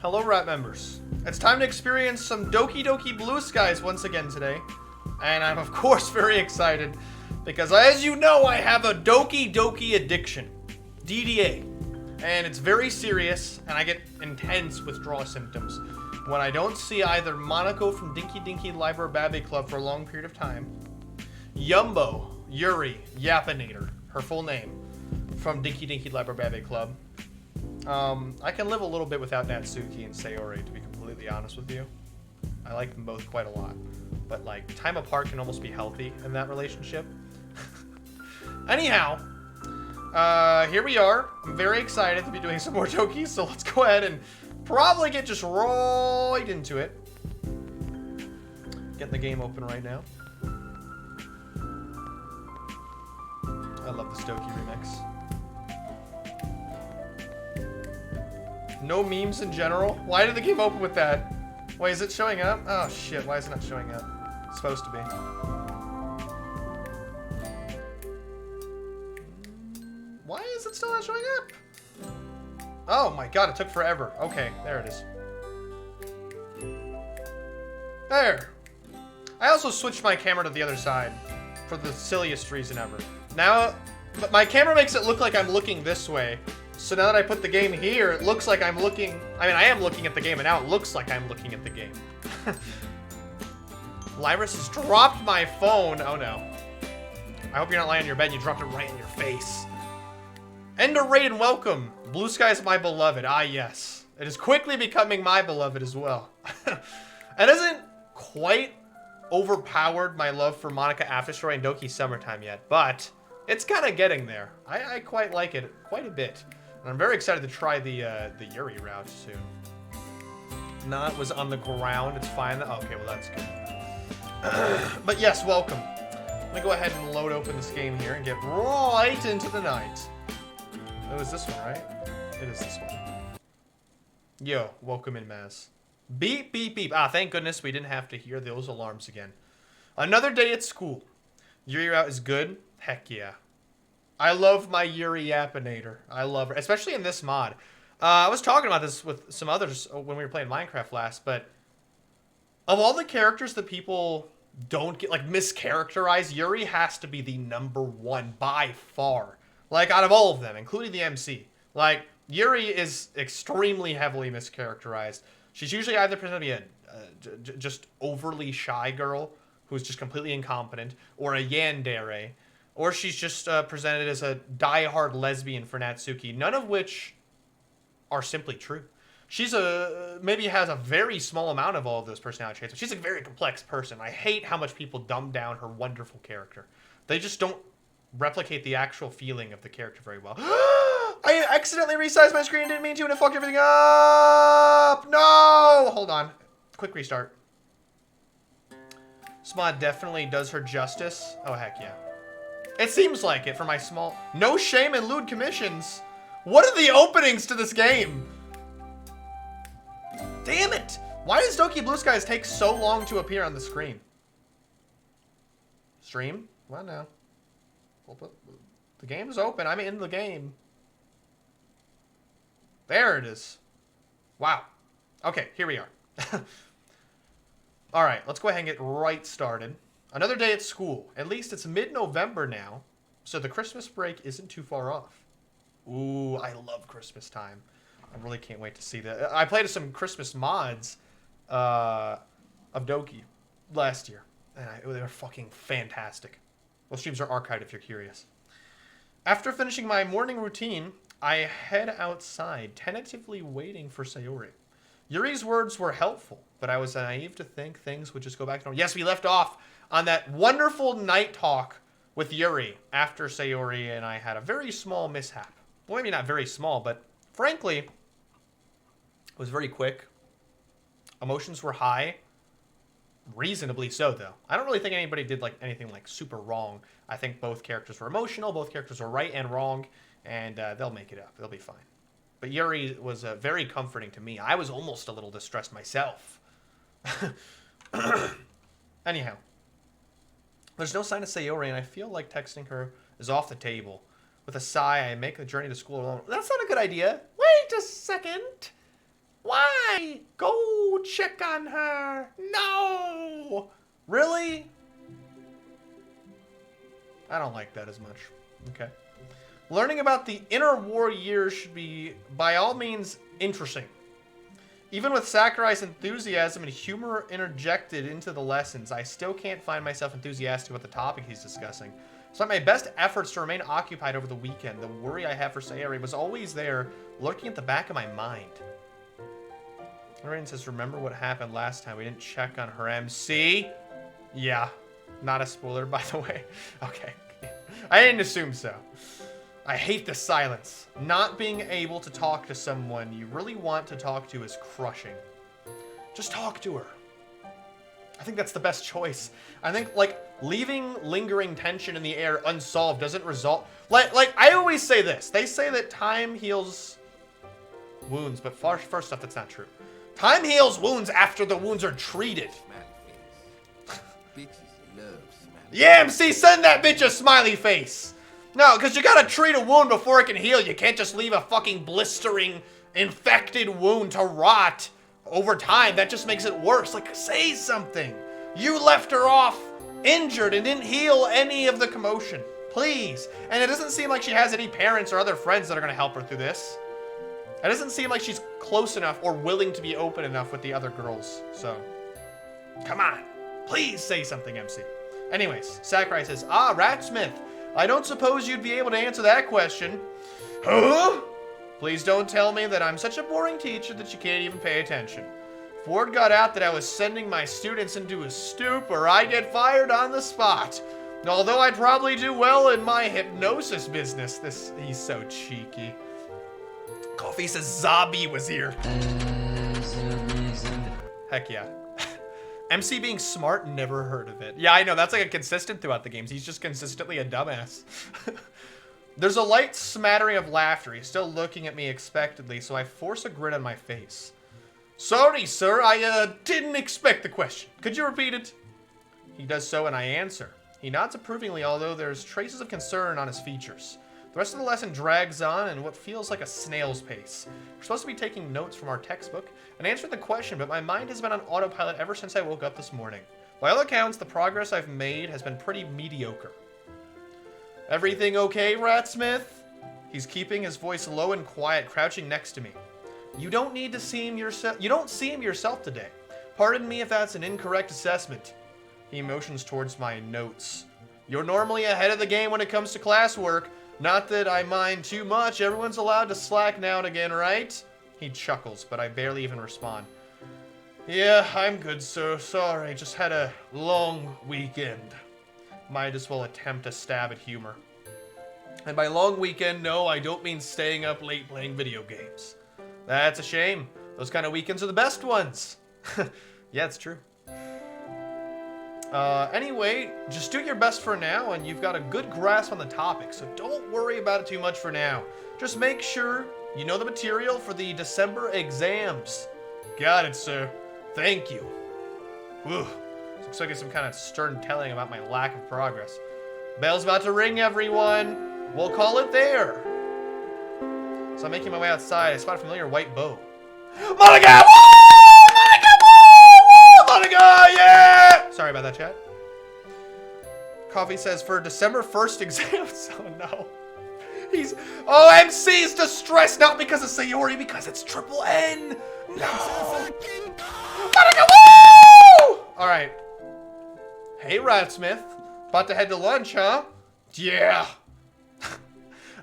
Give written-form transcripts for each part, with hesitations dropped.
Hello, Rat members. It's time to experience some Doki Doki blue skies once again today. And I'm, of course, very excited because, as you know, I have a Doki Doki addiction. DDA. And it's very serious, and I get intense withdrawal symptoms when I don't see either Monaco from Dinky Dinky Library Babby Club for a long period of time, Yumbo, Yuri, Yapinator, her full name, from Dinky Dinky Library Babby Club. I can live a little bit without Natsuki and Sayori, to be completely honest with you. I like them both quite a lot. But, like, time apart can almost be healthy in that relationship. Anyhow, here we are. I'm very excited to be doing some more Doki, so let's go ahead and probably get just right into it. Getting the game open right now. I love this Doki remix. No memes in general? Why did the game open with that? Wait, is it showing up? Oh shit, why is it not showing up? It's supposed to be. Why is it still not showing up? Oh my god, it took forever. Okay, there it is. There. I also switched my camera to the other side for the silliest reason ever. Now, but my camera makes it look like I'm looking this way. So now that I put the game here, it looks like I'm looking... I mean, I am looking at the game, and now it looks like I'm looking at the game. Lyrus has dropped my phone. Oh, no. I hope you're not lying on your bed and you dropped it right in your face. Ender Raid and welcome. Blue Skies, my beloved. Ah, yes. It is quickly becoming my beloved as well. It hasn't quite overpowered my love for Monica Afterstory and Doki Summertime yet, but it's kind of getting there. I quite like it quite a bit. And I'm very excited to try the Yuri route soon. Not was on the ground. It's fine. Okay, well, that's good. But yes, welcome. Let me go ahead and load open this game here and get right into the night. Oh, is this one, right? It is this one. Yo, welcome in, Maz. Beep, beep, beep. Ah, thank goodness we didn't have to hear those alarms again. Another day at school. Yuri route is good. Heck yeah. I love my Yuri Yapinator. I love her, especially in this mod. I was talking about this with some others when we were playing Minecraft last, but of all the characters that people don't get, like, mischaracterized, Yuri has to be the #1 by far. Like, out of all of them, including the MC. Like, Yuri is extremely heavily mischaracterized. She's usually either presented to be a just overly shy girl who's just completely incompetent, or a yandere, or she's just presented as a die-hard lesbian for Natsuki, none of which are simply true. She's maybe has a very small amount of all of those personality traits, but she's a very complex person. I hate how much people dumb down her wonderful character. They just don't replicate the actual feeling of the character very well. I accidentally resized my screen, didn't mean to, and it fucked everything up! No! Hold on. Quick restart. This mod definitely does her justice. Oh, heck yeah. It seems like it for my small... No shame in lewd commissions. What are the openings to this game? Damn it! Why does Doki Blue Skies take so long to appear on the screen? Stream? Well, no. The game is open. I'm in the game. There it is. Wow. Okay, here we are. All right, let's go ahead and get right started. Another day at school. At least it's mid-November now, so the Christmas break isn't too far off. Ooh, I love Christmas time. I really can't wait to see that. I played some Christmas mods of Doki last year, and they were fucking fantastic. Those streams are archived if you're curious. After finishing my morning routine, I head outside, tentatively waiting for Sayori. Yuri's words were helpful, but I was naive to think things would just go back to normal. Yes, we left off on that wonderful night talk with Yuri after Sayori and I had a very small mishap. Well, maybe not very small, but frankly, it was very quick. Emotions were high. Reasonably so, though. I don't really think anybody did like anything like super wrong. I think both characters were emotional, both characters were right and wrong, and they'll make it up. They'll be fine. But Yuri was very comforting to me. I was almost a little distressed myself. Anyhow, there's no sign of Sayori, and I feel like texting her is off the table. With a sigh, I make the journey to school alone. That's not a good idea. Wait a second. Why? Go check on her. No. Really? I don't like that as much. Okay. Learning about the interwar years should be, by all means, interesting. Even with Sakurai's enthusiasm and humor interjected into the lessons, I still can't find myself enthusiastic about the topic he's discussing. Despite my best efforts to remain occupied over the weekend, the worry I have for Sayori was always there, lurking at the back of my mind. Lorraine says, remember what happened last time? We didn't check on her MC? Yeah. Not a spoiler, by the way. Okay. I didn't assume so. I hate the silence. Not being able to talk to someone you really want to talk to is crushing. Just talk to her. I think that's the best choice. I think, like, leaving lingering tension in the air unsolved doesn't result... Like I always say this. They say that time heals wounds, but first off, that's not true. Time heals wounds after the wounds are treated. Yeah, MC, send that bitch a smiley face. No, because you gotta treat a wound before it can heal. You can't just leave a fucking blistering, infected wound to rot over time. That just makes it worse. Like, say something. You left her off injured and didn't heal any of the commotion. Please. And it doesn't seem like she has any parents or other friends that are gonna help her through this. It doesn't seem like she's close enough or willing to be open enough with the other girls. So, come on. Please say something, MC. Anyways, Sakurai says, Ratsmith, I don't suppose you'd be able to answer that question. Huh? Please don't tell me that I'm such a boring teacher that you can't even pay attention. If word got out that I was sending my students into a stupor, I'd get fired on the spot. Although I'd probably do well in my hypnosis business. He's so cheeky. Coffee says Zabi was here. Heck yeah. MC being smart, never heard of it. Yeah, I know, that's like a consistent throughout the games. He's just consistently a dumbass. There's a light smattering of laughter. He's still looking at me expectantly, so I force a grin on my face. Sorry, sir, I didn't expect the question. Could you repeat it? He does so, and I answer. He nods approvingly, although there's traces of concern on his features. The rest of the lesson drags on in what feels like a snail's pace. We're supposed to be taking notes from our textbook and answering the question, but my mind has been on autopilot ever since I woke up this morning. By all accounts, the progress I've made has been pretty mediocre. Everything okay, Ratsmith? He's keeping his voice low and quiet, crouching next to me. You don't seem yourself today. Pardon me if that's an incorrect assessment. He motions towards my notes. You're normally ahead of the game when it comes to classwork. Not that I mind too much. Everyone's allowed to slack now and again, right? He chuckles, but I barely even respond. Yeah, I'm good, sir. Sorry, just had a long weekend. Might as well attempt a stab at humor. And by long weekend, no, I don't mean staying up late playing video games. That's a shame. Those kind of weekends are the best ones. Yeah, it's true. Anyway, just do your best for now, and you've got a good grasp on the topic, so don't worry about it too much for now. Just make sure you know the material for the December exams. Got it, sir. Thank you. Whew. Looks like it's some kind of stern telling about my lack of progress. Bell's about to ring, everyone. We'll call it there. So I'm making my way outside. I spot a familiar white bow. Monica! Woo! Monica! Woo! Monica! Yeah! Sorry about that, chat. Coffee says for December 1st exams. Oh no. MC's distressed, not because of Sayori, because it's triple N. No. Monica! Woo! Alright. Hey, Ratsmith. About to head to lunch, huh? Yeah.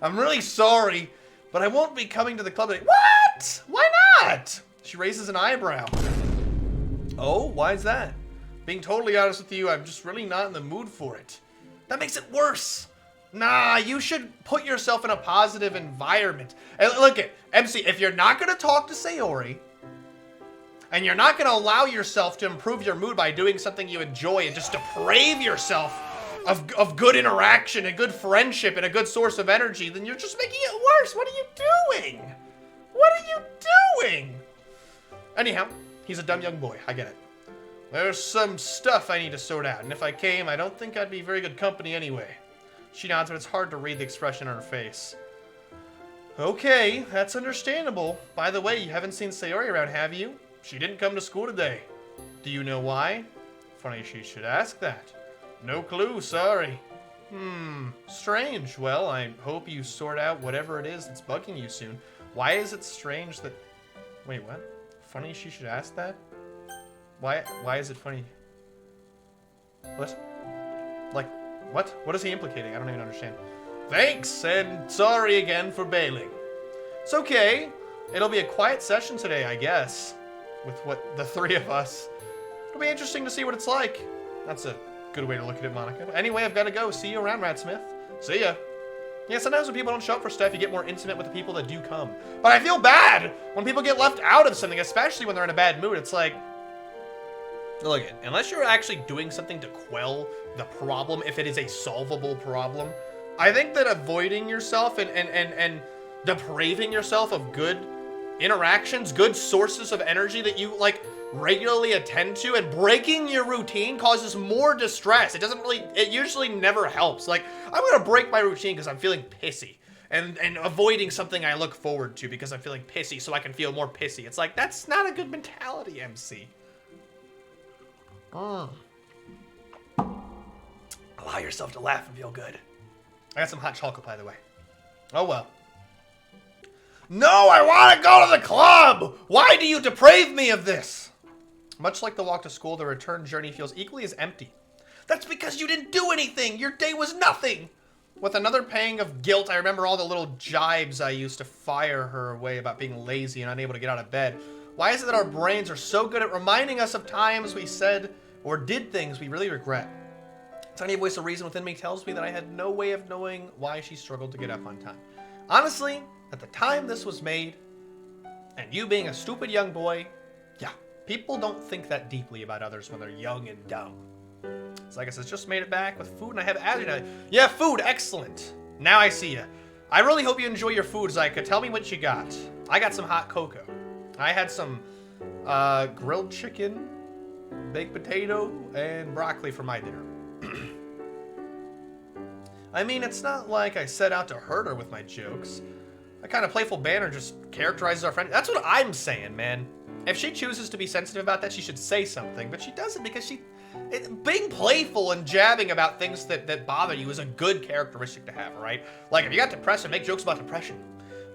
I'm really sorry, but I won't be coming to the club today. What? Why not? She raises an eyebrow. Oh, why is that? Being totally honest with you, I'm just really not in the mood for it. That makes it worse. Nah, you should put yourself in a positive environment. And look at MC, if you're not going to talk to Sayori, and you're not going to allow yourself to improve your mood by doing something you enjoy and just deprave yourself of good interaction and good friendship and a good source of energy, then you're just making it worse. What are you doing? What are you doing? Anyhow, he's a dumb young boy. I get it. There's some stuff I need to sort out, and if I came, I don't think I'd be very good company anyway. She nods, but it's hard to read the expression on her face. Okay, that's understandable. By the way, you haven't seen Sayori around, have you? She didn't come to school today. Do you know why? Funny she should ask that. No clue, sorry. Strange. Well, I hope you sort out whatever it is that's bugging you soon. Why is it strange that... Wait, what? Funny she should ask that? Why is it funny? What? Like, what? What is he implicating? I don't even understand. Thanks, and sorry again for bailing. It's okay. It'll be a quiet session today, I guess. With the three of us. It'll be interesting to see what it's like. That's a good way to look at it, Monica. Anyway, I've got to go. See you around, Ratsmith. See ya. Yeah, sometimes when people don't show up for stuff, you get more intimate with the people that do come. But I feel bad when people get left out of something, especially when they're in a bad mood. It's like, look, unless you're actually doing something to quell the problem, if it is a solvable problem, I think that avoiding yourself and depraving yourself of good interactions, good sources of energy that you, like, regularly attend to, and breaking your routine causes more distress. It usually never helps. Like, I'm gonna break my routine because I'm feeling pissy, and avoiding something I look forward to because I'm feeling pissy so I can feel more pissy. It's like, that's not a good mentality, MC. Allow yourself to laugh and feel good. I got some hot chocolate, by the way. Oh well. No, I want to go to the club! Why do you deprave me of this? Much like the walk to school, the return journey feels equally as empty. That's because you didn't do anything! Your day was nothing! With another pang of guilt, I remember all the little jibes I used to fire her away about being lazy and unable to get out of bed. Why is it that our brains are so good at reminding us of times we said or did things we really regret? A tiny voice of reason within me tells me that I had no way of knowing why she struggled to get up on time. Honestly, at the time this was made, and you being a stupid young boy, yeah, people don't think that deeply about others when they're young and dumb. So I guess it's just made it back with food, and I have attitude. Yeah, food, excellent. Now I see ya. I really hope you enjoy your food, Zyka. Tell me what you got. I got some hot cocoa. I had some grilled chicken, baked potato, and broccoli for my dinner. I mean, it's not like I set out to hurt her with my jokes. That kind of playful banter just characterizes our friend. That's what I'm saying, man. If she chooses to be sensitive about that, she should say something. But she doesn't, because being playful and jabbing about things that bother you is a good characteristic to have, right? Like, if you got depression, make jokes about depression.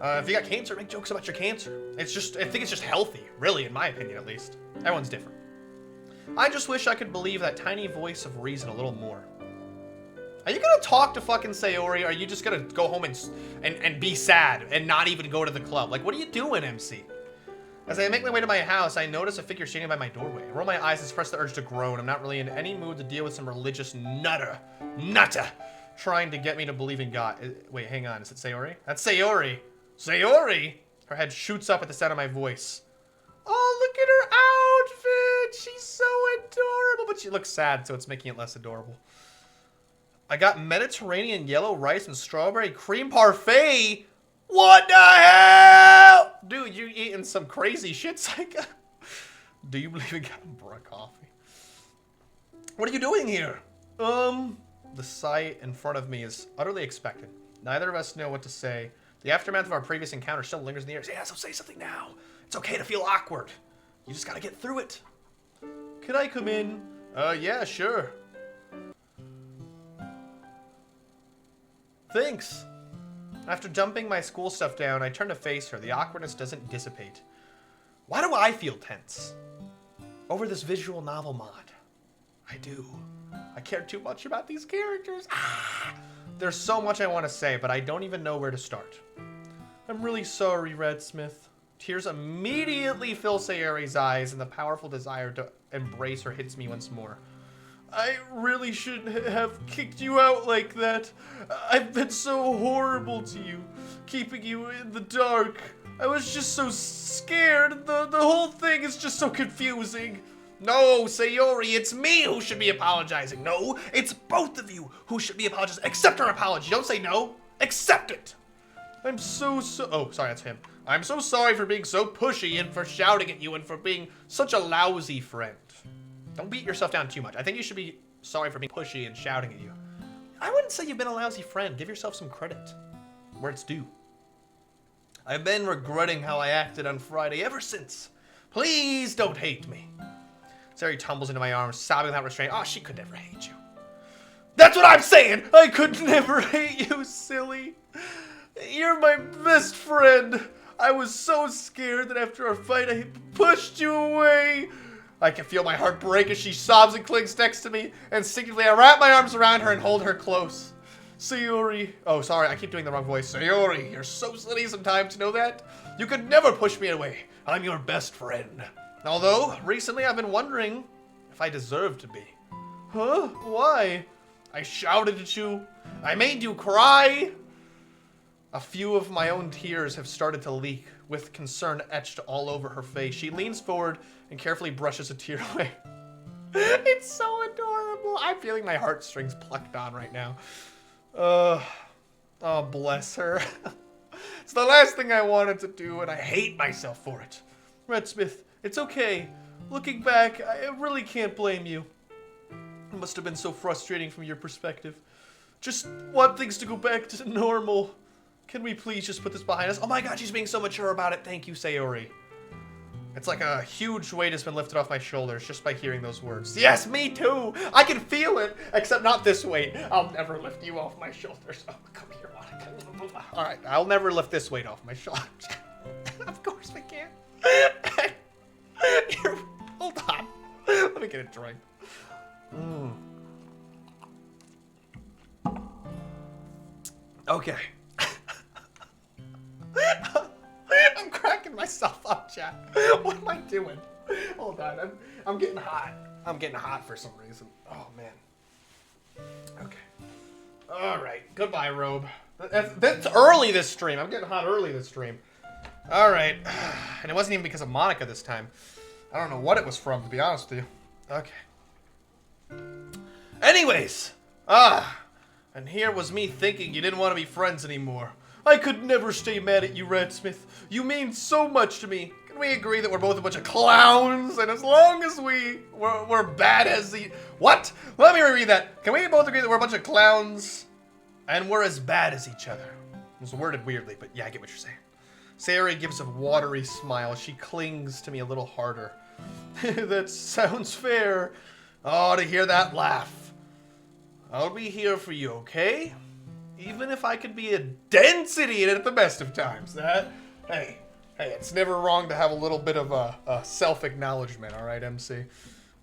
If you got cancer, make jokes about your cancer. I think it's just healthy, really, in my opinion, at least. Everyone's different. I just wish I could believe that tiny voice of reason a little more. Are you gonna talk to fucking Sayori, or are you just gonna go home and be sad and not even go to the club? Like, what are you doing, MC? As I make my way to my house, I notice a figure standing by my doorway. I roll my eyes and suppress the urge to groan. I'm not really in any mood to deal with some religious nutter trying to get me to believe in God. Wait, hang on, is it Sayori? That's Sayori. Sayori? Her head shoots up at the sound of my voice. Oh, look at her outfit. She's so adorable, but she looks sad, so it's making it less adorable. I got Mediterranean yellow rice and strawberry cream parfait. What the hell? Dude, you eating some crazy shit, Psycho. Do you believe in God? Coffee. What are you doing here? The sight in front of me is utterly expected. Neither of us know what to say. The aftermath of our previous encounter still lingers in the air. Yeah, so say something now. It's okay to feel awkward. You just gotta get through it. Could I come in? Yeah, sure. Thanks. After dumping my school stuff down, I turn to face her. The awkwardness doesn't dissipate. Why do I feel tense? Over this visual novel mod. I do. I care too much about these characters. There's so much I want to say, but I don't even know where to start. I'm really sorry, Ratsmith. Tears immediately fill Sayori's eyes, and the powerful desire to embrace her hits me once more. I really shouldn't have kicked you out like that. I've been so horrible to you, keeping you in the dark. I was just so scared. The whole thing is just so confusing. No, Sayori, it's me who should be apologizing. No, it's both of you who should be apologizing. Accept her apology. Don't say no. Accept it. I'm so oh, sorry, that's him. I'm so sorry for being so pushy and for shouting at you and for being such a lousy friend. Don't beat yourself down too much. I think you should be sorry for being pushy and shouting at you. I wouldn't say you've been a lousy friend. Give yourself some credit where it's due. I've been regretting how I acted on Friday ever since. Please don't hate me. Sayori tumbles into my arms, sobbing without restraint. Oh, she could never hate you. That's what I'm saying! I could never hate you, silly. You're my best friend. I was so scared that after our fight, I pushed you away. I can feel my heart break as she sobs and clings next to me. Instinctively, I wrap my arms around her and hold her close. Sayori. Oh, sorry, I keep doing the wrong voice. Sayori, you're so silly sometimes, you know that? You could never push me away. I'm your best friend. Although, recently I've been wondering if I deserve to be. Huh? Why? I shouted at you. I made you cry. A few of my own tears have started to leak, with concern etched all over her face. She leans forward and carefully brushes a tear away. It's so adorable. I'm feeling my heartstrings plucked on right now. Oh, bless her. It's the last thing I wanted to do, and I hate myself for it. Red Smith, it's okay. Looking back, I really can't blame you. It must have been so frustrating from your perspective. Just want things to go back to normal. Can we please just put this behind us? Oh my god, she's being so mature about it. Thank you, Sayori. It's like a huge weight has been lifted off my shoulders just by hearing those words. Yes, me too. I can feel it, except not this weight. I'll never lift you off my shoulders. Oh, come here, Monica. All right, I'll never lift this weight off my shoulders. Of course we can. Here, hold on. Let me get a drink. Okay. I'm cracking myself up, chat. What am I doing? Hold on, I'm getting hot. I'm getting hot for some reason. Oh, man. Okay. All right, goodbye, Robe. That's early this stream. I'm getting hot early this stream. All right. And it wasn't even because of Monica this time. I don't know what it was from, to be honest with you. Okay. Anyways. And here was me thinking you didn't want to be friends anymore. I could never stay mad at you, Radsmith. You mean so much to me. Can we agree that we're both a bunch of clowns? And as long as we're bad as the... What? Let me reread that. Can we both agree that we're a bunch of clowns and we're as bad as each other? It was worded weirdly, but yeah, I get what you're saying. Sayori gives a watery smile. She clings to me a little harder. That sounds fair. Oh, to hear that laugh. I'll be here for you, okay? Even if I could be a dense idiot at the best of times. Hey, it's never wrong to have a little bit of a self-acknowledgement, all right, MC?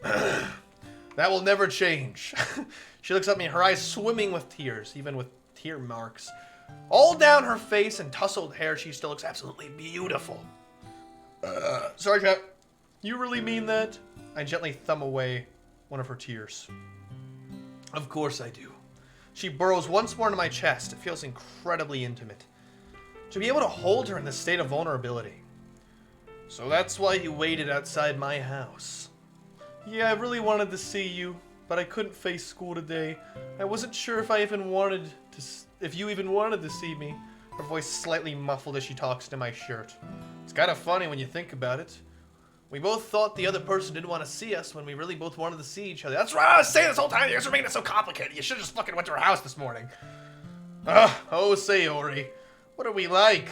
That will never change. She looks at me, her eyes swimming with tears, even with tear marks. All down her face and tousled hair, she still looks absolutely beautiful. Sorry, Chat. You really mean that? I gently thumb away one of her tears. Of course I do. She burrows once more into my chest. It feels incredibly intimate. To be able to hold her in this state of vulnerability. So that's why you waited outside my house. Yeah, I really wanted to see you, but I couldn't face school today. I wasn't sure if you even wanted to see me. Her voice slightly muffled as she talks to my shirt. It's kind of funny when you think about it. We both thought the other person didn't want to see us when we really both wanted to see each other. That's what I was saying this whole time. You guys are making it so complicated. You should have just fucking went to her house this morning. Oh, Sayori. What are we like?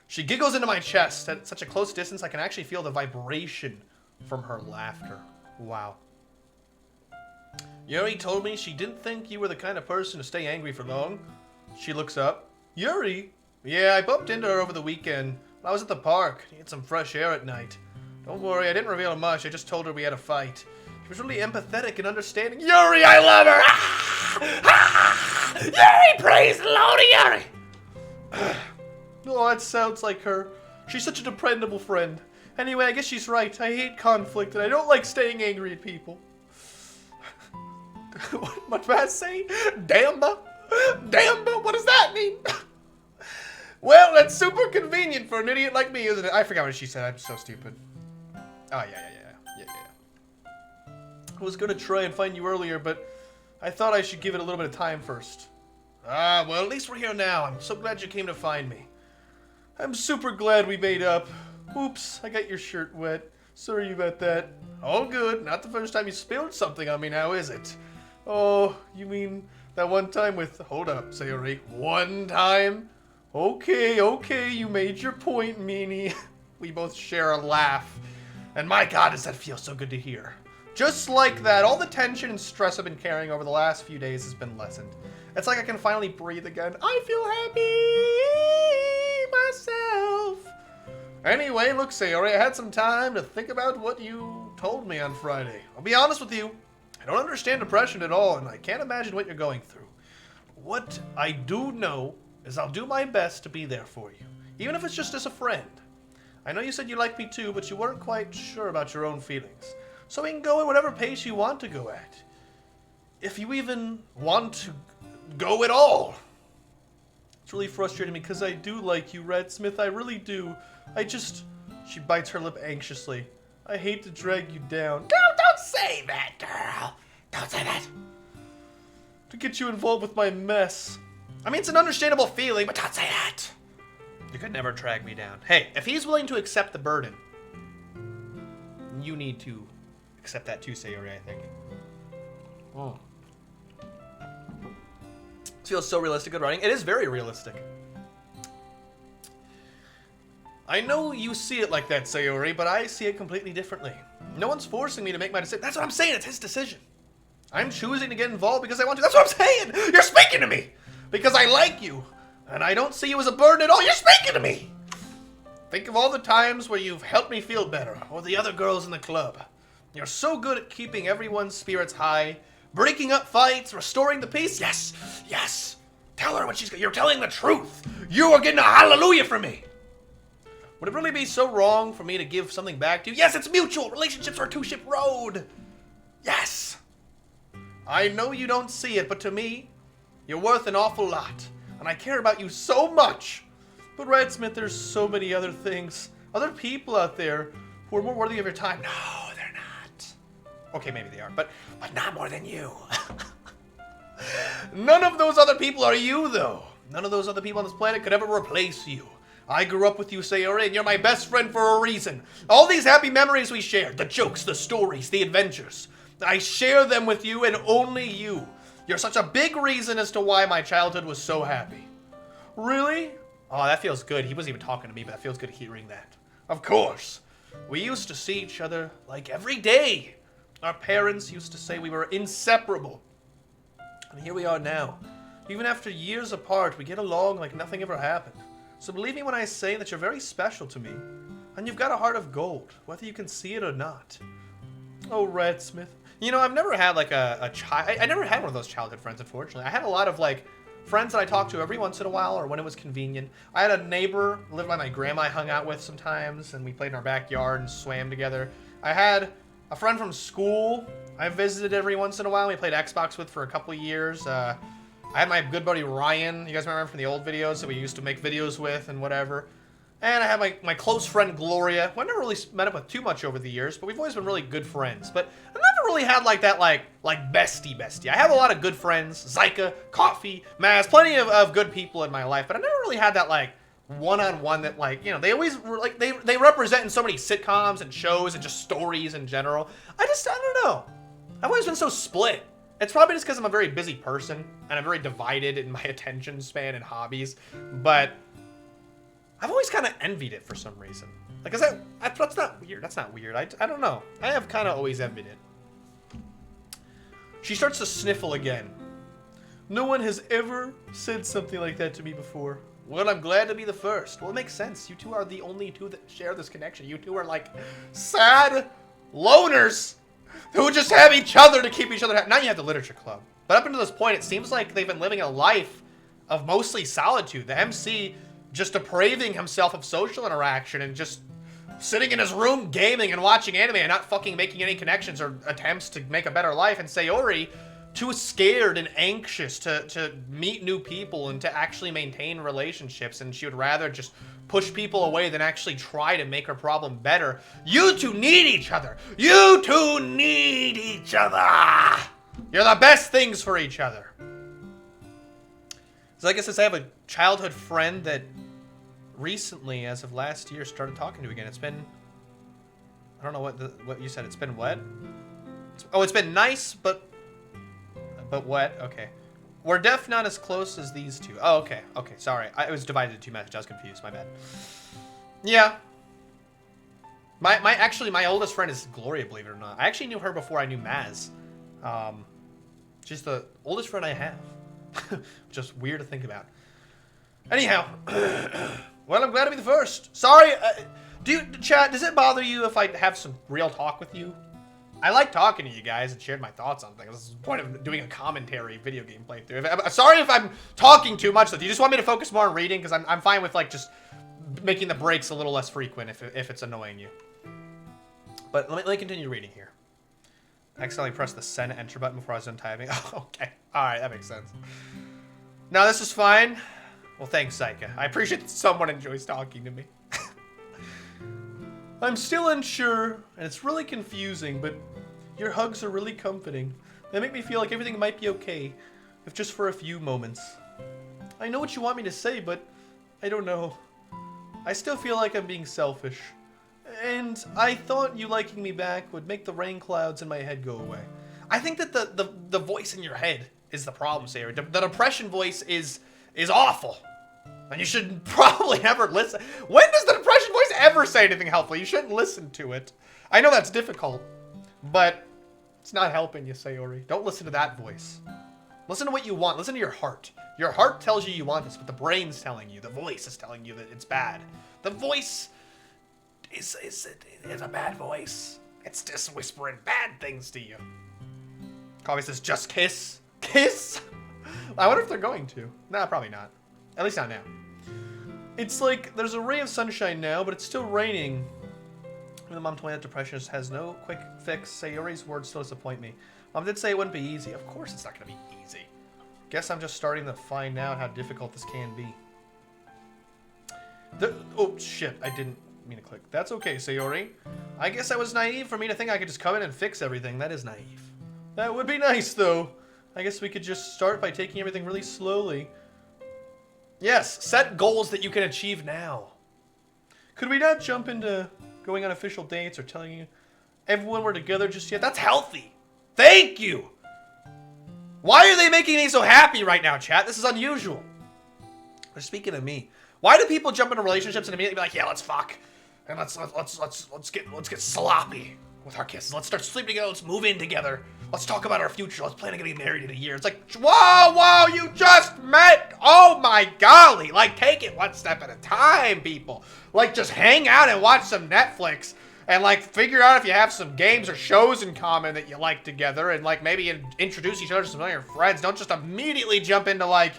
She giggles into my chest. At such a close distance, I can actually feel the vibration from her laughter. Wow. Yuri told me she didn't think you were the kind of person to stay angry for long. She looks up. Yuri? Yeah, I bumped into her over the weekend. I was at the park. Needed some fresh air at night. Don't worry, I didn't reveal much. I just told her we had a fight. She was really empathetic and understanding. Yuri, I love her! Yuri, praise the Lord, Yuri! Oh, that sounds like her. She's such a dependable friend. Anyway, I guess she's right. I hate conflict, and I don't like staying angry at people. What did I say? Damba? Damba? What does that mean? Well, that's super convenient for an idiot like me, isn't it? I forgot what she said. I'm so stupid. Oh, yeah. I was gonna try and find you earlier, but I thought I should give it a little bit of time first. Well, at least we're here now. I'm so glad you came to find me. I'm super glad we made up. Oops, I got your shirt wet. Sorry about that. All good. Not the first time you spilled something on me now, is it? Oh, you mean that one time with... Hold up, Sayori. One time? Okay, you made your point, meanie. We both share a laugh. And my god, does that feel so good to hear. Just like that, all the tension and stress I've been carrying over the last few days has been lessened. It's like I can finally breathe again. I feel happy myself. Anyway, look, Sayori, I had some time to think about what you told me on Friday. I'll be honest with you. I don't understand depression at all, and I can't imagine what you're going through. What I do know is I'll do my best to be there for you, even if it's just as a friend. I know you said you liked me too, but you weren't quite sure about your own feelings. So we can go at whatever pace you want to go at. If you even want to go at all. It's really frustrating me because I do like you, Ratsmith. I really do. She bites her lip anxiously. I hate to drag you down. No, don't say that, girl. Don't say that. To get you involved with my mess. I mean, it's an understandable feeling, but don't say that. You could never drag me down. Hey, if he's willing to accept the burden, you need to accept that too, Sayori, I think. Oh. This feels so realistic, good writing. It is very realistic. I know you see it like that, Sayori, but I see it completely differently. No one's forcing me to make my decision. That's what I'm saying, it's his decision. I'm choosing to get involved because I want to. That's what I'm saying! You're speaking to me! Because I like you. And I don't see you as a burden at all. You're speaking to me! Think of all the times where you've helped me feel better, or the other girls in the club. You're so good at keeping everyone's spirits high, breaking up fights, restoring the peace. Yes, yes. Tell her what you're telling the truth. You are getting a hallelujah from me. Would it really be so wrong for me to give something back to you? Yes, it's mutual. Relationships are a two-ship road. Yes. I know you don't see it, but to me, you're worth an awful lot. And I care about you so much. But Ratsmith, there's so many other things. Other people out there who are more worthy of your time. No, they're not. Okay, maybe they are, but not more than you. None of those other people are you, though. None of those other people on this planet could ever replace you. I grew up with you, Sayori, and you're my best friend for a reason. All these happy memories we shared, the jokes, the stories, the adventures. I share them with you and only you. You're such a big reason as to why my childhood was so happy. Really? Oh, that feels good. He wasn't even talking to me, but that feels good hearing that. Of course. We used to see each other like every day. Our parents used to say we were inseparable. And here we are now. Even after years apart, we get along like nothing ever happened. So believe me when I say that you're very special to me. And you've got a heart of gold, whether you can see it or not. Oh, Ratsmith. You know, I've never had like a child. I never had one of those childhood friends, unfortunately. I had a lot of like friends that I talked to every once in a while or when it was convenient. I had a neighbor who lived by my grandma I hung out with sometimes, and we played in our backyard and swam together. I had a friend from school I visited every once in a while. We played Xbox with for a couple of years. I had my good buddy Ryan. You guys remember from the old videos that we used to make videos with and whatever. And I had my close friend Gloria, who I never really met up with too much over the years, but we've always been really good friends. But I never really had like that like bestie. I have a lot of good friends, Zyka, Coffee, Maz, plenty of good people in my life, but I never really had that like one-on-one that like, you know, they always like they represent in so many sitcoms and shows and just stories in general. I don't know. I've always been so split. It's probably just because I'm a very busy person and I'm very divided in my attention span and hobbies, but I've always kind of envied it for some reason. Like, that's not weird. That's not weird. I don't know. I have kind of always envied it. She starts to sniffle again. No one has ever said something like that to me before. Well, I'm glad to be the first. Well, it makes sense. You two are the only two that share this connection. You two are like sad loners who just have each other to keep each other happy. Now you have the literature club. But up until this point, it seems like they've been living a life of mostly solitude. The MC just depraving himself of social interaction and just sitting in his room gaming and watching anime and not fucking making any connections or attempts to make a better life. And Sayori, too scared and anxious to meet new people and to actually maintain relationships, and she would rather just push people away than actually try to make her problem better. You two need each other. You two need each other. You're the best things for each other. So I guess I have a childhood friend that recently, as of last year, started talking to again. It's been, I don't know what you said. It's been what? It's been nice, but wet. Okay. We're definitely not as close as these two. Oh, okay. Okay, sorry. I was divided into two messages. I was confused. My bad. Yeah. Actually, my oldest friend is Gloria, believe it or not. I actually knew her before I knew Maz. She's the oldest friend I have. Just weird to think about. Anyhow. Well, I'm glad to be the first. Sorry. Chat, does it bother you if I have some real talk with you? I like talking to you guys and sharing my thoughts on things. This is the point of doing a commentary video game playthrough. Sorry if I'm talking too much. Do you just want me to focus more on reading? Because I'm fine with like just making the breaks a little less frequent if it's annoying you. But let me continue reading here. I accidentally pressed the send enter button before I was done typing. Oh, okay. Alright, that makes sense. Now this is fine. Well, thanks, Saika. I appreciate that someone enjoys talking to me. I'm still unsure, and it's really confusing, but your hugs are really comforting. They make me feel like everything might be okay, if just for a few moments. I know what you want me to say, but I don't know. I still feel like I'm being selfish. And I thought you liking me back would make the rain clouds in my head go away. I think that the voice in your head is the problem, Sarah. The depression voice is awful. And you should probably never listen. When does the depression voice ever say anything helpful? You shouldn't listen to it. I know that's difficult, but it's not helping you, Sayori. Don't listen to that voice. Listen to what you want. Listen to your heart. Your heart tells you want this, but the brain's telling you. The voice is telling you that it's bad. The voice is a bad voice. It's just whispering bad things to you. Coffee says, just kiss. Kiss? I wonder if they're going to. Nah, probably not. At least not now. It's like there's a ray of sunshine now, but it's still raining. When the mom told me that depression has no quick fix, Sayori's words still disappoint me. Mom did say it wouldn't be easy. Of course it's not going to be easy. Guess I'm just starting to find out how difficult this can be. Oh, shit. I didn't mean to click. That's okay, Sayori. I guess that was naive for me to think I could just come in and fix everything. That is naive. That would be nice, though. I guess we could just start by taking everything really slowly. Yes, set goals that you can achieve now. Could we not jump into going on official dates or telling you everyone we're together just yet? That's healthy. Thank you. Why are they making me so happy right now, chat? This is unusual. They're speaking of me. Why do people jump into relationships and immediately be like, yeah, let's fuck, and let's get sloppy with our kisses. Let's start sleeping together. Let's move in together. Let's talk about our future. Let's plan on getting married in a year. It's like, whoa, you just met. Oh my golly. Like, take it one step at a time, people. Like, just hang out and watch some Netflix and, like, figure out if you have some games or shows in common that you like together and, like, maybe introduce each other to some of your friends. Don't just immediately jump into, like,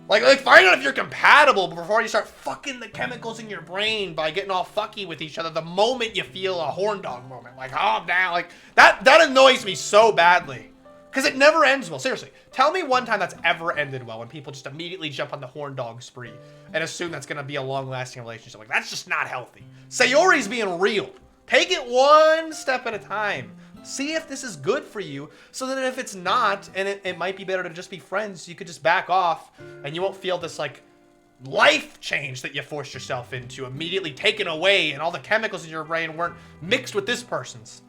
find out if you're compatible before you start fucking the chemicals in your brain by getting all fucky with each other the moment you feel a horn dog moment. Like, calm down. Like, that annoys me so badly. Because it never ends well. Seriously. Tell me one time that's ever ended well when people just immediately jump on the horn dog spree and assume that's going to be a long-lasting relationship. Like, that's just not healthy. Sayori's being real. Take it one step at a time. See if this is good for you, so that if it's not, and it might be better to just be friends, you could just back off, and you won't feel this, like, life change that you forced yourself into immediately taken away, and all the chemicals in your brain weren't mixed with this person's.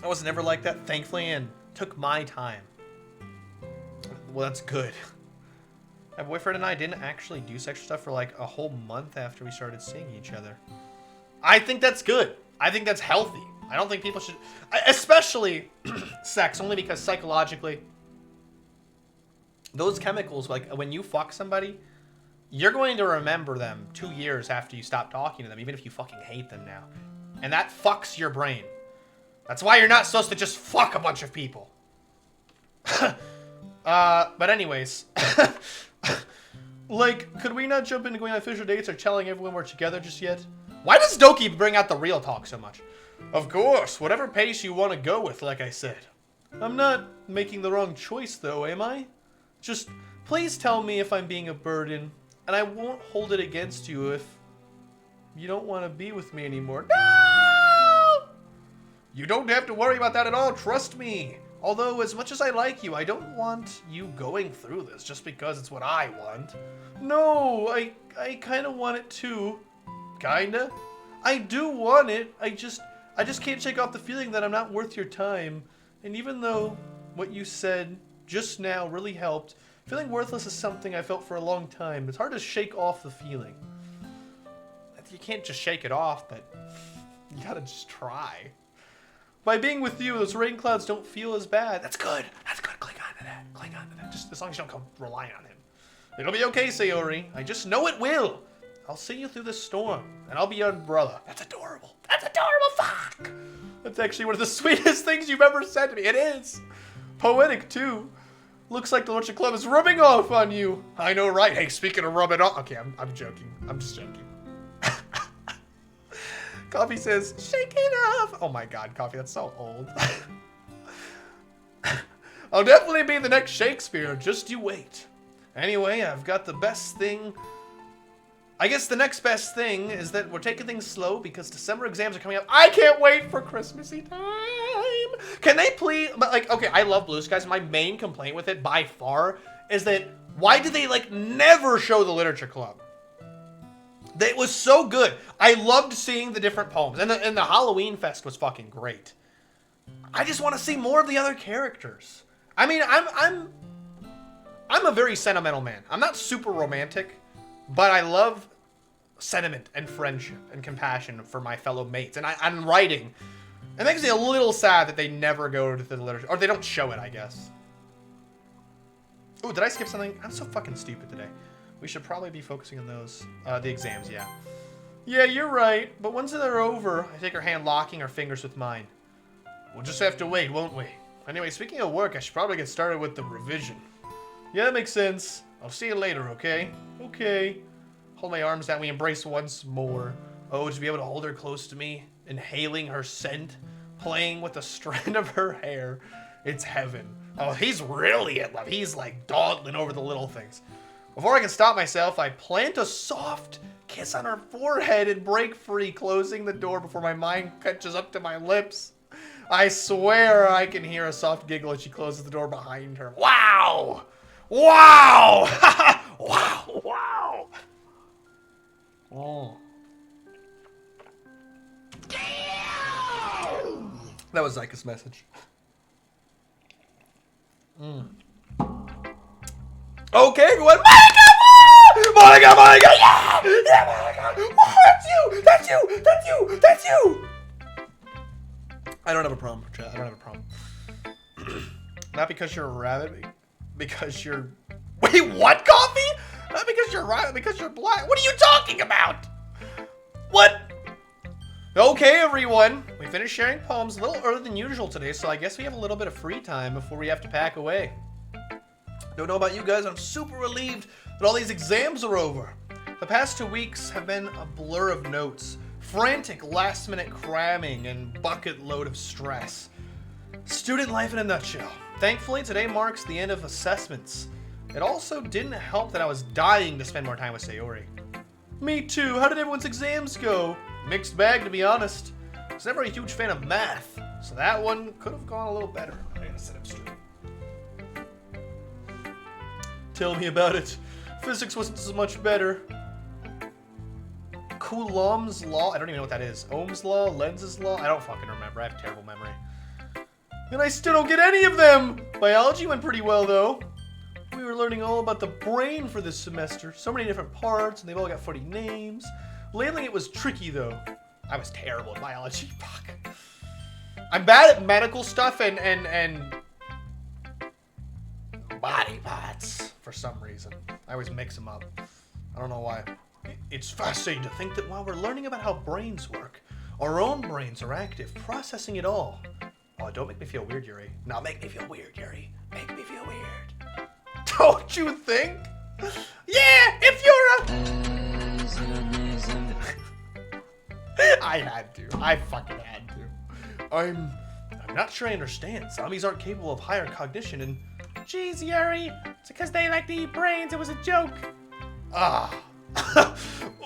I was never like that, thankfully, and took my time. Well, that's good. My boyfriend and I didn't actually do sexual stuff for, like, a whole month after we started seeing each other. I think that's good. I think that's healthy. I don't think people should, especially sex, only because psychologically, those chemicals, like when you fuck somebody, you're going to remember them 2 years after you stop talking to them, even if you fucking hate them now. And that fucks your brain. That's why you're not supposed to just fuck a bunch of people. But anyways, like, could we not jump into going on official dates or telling everyone we're together just yet? Why does Doki bring out the real talk so much? Of course, whatever pace you want to go with, like I said. I'm not making the wrong choice, though, am I? Just, please tell me if I'm being a burden, and I won't hold it against you if you don't want to be with me anymore. No! You don't have to worry about that at all, trust me. Although, as much as I like you, I don't want you going through this just because it's what I want. No, I kind of want it too. Kinda? I do want it, I just can't shake off the feeling that I'm not worth your time. And even though what you said just now really helped. Feeling worthless is something I felt for a long time. It's hard to shake off the feeling. You can't just shake it off, but you gotta just try. By being with you, those rain clouds don't feel as bad. That's good. That's good. Cling on to that. Cling on to that. Just as long as you don't come rely on him. It'll be okay, Sayori. I just know it will. I'll see you through this storm, and I'll be your umbrella. That's adorable. That's adorable. Fuck. That's actually one of the sweetest things you've ever said to me. It is. Poetic, too. Looks like the Lurcher Club is rubbing off on you. I know, right? Hey, speaking of rubbing off. Okay, I'm joking. I'm just joking. Coffee says, shake it off. Oh my god, Coffee, that's so old. I'll definitely be the next Shakespeare. Just you wait. Anyway, I've got the best thing. I guess the next best thing is that we're taking things slow because December exams are coming up. I can't wait for Christmassy time. Can they please, but like, okay, I love Blue Skies. My main complaint with it by far is that why do they like never show the Literature Club? It was so good. I loved seeing the different poems. And the Halloween Fest was fucking great. I just want to see more of the other characters. I mean, I'm a very sentimental man. I'm not super romantic, but I love sentiment and friendship and compassion for my fellow mates. And I'm writing. It makes me a little sad that they never go to the literature. Or they don't show it, I guess. Oh, did I skip something? I'm so fucking stupid today. We should probably be focusing on those. The exams, yeah. Yeah, you're right. But once they're over, I take her hand, locking her fingers with mine. We'll just have to wait, won't we? Anyway, speaking of work, I should probably get started with the revision. Yeah, that makes sense. I'll see you later, okay? Okay. Hold my arms down. We embrace once more. Oh, to be able to hold her close to me, inhaling her scent, playing with the strand of her hair. It's heaven. Oh, he's really in love. He's like dawdling over the little things. Before I can stop myself, I plant a soft kiss on her forehead and break free, closing the door before my mind catches up to my lips. I swear I can hear a soft giggle as she closes the door behind her. Wow! Wow! Wow! Wow! Oh. That was Zyka's message. Okay, everyone. Monica! Monica! Yeah! Yeah, Monica! Oh, that's you! That's you! That's you! That's you! I don't have a problem, chat. I don't have a problem. Not because you're a rabbit, because you're... Wait, what, Coffee? Not because you're a rabbit, because you're black. What are you talking about? What? Okay, everyone. We finished sharing poems a little earlier than usual today, so I guess we have a little bit of free time before we have to pack away. Don't know about you guys, I'm super relieved that all these exams are over. The past 2 weeks have been a blur of notes, frantic last-minute cramming, and bucket load of stress. Student life in a nutshell. Thankfully, today marks the end of assessments. It also didn't help that I was dying to spend more time with Sayori. Me too. How did everyone's exams go? Mixed bag, to be honest. I was never a huge fan of math, so that one could have gone a little better. I gotta sit up straight. Tell me about it. Physics wasn't so much better. Coulomb's law? I don't even know what that is. Ohm's law? Lenz's law? I don't fucking remember. I have terrible memory. And I still don't get any of them! Biology went pretty well, though. We were learning all about the brain for this semester. So many different parts, and they've all got funny names. Labeling it was tricky, though. I was terrible at biology. Fuck. I'm bad at medical stuff and body parts for some reason. I always mix them up. I don't know why. It's fascinating to think that while we're learning about how brains work, our own brains are active, processing it all. Oh, don't make me feel weird, Yuri. No, make me feel weird, Yuri. Make me feel weird. Don't you think? Yeah, if you're a... I had to. I fucking had to. I'm not sure I understand. Zombies aren't capable of higher cognition and... Jeez, Yuri. It's because they like to eat brains. It was a joke. Ah.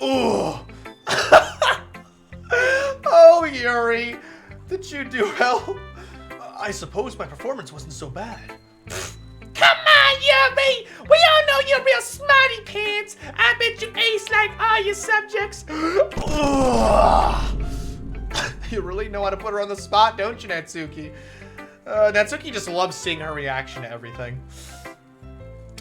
Ooh. Oh, Yuri. Did you do well? I suppose my performance wasn't so bad. Come on, Yuri. We all know you're real smarty pants. I bet you ace like all your subjects. You really know how to put her on the spot, don't you, Natsuki? Natsuki just loves seeing her reaction to everything.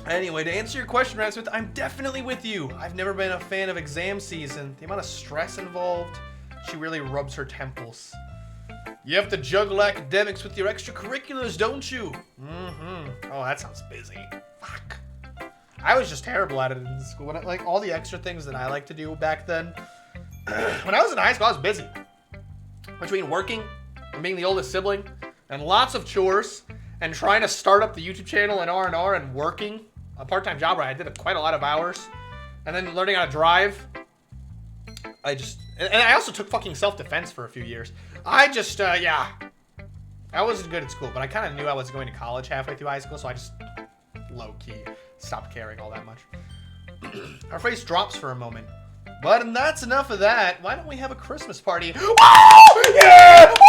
Anyway, to answer your question, Ratsmith, I'm definitely with you. I've never been a fan of exam season. The amount of stress involved, she really rubs her temples. You have to juggle academics with your extracurriculars, don't you? Mm-hmm. Oh, that sounds busy. Fuck. I was just terrible at it in school. Like, all the extra things that I like to do back then. When I was in high school, I was busy. Between working and being the oldest sibling, and lots of chores, and trying to start up the YouTube channel and R&R and working a part-time job where I did quite a lot of hours, and then learning how to drive. And I also took fucking self-defense for a few years. Yeah. I wasn't good at school, but I kind of knew I was going to college halfway through high school, so I just low-key stopped caring all that much. Our face drops for a moment. But that's enough of that. Why don't we have a Christmas party? Woo! Yeah! Woo!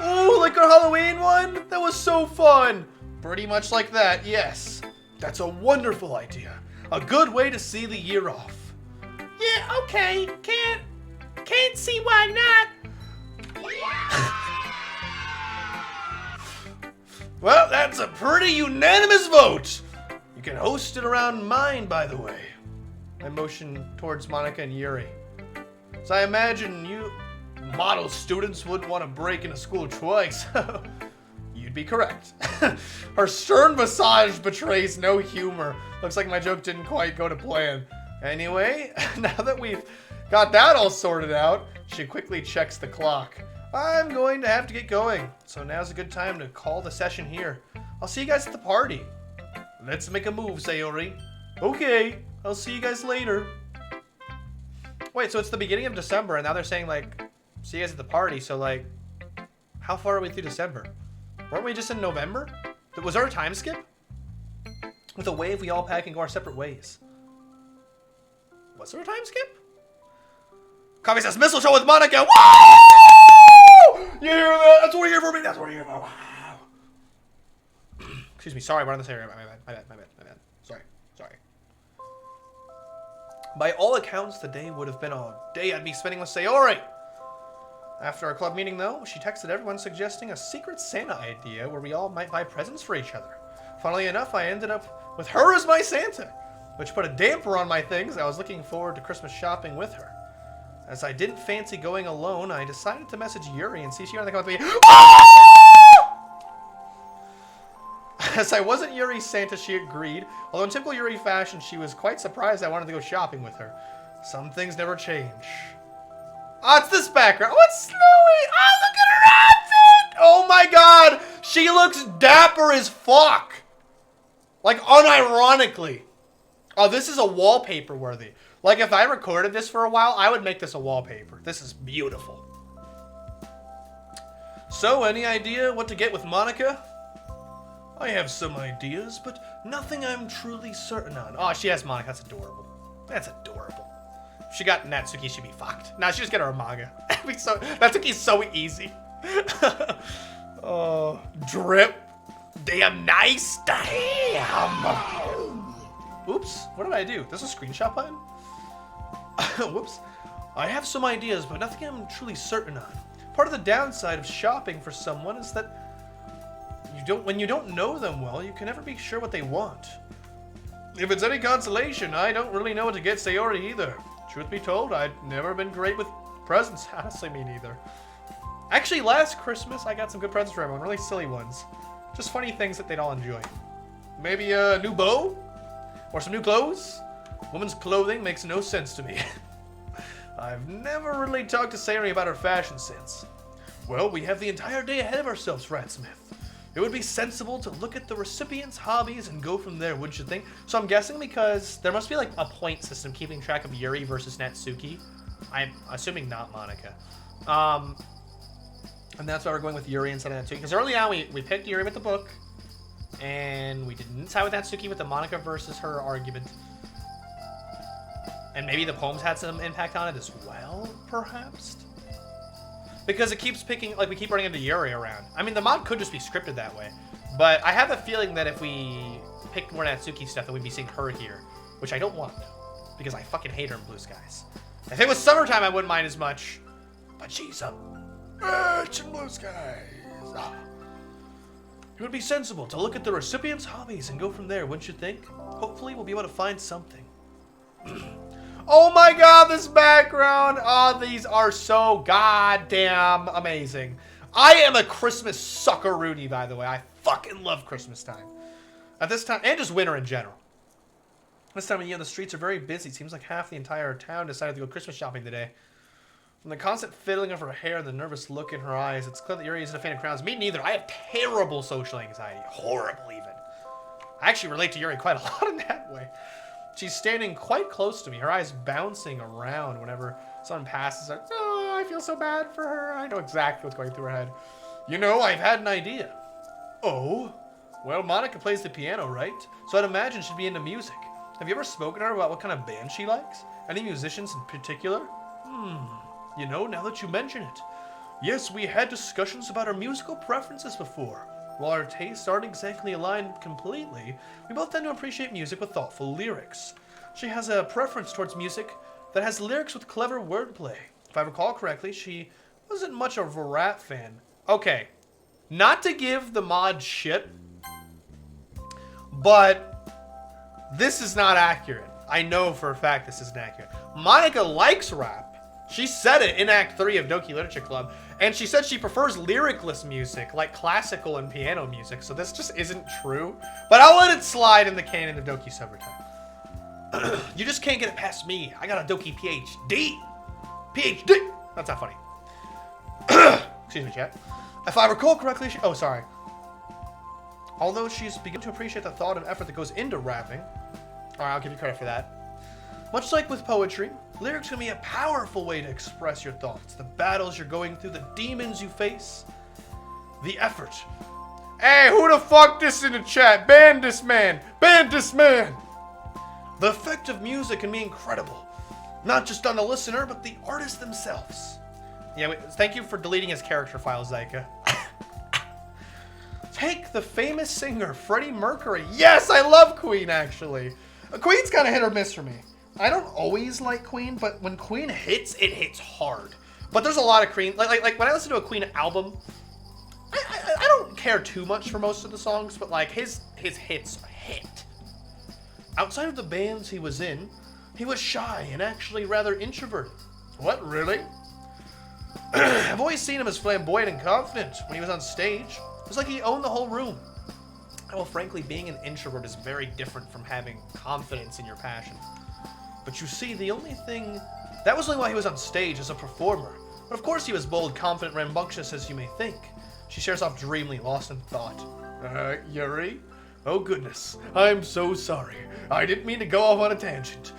Ooh, like our Halloween one? That was so fun. Pretty much like that, yes. That's a wonderful idea. A good way to see the year off. Yeah, okay. Can't see why not. Well, that's a pretty unanimous vote. You can host it around mine, by the way. I motion towards Monica and Yuri. So I imagine you model students wouldn't want to break into school twice. You'd be correct. Her stern visage betrays no humor. Looks like my joke didn't quite go to plan. Anyway, now that we've got that all sorted out, she quickly checks the clock. I'm going to have to get going, so now's a good time to call the session here. I'll see you guys at the party. Let's make a move, Sayori. Okay, I'll see you guys later. Wait, so it's the beginning of December, and now they're saying, like, see you guys at the party, so, like, how far are we through December? Weren't we just in November? Was there a time skip? With a wave, we all pack and go our separate ways. Was there a time skip? Coffee says mistletoe with Monica. Woo! You hear that? That's what we're here for me. That's what we're here for. Wow. Excuse me. Sorry, we're on this area. My bad. Sorry. By all accounts, the day would have been a day I'd be spending with Sayori. After our club meeting, though, she texted everyone suggesting a secret Santa idea where we all might buy presents for each other. Funnily enough, I ended up with her as my Santa, which put a damper on my things. I was looking forward to Christmas shopping with her. As I didn't fancy going alone, I decided to message Yuri and see if she wanted to come with me. As I wasn't Yuri's Santa, she agreed. Although in typical Yuri fashion, she was quite surprised I wanted to go shopping with her. Some things never change. Oh, it's this background. Oh, it's snowy. Oh, look at her outfit. Oh my god. She looks dapper as fuck. Like, unironically. Oh, this is a wallpaper worthy. Like, if I recorded this for a while, I would make this a wallpaper. This is beautiful. So, any idea what to get with Monica? I have some ideas, but nothing I'm truly certain on. Oh, she has Monica. That's adorable. That's adorable. If she got Natsuki, she'd be fucked. Nah, she just get her a manga. Natsuki's so easy. Oh, drip. Damn nice. Damn. Oops. What did I do? This is a screenshot button? Whoops. I have some ideas, but nothing I'm truly certain on. Part of the downside of shopping for someone is that when you don't know them well, you can never be sure what they want. If it's any consolation, I don't really know what to get Sayori either. Truth be told, I've never been great with presents. Honestly, me neither. Actually, last Christmas, I got some good presents for everyone. Really silly ones. Just funny things that they'd all enjoy. Maybe a new bow? Or some new clothes? Women's clothing makes no sense to me. I've never really talked to Sayori about her fashion sense. Well, we have the entire day ahead of ourselves, Ratsmith. It would be sensible to look at the recipient's hobbies and go from there, wouldn't you think? So I'm guessing because there must be like a point system keeping track of Yuri versus Natsuki. I'm assuming not Monica. And that's why we're going with Yuri instead of Natsuki. Because early on we picked Yuri with the book. And we didn't side with Natsuki with the Monica versus her argument. And maybe the poems had some impact on it as well, perhaps? Because it keeps picking, like, we keep running into Yuri around. I mean, the mod could just be scripted that way. But I have a feeling that if we picked more Natsuki stuff, that we'd be seeing her here. Which I don't want. Because I fucking hate her in Blue Skies. If it was summertime, I wouldn't mind as much. But she's a Rich and blue skies. Ah. It would be sensible to look at the recipient's hobbies and go from there, wouldn't you think? Hopefully we'll be able to find something. Oh my god, this background! Oh, these are so goddamn amazing. I am a Christmas sucker-rooney, by the way. I fucking love Christmas time. At this time, and just winter in general. This time of year, the streets are very busy. Seems like half the entire town decided to go Christmas shopping today. From the constant fiddling of her hair and the nervous look in her eyes, it's clear that Yuri isn't a fan of crowds. Me neither. I have terrible social anxiety. Horrible, even. I actually relate to Yuri quite a lot in that way. She's standing quite close to me, her eyes bouncing around whenever someone passes. Like, oh, I feel so bad for her. I know exactly what's going through her head. You know, I've had an idea. Oh? Well, Monica plays the piano, right? So I'd imagine she'd be into music. Have you ever spoken to her about what kind of band she likes? Any musicians in particular? You know, now that you mention it. Yes, we had discussions about our musical preferences before. While our tastes aren't exactly aligned completely, we both tend to appreciate music with thoughtful lyrics. She has a preference towards music that has lyrics with clever wordplay. If I recall correctly, she wasn't much of a rap fan. Okay, not to give the mod shit, but this is not accurate. I know for a fact this isn't accurate. Monica likes rap. She said it in Act 3 of Doki Literature Club, and she said she prefers lyricless music, like classical and piano music, so this just isn't true. But I'll let it slide in the canon of Doki Summertime. You just can't get it past me. I got a Doki PhD. PhD! That's not funny. Excuse me, chat. If I recall correctly, oh, sorry. Although she's begun to appreciate the thought and effort that goes into rapping, alright, I'll give you credit for that. Much like with poetry, lyrics can be a powerful way to express your thoughts, the battles you're going through, the demons you face, the effort. Hey, who the fuck this in the chat? Ban this man! Ban this man! The effect of music can be incredible. Not just on the listener, but the artists themselves. Yeah, wait, thank you for deleting his character file, Zyka. Take the famous singer, Freddie Mercury. Yes, I love Queen, actually. Queen's kind of hit or miss for me. I don't always like Queen, but when Queen hits, it hits hard. But there's a lot of Queen, like when I listen to a Queen album, I don't care too much for most of the songs, but like his hits hit. Outside of the bands he was in, he was shy and actually rather introverted. What, really? I've always seen him as flamboyant and confident when he was on stage. It was like he owned the whole room. Well, frankly, being an introvert is very different from having confidence in your passion. But you see, the only thing... That was only why he was on stage as a performer. But of course he was bold, confident, rambunctious as you may think. She shares off dreamily, lost in thought. Yuri? Oh goodness, I'm so sorry. I didn't mean to go off on a tangent.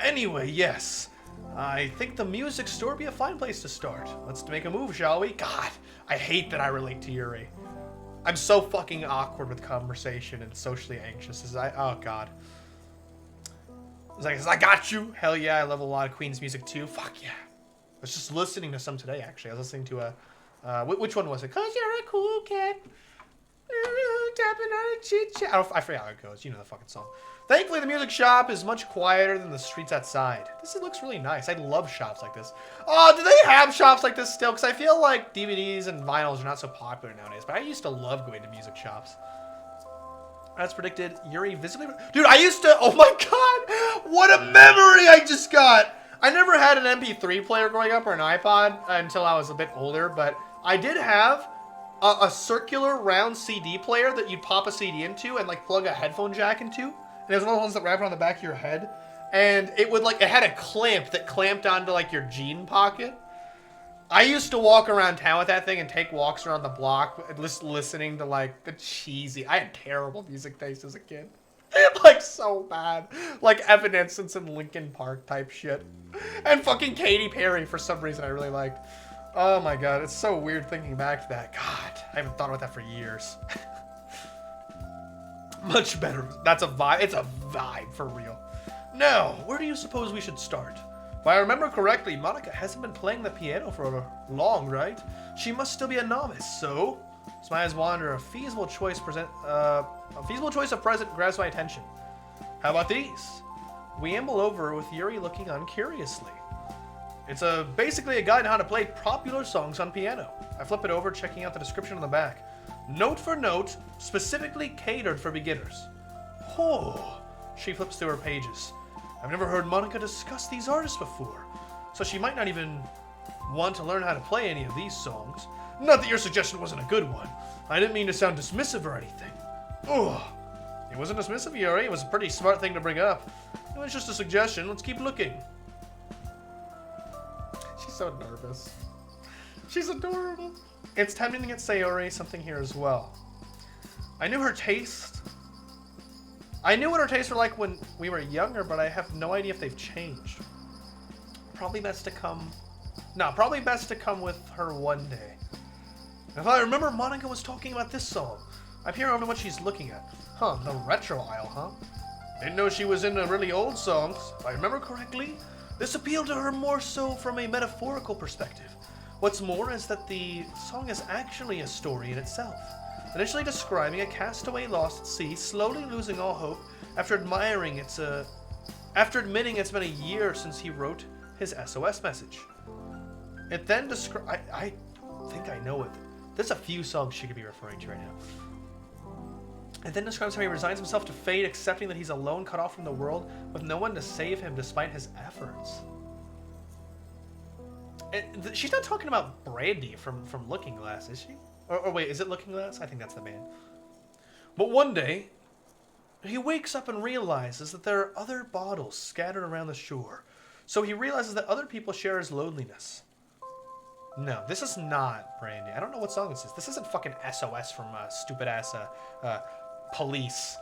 Anyway, yes. I think the music store would be a fine place to start. Let's make a move, shall we? God, I hate that I relate to Yuri. I'm so fucking awkward with conversation and socially anxious. Oh god. I got you. Hell yeah, I love a lot of Queen's music too. Fuck yeah. I was just listening to some today, actually. I was listening to which one was it? 'Cause you're a cool cat. Tapping on a chit chat. I forget how it goes. You know the fucking song. Thankfully, the music shop is much quieter than the streets outside. This looks really nice. I love shops like this. Oh, do they have shops like this still? Because I feel like DVDs and vinyls are not so popular nowadays. But I used to love going to music shops. As predicted, Yuri visibly... Dude, I used to... Oh my god! What a memory I just got! I never had an MP3 player growing up or an iPod until I was a bit older. But I did have a circular round CD player that you'd pop a CD into and like plug a headphone jack into. And it was one of the ones that wrapped around the back of your head. And it would like... It had a clamp that clamped onto like your jean pocket. I used to walk around town with that thing and take walks around the block listening to like the cheesy... I had terrible music taste as a kid. Like so bad. Like Evanescence and Linkin Park type shit. And fucking Katy Perry for some reason I really liked. Oh my god, it's so weird thinking back to that. God, I haven't thought about that for years. Much better. That's a vibe. It's a vibe for real. Now, where do you suppose we should start? If I remember correctly, Monica hasn't been playing the piano for long, right? She must still be a novice, so... As my eyes wander, a feasible choice of present grabs my attention. How about these? We amble over with Yuri looking on curiously. It's basically a guide on how to play popular songs on piano. I flip it over, checking out the description on the back. Note for note, specifically catered for beginners. Oh, she flips through her pages. I've never heard Monica discuss these artists before, so she might not even want to learn how to play any of these songs. Not that your suggestion wasn't a good one. I didn't mean to sound dismissive or anything. Oh, it wasn't dismissive, Yuri. It was a pretty smart thing to bring up. It was just a suggestion. Let's keep looking. She's so nervous. She's adorable. It's tempting to get Sayori something here as well. I knew her taste. I knew what her tastes were like when we were younger, but I have no idea if they've changed. Probably best to come with her one day. If I remember, Monica was talking about this song. I'm here on what she's looking at. Huh, the retro aisle, huh? Didn't know she was into really old songs. If I remember correctly, this appealed to her more so from a metaphorical perspective. What's more is that the song is actually a story in itself, initially describing a castaway lost at sea, slowly losing all hope after admitting it's been a year since he wrote his SOS message. It then describes... I think I know what... There's a few songs she could be referring to right now. It then describes how he resigns himself to fate, accepting that he's alone, cut off from the world, with no one to save him despite his efforts. She's not talking about Brandy from Looking Glass, is she? Or wait, is it Looking Glass? I think that's the band. But one day, he wakes up and realizes that there are other bottles scattered around the shore. So he realizes that other people share his loneliness. No, this is not Brandy. I don't know what song this is. This isn't fucking SOS from stupid-ass Police.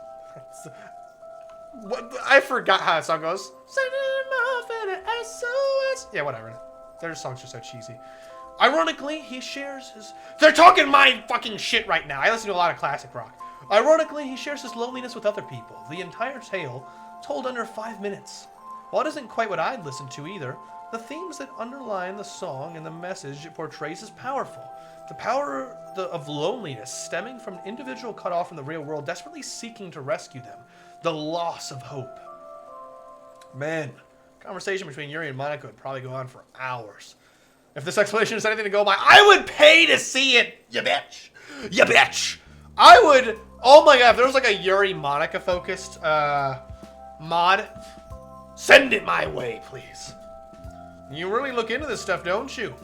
What? I forgot how that song goes. Send him off in an SOS. Yeah, whatever. Their songs are so cheesy. Ironically, he shares his... They're talking my fucking shit right now. I listen to a lot of classic rock. Ironically, he shares his loneliness with other people. The entire tale told under 5 minutes. While it isn't quite what I'd listen to either, the themes that underline the song and the message it portrays is powerful. The power of loneliness stemming from an individual cut off from the real world, desperately seeking to rescue them. The loss of hope. Man, conversation between Yuri and Monica would probably go on for hours. If this explanation is anything to go by, I would pay to see it, you bitch. You bitch. I would, oh my god, if there was like a Yuri Monica focused mod, send it my way, please. You really look into this stuff, don't you?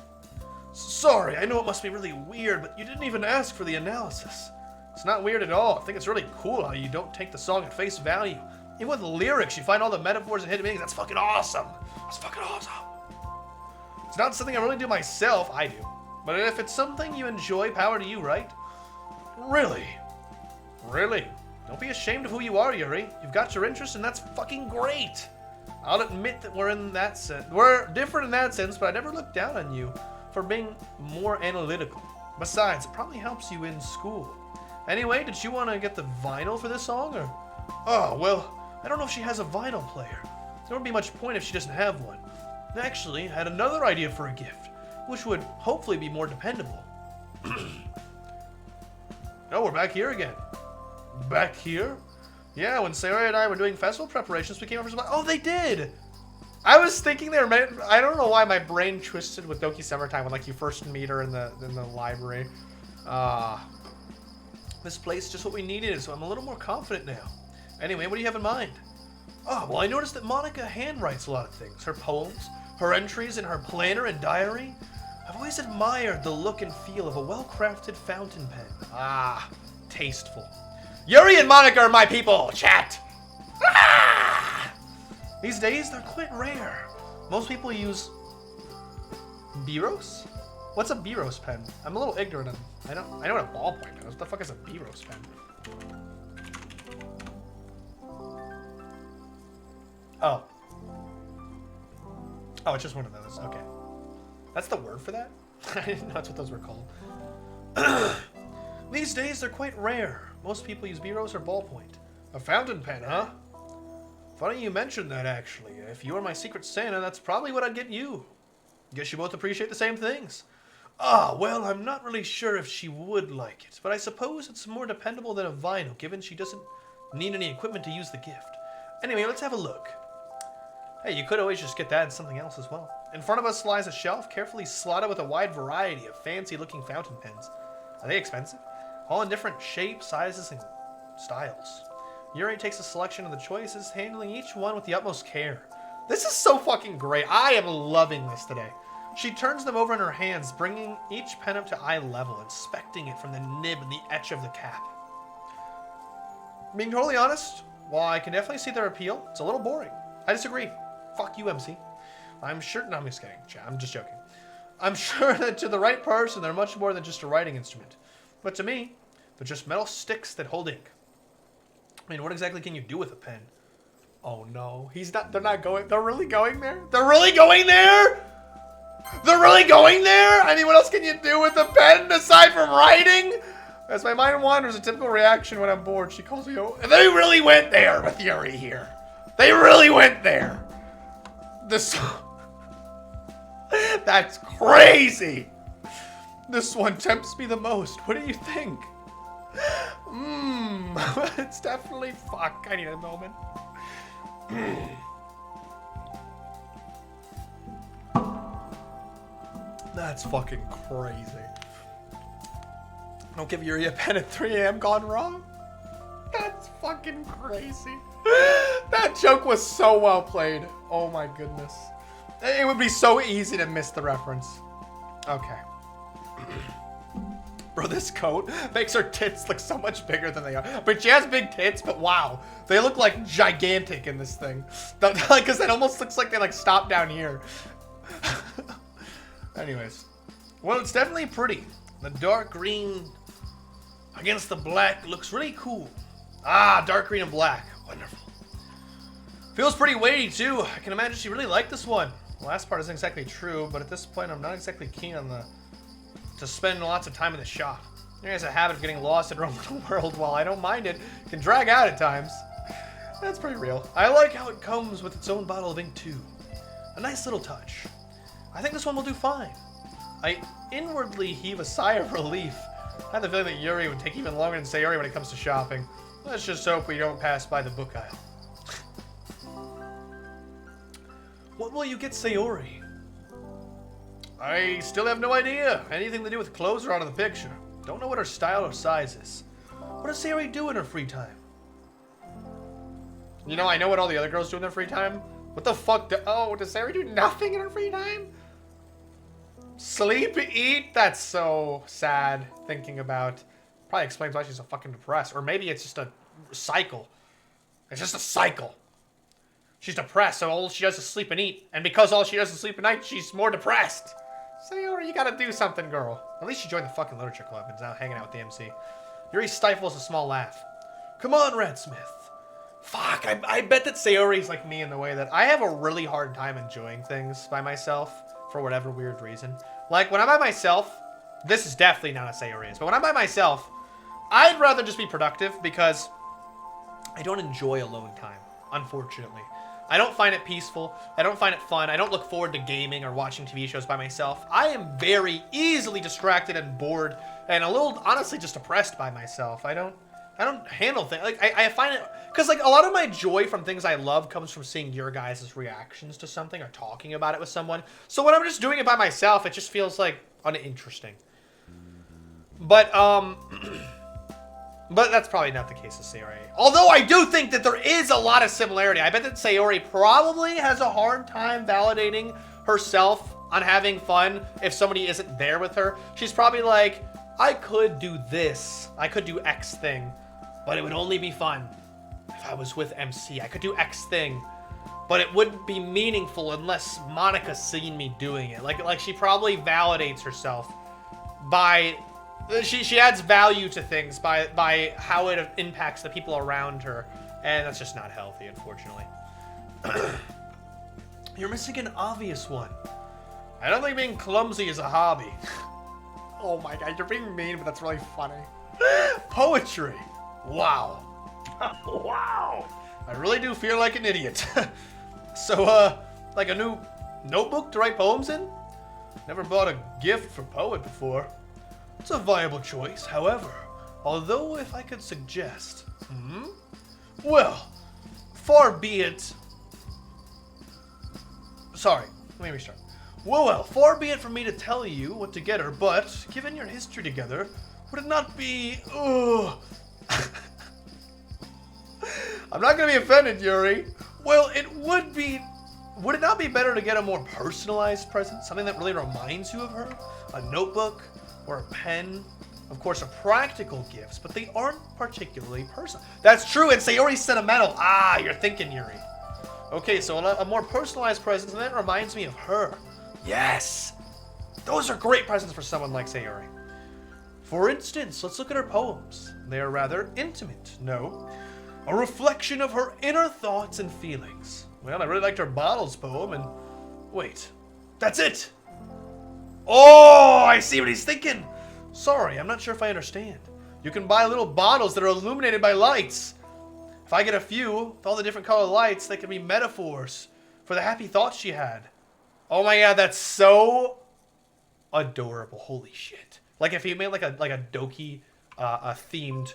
Sorry, I know it must be really weird, but you didn't even ask for the analysis. It's not weird at all. I think it's really cool how you don't take the song at face value. Even with the lyrics, you find all the metaphors and hidden meanings. That's fucking awesome. That's fucking awesome. It's not something I really do myself. I do. But if it's something you enjoy, power to you, right? Really? Really? Don't be ashamed of who you are, Yuri. You've got your interest, and that's fucking great. I'll admit that we're different in that sense, but I never looked down on you for being more analytical. Besides, it probably helps you in school. Anyway, did you want to get the vinyl for this song, or? Oh, well, I don't know if she has a vinyl player. There wouldn't be much point if she doesn't have one. Actually, I had another idea for a gift, which would hopefully be more dependable. Oh, we're back here again. Back here? Yeah, when Sarah and I were doing festival preparations, we came over to... Oh, they did! I was thinking they were meant... I don't know why my brain twisted with Doki Summertime when, like, you first meet her in the library. This place is just what we needed, so I'm a little more confident now. Anyway, what do you have in mind? Oh, well, I noticed that Monica handwrites a lot of things. Her poems, her entries in her planner and diary. I've always admired the look and feel of a well-crafted fountain pen. Ah, tasteful. Yuri and Monica are my people, chat! Ah! These days, they're quite rare. Most people use... Biros? What's a Biros pen? I'm a little ignorant of... I know what a ballpoint is. What the fuck is a Biros pen? Oh. Oh, it's just one of those. Okay. That's the word for that? I didn't know that's what those were called. These days, they're quite rare. Most people use Biros or ballpoint. A fountain pen, huh? Funny you mentioned that, actually. If you were my secret Santa, that's probably what I'd get you. Guess you both appreciate the same things. Ah, well, I'm not really sure if she would like it, but I suppose it's more dependable than a vinyl, given she doesn't need any equipment to use the gift. Anyway, let's have a look. Hey, you could always just get that and something else as well. In front of us lies a shelf carefully slotted with a wide variety of fancy-looking fountain pens. Are they expensive? All in different shapes, sizes, and styles. Yuri takes a selection of the choices, handling each one with the utmost care. This is so fucking great. I am loving this today. She turns them over in her hands, bringing each pen up to eye level, inspecting it from the nib and the edge of the cap. Being totally honest, while I can definitely see their appeal, it's a little boring. I disagree. Fuck you, MC. I'm sure... No, I'm just kidding. I'm just joking. I'm sure that to the right person, they're much more than just a writing instrument. But to me, they're just metal sticks that hold ink. I mean, what exactly can you do with a pen? Oh no, they're not going, they're really going there? They're really going there? They're really going there? I mean, what else can you do with a pen aside from writing? As my mind wanders, a typical reaction when I'm bored, she calls me over. They really went there with Yuri here. They really went there. This... That's crazy. This one tempts me the most. What do you think? It's definitely... Fuck, I need a moment. That's fucking crazy. Don't give Yuri a pen at 3 a.m. gone wrong? That's fucking crazy. That joke was so well played. Oh my goodness. It would be so easy to miss the reference. Okay. Bro, this coat makes her tits look so much bigger than they are. But she has big tits, but wow. They look like gigantic in this thing. Because it almost looks like they like stop down here. Anyways. Well, it's definitely pretty. The dark green against the black looks really cool. Ah, dark green and black. Wonderful. Feels pretty weighty too. I can imagine she really liked this one. The last part isn't exactly true, but at this point I'm not exactly keen on to spend lots of time in the shop. There has a habit of getting lost in her own little world. While I don't mind it, it can drag out at times. That's pretty real. I like how it comes with its own bottle of ink too. A nice little touch. I think this one will do fine. I inwardly heave a sigh of relief. I had the feeling that Yuri would take even longer than Sayori when it comes to shopping. Let's just hope we don't pass by the book aisle. What will you get Sayori? I still have no idea. Anything to do with clothes are out of the picture. Don't know what her style or size is. What does Sayori do in her free time? You know, I know what all the other girls do in their free time. What the fuck? Does Sayori do nothing in her free time? Sleep, eat? That's so sad thinking about. Probably explains why she's so fucking depressed. Or maybe it's just a cycle. It's just a cycle. She's depressed, so all she does is sleep and eat. And because all she does is sleep at night, she's more depressed. Sayori, you gotta do something, girl. At least she joined the fucking literature club and is now hanging out with the MC. Yuri stifles a small laugh. Come on, Ratsmith. Fuck, I bet that Sayori's like me in the way that I have a really hard time enjoying things by myself for whatever weird reason. Like, when I'm by myself, this is definitely not a Sayori's, but when I'm by myself, I'd rather just be productive because I don't enjoy alone time, unfortunately. I don't find it peaceful. I don't find it fun. I don't look forward to gaming or watching TV shows by myself. I am very easily distracted and bored and a little, honestly, just depressed by myself. I don't handle things. Like, I find it, because like a lot of my joy from things I love comes from seeing your guys' reactions to something or talking about it with someone. So when I'm just doing it by myself, it just feels like uninteresting. But that's probably not the case with Sayori. Although I do think that there is a lot of similarity. I bet that Sayori probably has a hard time validating herself on having fun if somebody isn't there with her. She's probably like, I could do this. I could do X thing, but it would only be fun if I was with MC. I could do X thing, but it wouldn't be meaningful unless Monica's seen me doing it. Like she probably validates herself by... She adds value to things by how it impacts the people around her, and that's just not healthy, unfortunately. You're missing an obvious one. I don't think being clumsy is a hobby. Oh my god, you're being mean, but that's really funny. Poetry. Wow. Wow. I really do feel like an idiot. So, like a new notebook to write poems in? Never bought a gift for poet before. It's a viable choice, however, although if I could suggest... Well, far be it... Sorry, let me restart. Well, far be it from me to tell you what to get her, but given your history together, would it not be... Ugh. I'm not going to be offended, Yuri. Well, it would be... Would it not be better to get a more personalized present? Something that really reminds you of her? A notebook or a pen? Of course, are practical gifts, but they aren't particularly personal. That's true, and Sayori's sentimental. Ah, you're thinking, Yuri. Okay, so a more personalized present, and that reminds me of her. Yes! Those are great presents for someone like Sayori. For instance, let's look at her poems. They are rather intimate, no? A reflection of her inner thoughts and feelings. Well, I really liked her bottles poem, and... Wait, that's it! Oh, I see what he's thinking! Sorry, I'm not sure if I understand. You can buy little bottles that are illuminated by lights. If I get a few, with all the different colored lights, they can be metaphors for the happy thoughts she had. Oh my god, that's so adorable. Holy shit. Like if you made like a Doki themed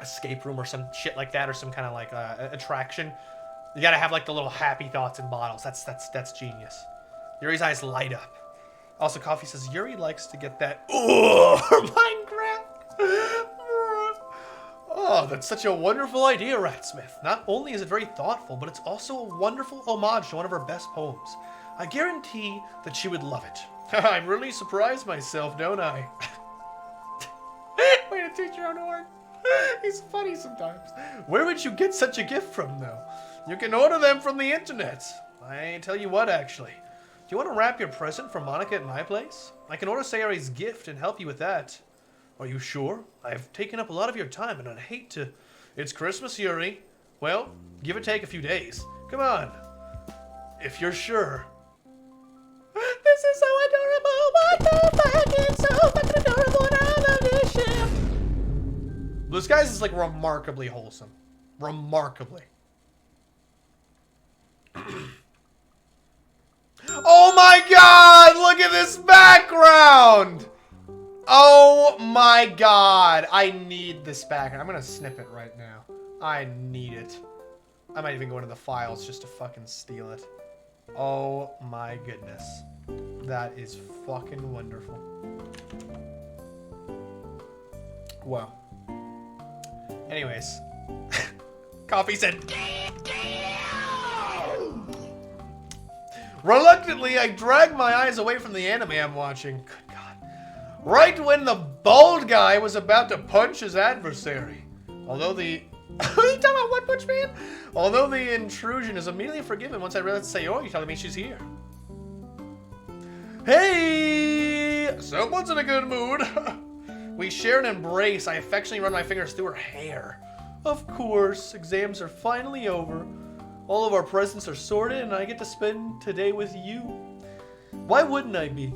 escape room or some shit like that, or some kind of like attraction, you gotta have like the little happy thoughts in bottles. That's genius. Yuri's eyes light up. Also, Coffee says Yuri likes to get that Minecraft. Oh, that's such a wonderful idea, Ratsmith. Not only is it very thoughtful, but it's also a wonderful homage to one of her best poems. I guarantee that she would love it. I'm really surprised myself, don't I? Way to teach your own horn. He's funny sometimes. Where would you get such a gift from, though? You can order them from the internet. I tell you what, actually. Do you want to wrap your present for Monica at my place? I can order Sayori's gift and help you with that. Are you sure? I've taken up a lot of your time and I'd hate to... It's Christmas, Yuri. Well, give or take a few days. Come on. If you're sure. This is so adorable. What the fuck? It's so fucking adorable and I love this shit. Blue Skies is like remarkably wholesome. Remarkably. Oh my god! Look at this background! Oh my god. I need this background. I'm gonna snip it right now. I need it. I might even go into the files just to fucking steal it. Oh my goodness. That is fucking wonderful. Wow. Anyways. Coffee said... Reluctantly, I drag my eyes away from the anime I'm watching. Good God. Right when the bald guy was about to punch his adversary. Although the... Are you talking about One Punch Man? Although the intrusion is immediately forgiven once I realize Sayori telling me she's here. Hey! Someone's in a good mood. We share an embrace. I affectionately run my fingers through her hair. Of course, exams are finally over. All of our presents are sorted, and I get to spend today with you. Why wouldn't I be?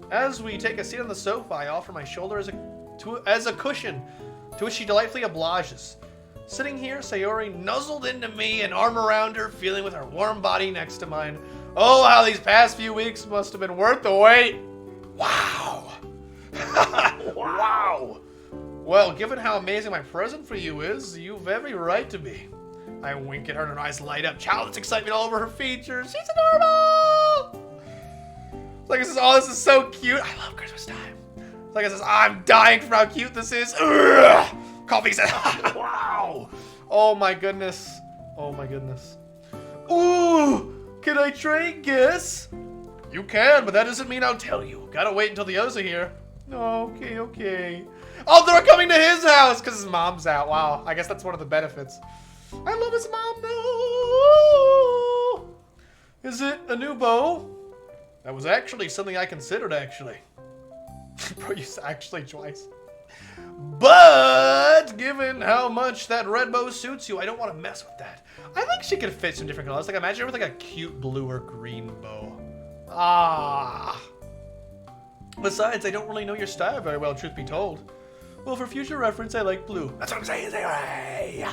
As we take a seat on the sofa, I offer my shoulder as a cushion, to which she delightfully obliges. Sitting here, Sayori nuzzled into me, an arm around her, feeling with her warm body next to mine. Oh, how these past few weeks must have been worth the wait. Wow. Wow. Well, given how amazing my present for you is, you've every right to be. I wink at her and her eyes light up. Childless excitement all over her features. She's adorable! It's like, this is so cute. I love Christmas time. It's like it says, I'm dying from how cute this is. Ugh! Coffee said, wow! Oh my goodness. Oh my goodness. Ooh! Can I try and guess? You can, but that doesn't mean I'll tell you. Gotta wait until the others are here. Okay, okay. Oh, they're coming to his house because his mom's out. Wow, I guess that's one of the benefits. I love his mom, no! Is it a new bow? That was actually something I considered, actually. Bro, you actually twice. But, given how much that red bow suits you, I don't want to mess with that. I think she could fit some different colors. Like, imagine her with like a cute blue or green bow. Ah. Besides, I don't really know your style very well, truth be told. Well, for future reference, I like blue. That's what I'm saying, hey.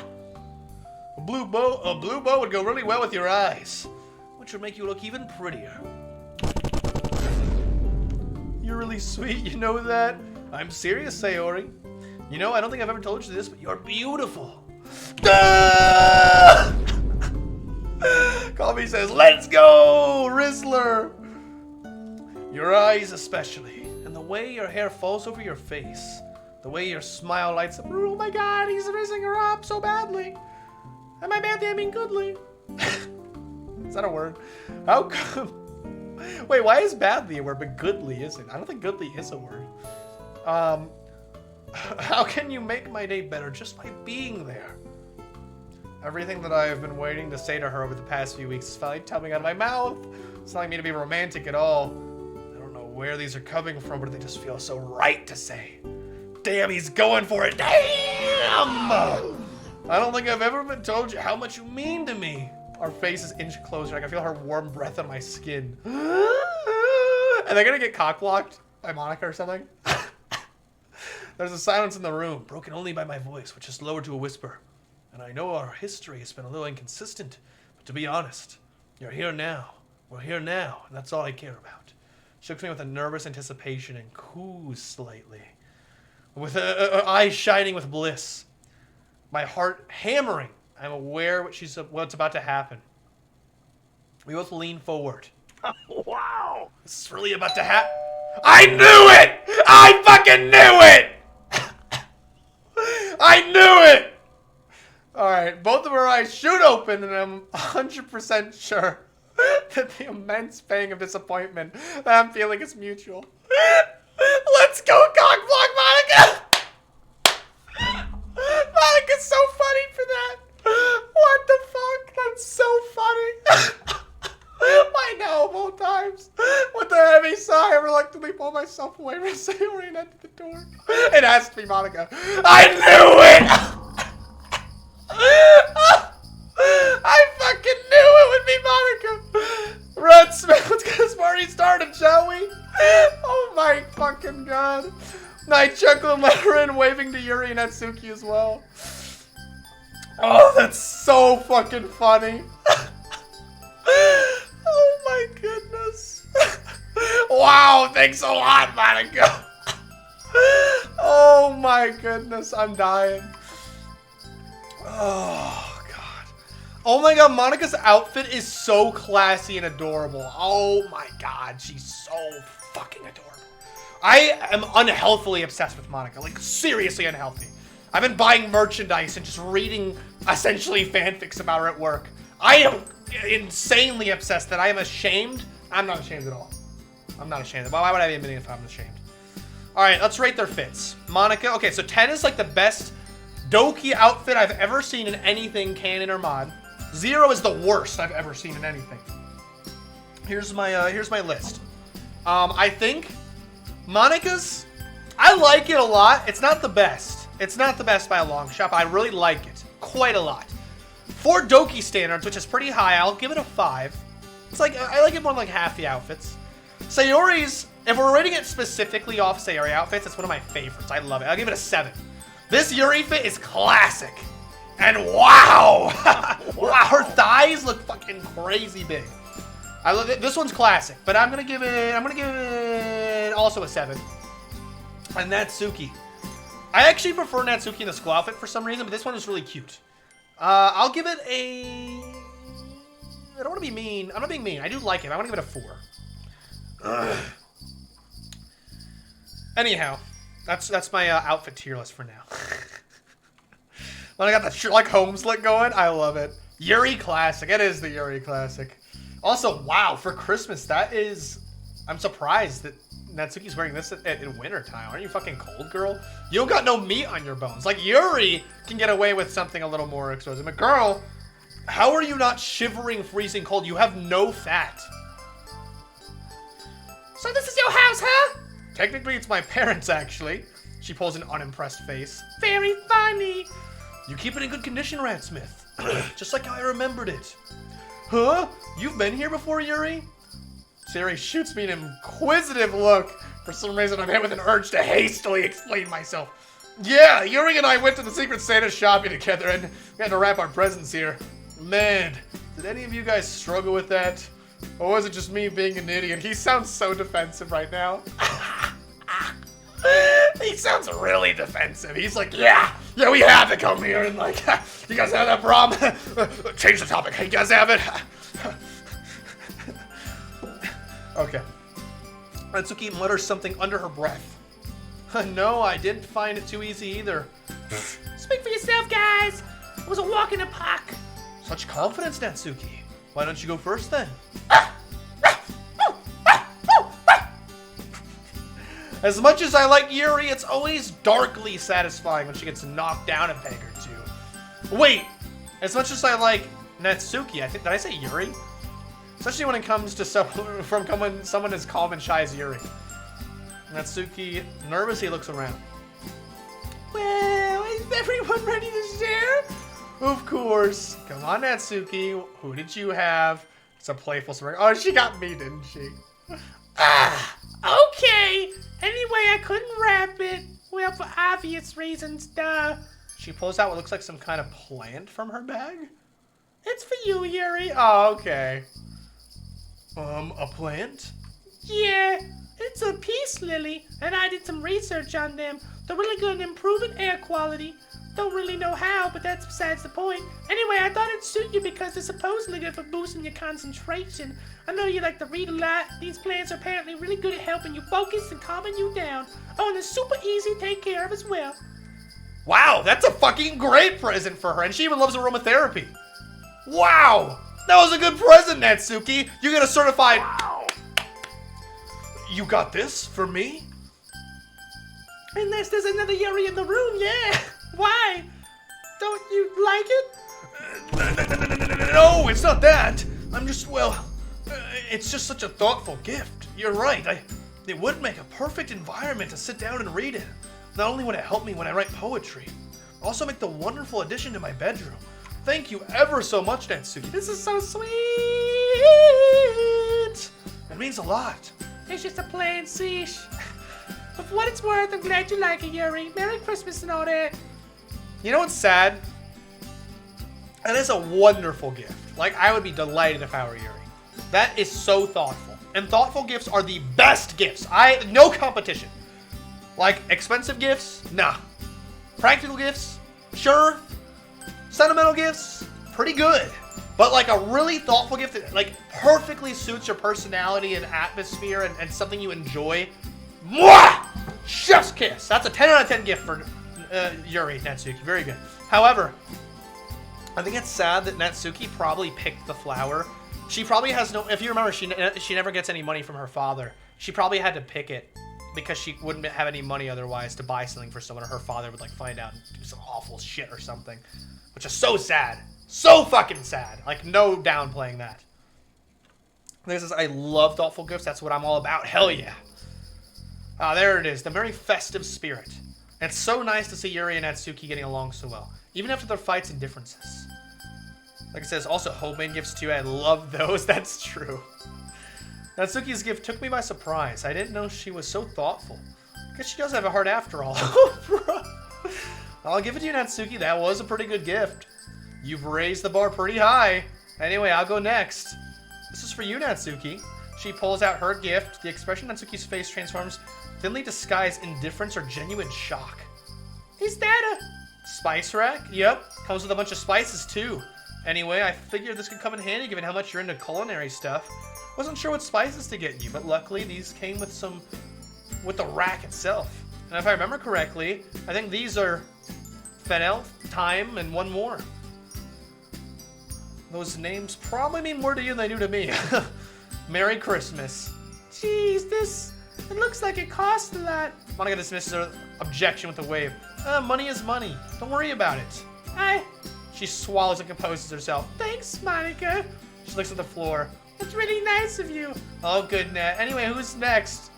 A blue bow would go really well with your eyes, which would make you look even prettier. You're really sweet, you know that? I'm serious, Sayori. You know, I don't think I've ever told you this, but you're beautiful. Colby says, let's go, Rizzler. Your eyes especially, and the way your hair falls over your face, the way your smile lights up. Oh my god, he's rizzing her up so badly. And by badly, I mean goodly. Is that a word? How come? Wait, why is badly a word, but goodly isn't? I don't think goodly is a word. How can you make my day better just by being there? Everything that I have been waiting to say to her over the past few weeks is finally coming out of my mouth. It's not like me to be romantic at all. I don't know where these are coming from, but they just feel so right to say. Damn, he's going for it. Damn! I don't think I've ever been told you how much you mean to me. Our face is inch closer. I can feel her warm breath on my skin. And they're gonna get cock-blocked by Monica or something. There's a silence in the room, broken only by my voice, which is lowered to a whisper. And I know our history has been a little inconsistent, but to be honest, you're here now. We're here now, and that's all I care about. She looks at me with a nervous anticipation and coos slightly, with her eyes shining with bliss. My heart hammering. I'm aware what's about to happen. We both lean forward. Wow! This is really about to happen. I knew it! I fucking knew it! I knew it! Alright, both of our eyes shoot open, and I'm 100% sure that the immense pang of disappointment that I'm feeling is mutual. Let's go, cockblock Monica! Monica's so funny for that. What the fuck? That's so funny. I know, both times. With a heavy sigh, I reluctantly pull myself away from Sayori and enter the door. It has to be Monica. I knew it! I fucking knew it would be Monica. Red Smith, let's get this party started, shall we? Oh my fucking god. I chuckle and let her in, waving to Yuri and Natsuki as well. Oh, that's so fucking funny. Oh my goodness. Wow, thanks a lot, Monica. Oh my goodness, I'm dying. Oh god. Oh my god, Monica's outfit is so classy and adorable. Oh my god, she's so fucking adorable. I am unhealthily obsessed with Monica, like seriously unhealthy. I've been buying merchandise and just reading essentially fanfics about her at work. I am insanely obsessed that I am ashamed. I'm not ashamed at all. I'm not ashamed. Why would I be admitting if I'm ashamed? All right, let's rate their fits. Monica, okay, so 10 is like the best Doki outfit I've ever seen in anything canon or mod. 0 is the worst I've ever seen in anything. Here's my list. I think Monica's, I like it a lot. It's not the best. It's not the best by a long shot, but I really like it quite a lot. For Doki standards, which is pretty high, I'll give it a 5. It's like, I like it more than like half the outfits. Sayori's, if we're rating it specifically off Sayori outfits, it's one of my favorites. I love it. I'll give it a 7. This Yuri fit is classic. And wow! Wow, her thighs look fucking crazy big. I love it. This one's classic, but I'm gonna give it also a 7. And Natsuki. I actually prefer Natsuki in the school outfit for some reason, but this one is really cute. I'll give it a... I don't want to be mean. I'm not being mean. I do like it. I want to give it a 4. Ugh. Anyhow, that's my outfit tier list for now. When I got the Sherlock Holmes look going, I love it. Yuri classic. It is the Yuri classic. Also, wow, for Christmas, that is... I'm surprised that Natsuki's wearing this in winter time. Aren't you fucking cold, girl? You don't got no meat on your bones. Like, Yuri can get away with something a little more exposed. But girl, how are you not shivering, freezing cold? You have no fat. So this is your house, huh? Technically, it's my parents', actually. She pulls an unimpressed face. Very funny. You keep it in good condition, Ratsmith. Just like how I remembered it. Huh? You've been here before, Yuri? Sayori shoots me an inquisitive look. For some reason, I'm hit with an urge to hastily explain myself. Yeah, Yuri and I went to the Secret Santa shopping together, and we had to wrap our presents here. Man, did any of you guys struggle with that? Or was it just me being an idiot? He sounds so defensive right now. He sounds really defensive. He's like, yeah, we had to come here and like, you guys have that problem? Change the topic. Hey, you guys have it? Okay. Natsuki mutters something under her breath. No, I didn't find it too easy either. Speak for yourself, guys. It was a walk in the park. Such confidence, Natsuki. Why don't you go first then? As much as I like Yuri, it's always darkly satisfying when she gets knocked down a peg or two. Wait, as much as I like Natsuki, I think, did I say Yuri? Especially when it comes to someone as calm and shy as Yuri. Natsuki nervously looks around. Well, is everyone ready to share? Of course. Come on, Natsuki. Who did you have? It's a playful spring. Oh, she got me, didn't she? Okay. Anyway, I couldn't wrap it. Well, for obvious reasons, duh. She pulls out what looks like some kind of plant from her bag. It's for you, Yuri. Oh, okay. A plant? Yeah, it's a peace lily, and I did some research on them. They're really good at improving air quality. Don't really know how, but that's besides the point. Anyway, I thought it'd suit you because they're supposedly good for boosting your concentration. I know you like to read a lot. These plants are apparently really good at helping you focus and calming you down. Oh, and they're super easy to take care of as well. Wow, that's a fucking great present for her, and she even loves aromatherapy. Wow, that was a good present, Natsuki. You get a certified... Wow. You got this for me? Unless there's another Yuri in the room, yeah. Why? Don't you like it? No, it's not that. I'm just, well, it's just such a thoughtful gift. You're right. It would make a perfect environment to sit down and read it. Not only would it help me when I write poetry, also make the wonderful addition to my bedroom. Thank you ever so much, Natsuki. This is so sweet. It means a lot. It's just a plain cease. But for what it's worth, I'm glad you like it, Yuri. Merry Christmas and all that. You know what's sad? That is a wonderful gift. Like, I would be delighted if I were Yuri. That is so thoughtful. And thoughtful gifts are the best gifts. No competition. Like, expensive gifts? Nah. Practical gifts? Sure. Sentimental gifts? Pretty good. But like a really thoughtful gift that like perfectly suits your personality and atmosphere and something you enjoy. Mwah! Chef's kiss. That's a 10 out of 10 gift for Yuri, Natsuki. Very good. However, I think it's sad that Natsuki probably picked the flower. She probably has no... If you remember, she never gets any money from her father. She probably had to pick it because she wouldn't have any money otherwise to buy something for someone, or her father would like find out and do some awful shit or something. Which is so sad. So fucking sad. Like, no downplaying that. This is... I love thoughtful gifts. That's what I'm all about. Hell yeah. Ah, there it is. The merry festive spirit. And it's so nice to see Yuri and Natsuki getting along so well, even after their fights and differences. Like it says, also homemade gifts too. I love those. That's true. Natsuki's gift took me by surprise. I didn't know she was so thoughtful. Guess she does have a heart after all. I'll give it to you, Natsuki. That was a pretty good gift. You've raised the bar pretty high. Anyway, I'll go next. This is for you, Natsuki. She pulls out her gift. The expression on Natsuki's face transforms, thinly disguised indifference or genuine shock. Is that a spice rack? Yep. Comes with a bunch of spices, too. Anyway, I figured this could come in handy given how much you're into culinary stuff. Wasn't sure what spices to get you, but luckily these came with the rack itself. And if I remember correctly, I think these are fennel, thyme, and one more. Those names probably mean more to you than they do to me. Merry Christmas. Jeez, it looks like it costs a lot. Monica dismisses her objection with a wave. Money is money. Don't worry about it. She swallows and composes herself. Thanks, Monica. She looks at the floor. That's really nice of you. Oh, good, Nat. Anyway, who's next?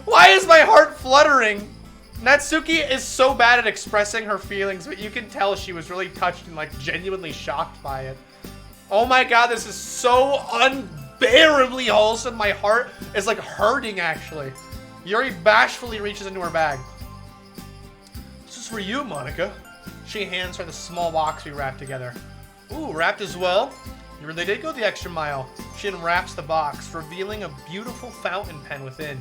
Why is my heart fluttering? Natsuki is so bad at expressing her feelings, but you can tell she was really touched and like genuinely shocked by it. Oh my god, this is so unbearably wholesome. My heart is like hurting, actually. Yuri bashfully reaches into her bag. This is for you, Monica. She hands her the small box we wrapped together. Ooh, wrapped as well? You really did go the extra mile. She unwraps the box, revealing a beautiful fountain pen within.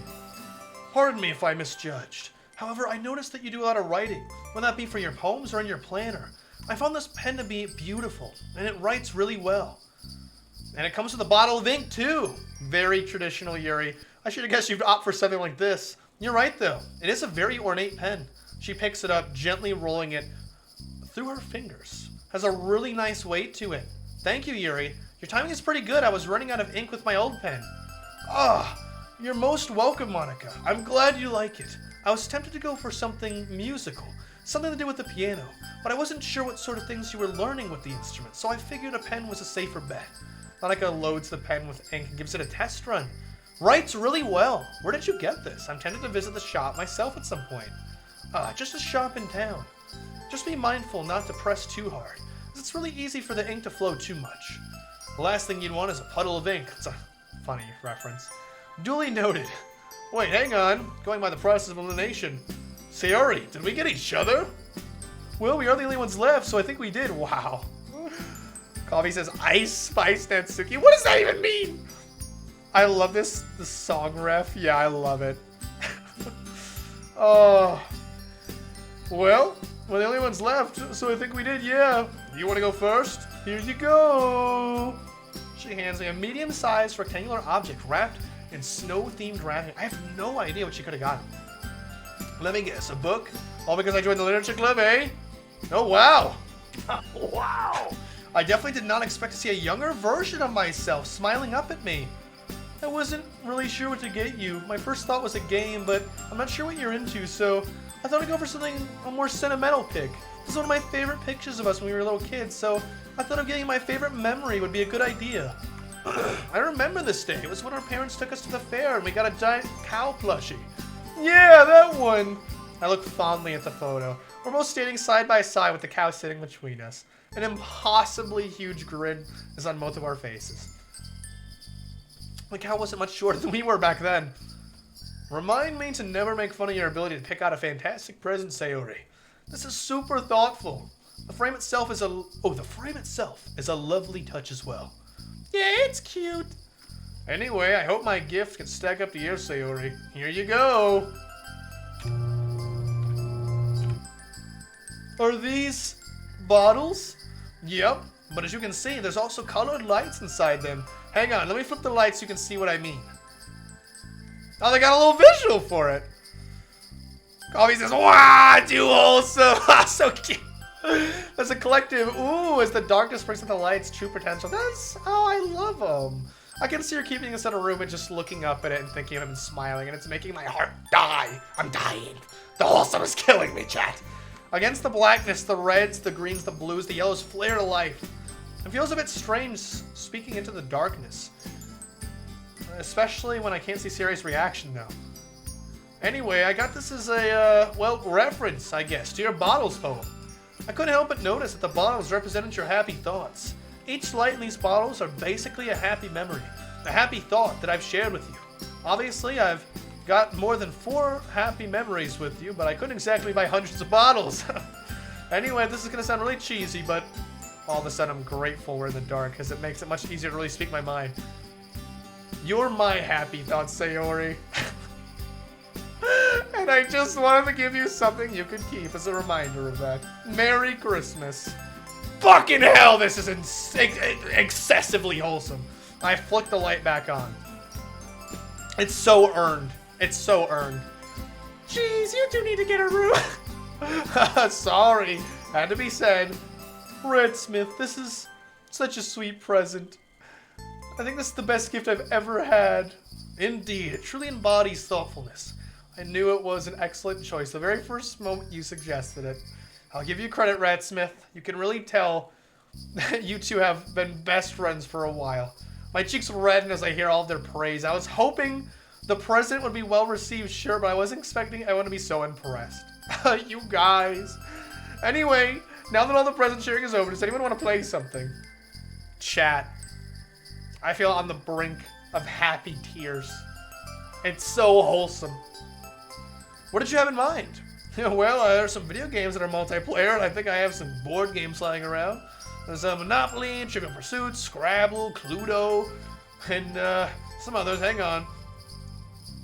Pardon me if I misjudged. However, I noticed that you do a lot of writing, whether that be for your poems or in your planner. I found this pen to be beautiful, and it writes really well. And it comes with a bottle of ink, too. Very traditional, Yuri. I should have guessed you'd opt for something like this. You're right, though. It is a very ornate pen. She picks it up, gently rolling it through her fingers. Has a really nice weight to it. Thank you, Yuri. Your timing is pretty good. I was running out of ink with my old pen. You're most welcome, Monica. I'm glad you like it. I was tempted to go for something musical, something to do with the piano, but I wasn't sure what sort of things you were learning with the instrument, so I figured a pen was a safer bet. Monica loads the pen with ink and gives it a test run. Writes really well. Where did you get this? I'm tempted to visit the shop myself at some point. Just a shop in town. Just be mindful not to press too hard, as it's really easy for the ink to flow too much. The last thing you'd want is a puddle of ink. It's a funny reference. Duly noted. Wait, hang on. Going by the process of elimination. Sayori, did we get each other? Well, we are the only ones left, so I think we did. Wow. Coffee says, Ice Spice Natsuki. What does that even mean? I love this song ref. Yeah, I love it. Oh. Well, we're the only ones left, so I think we did, yeah. You want to go first? Here you go. She hands me a medium-sized rectangular object wrapped in snow-themed wrapping. I have no idea what she could have gotten. Let me guess, a book? All because I joined the literature club, eh? Oh, wow. Wow. I definitely did not expect to see a younger version of myself smiling up at me. I wasn't really sure what to get you. My first thought was a game, but I'm not sure what you're into, so I thought I'd go for something, a more sentimental pick. This is one of my favorite pictures of us when we were little kids, so I thought of getting my favorite memory would be a good idea. I remember this day. It was when our parents took us to the fair and we got a giant cow plushie. Yeah, that one. I look fondly at the photo. We're both standing side by side with the cow sitting between us. An impossibly huge grin is on both of our faces. The cow wasn't much shorter than we were back then. Remind me to never make fun of your ability to pick out a fantastic present, Sayori. This is super thoughtful. The frame itself is a lovely touch as well. Yeah, it's cute. Anyway, I hope my gift can stack up to yours, Sayori. Here you go. Are these bottles? Yep, but as you can see, there's also colored lights inside them. Hang on, let me flip the lights so you can see what I mean. Oh, they got a little visual for it. Coffee says, wow, too wholesome. So cute. As a collective, ooh, as the darkness brings out the light's true potential. I love them. I can see her keeping this in a room and just looking up at it and thinking of him and smiling, and it's making my heart die. I'm dying. The wholesome is killing me, chat. Against the blackness, the reds, the greens, the blues, the yellows flare to life. It feels a bit strange speaking into the darkness. Especially when I can't see Sayori's reaction, though. Anyway, I got this as a, reference, I guess, to your bottles poem. I couldn't help but notice that the bottles represented your happy thoughts. Each light in these bottles are basically a happy memory, a happy thought that I've shared with you. Obviously, I've got more than 4 happy memories with you, but I couldn't exactly buy hundreds of bottles. Anyway, this is going to sound really cheesy, but all of a sudden I'm grateful we're in the dark, because it makes it much easier to really speak my mind. You're my happy thought, Sayori. And I just wanted to give you something you could keep as a reminder of that. Merry Christmas. Fucking hell, this is excessively wholesome. I flicked the light back on. It's so earned. It's so earned. Jeez, you do need to get a room. Sorry. Had to be said. Red Smith, this is such a sweet present. I think this is the best gift I've ever had. Indeed, it truly embodies thoughtfulness. I knew it was an excellent choice the very first moment you suggested it. I'll give you credit, Red Smith. You can really tell that you two have been best friends for a while. My cheeks redden as I hear all of their praise. I was hoping the present would be well received, sure, but I wasn't expecting everyone to be so impressed. You guys. Anyway, now that all the present sharing is over, does anyone want to play something? Chat. I feel on the brink of happy tears. It's so wholesome. What did you have in mind? Well, there's some video games that are multiplayer, and I think I have some board games lying around. There's Monopoly, Trivial Pursuit, Scrabble, Cluedo, and some others. Hang on.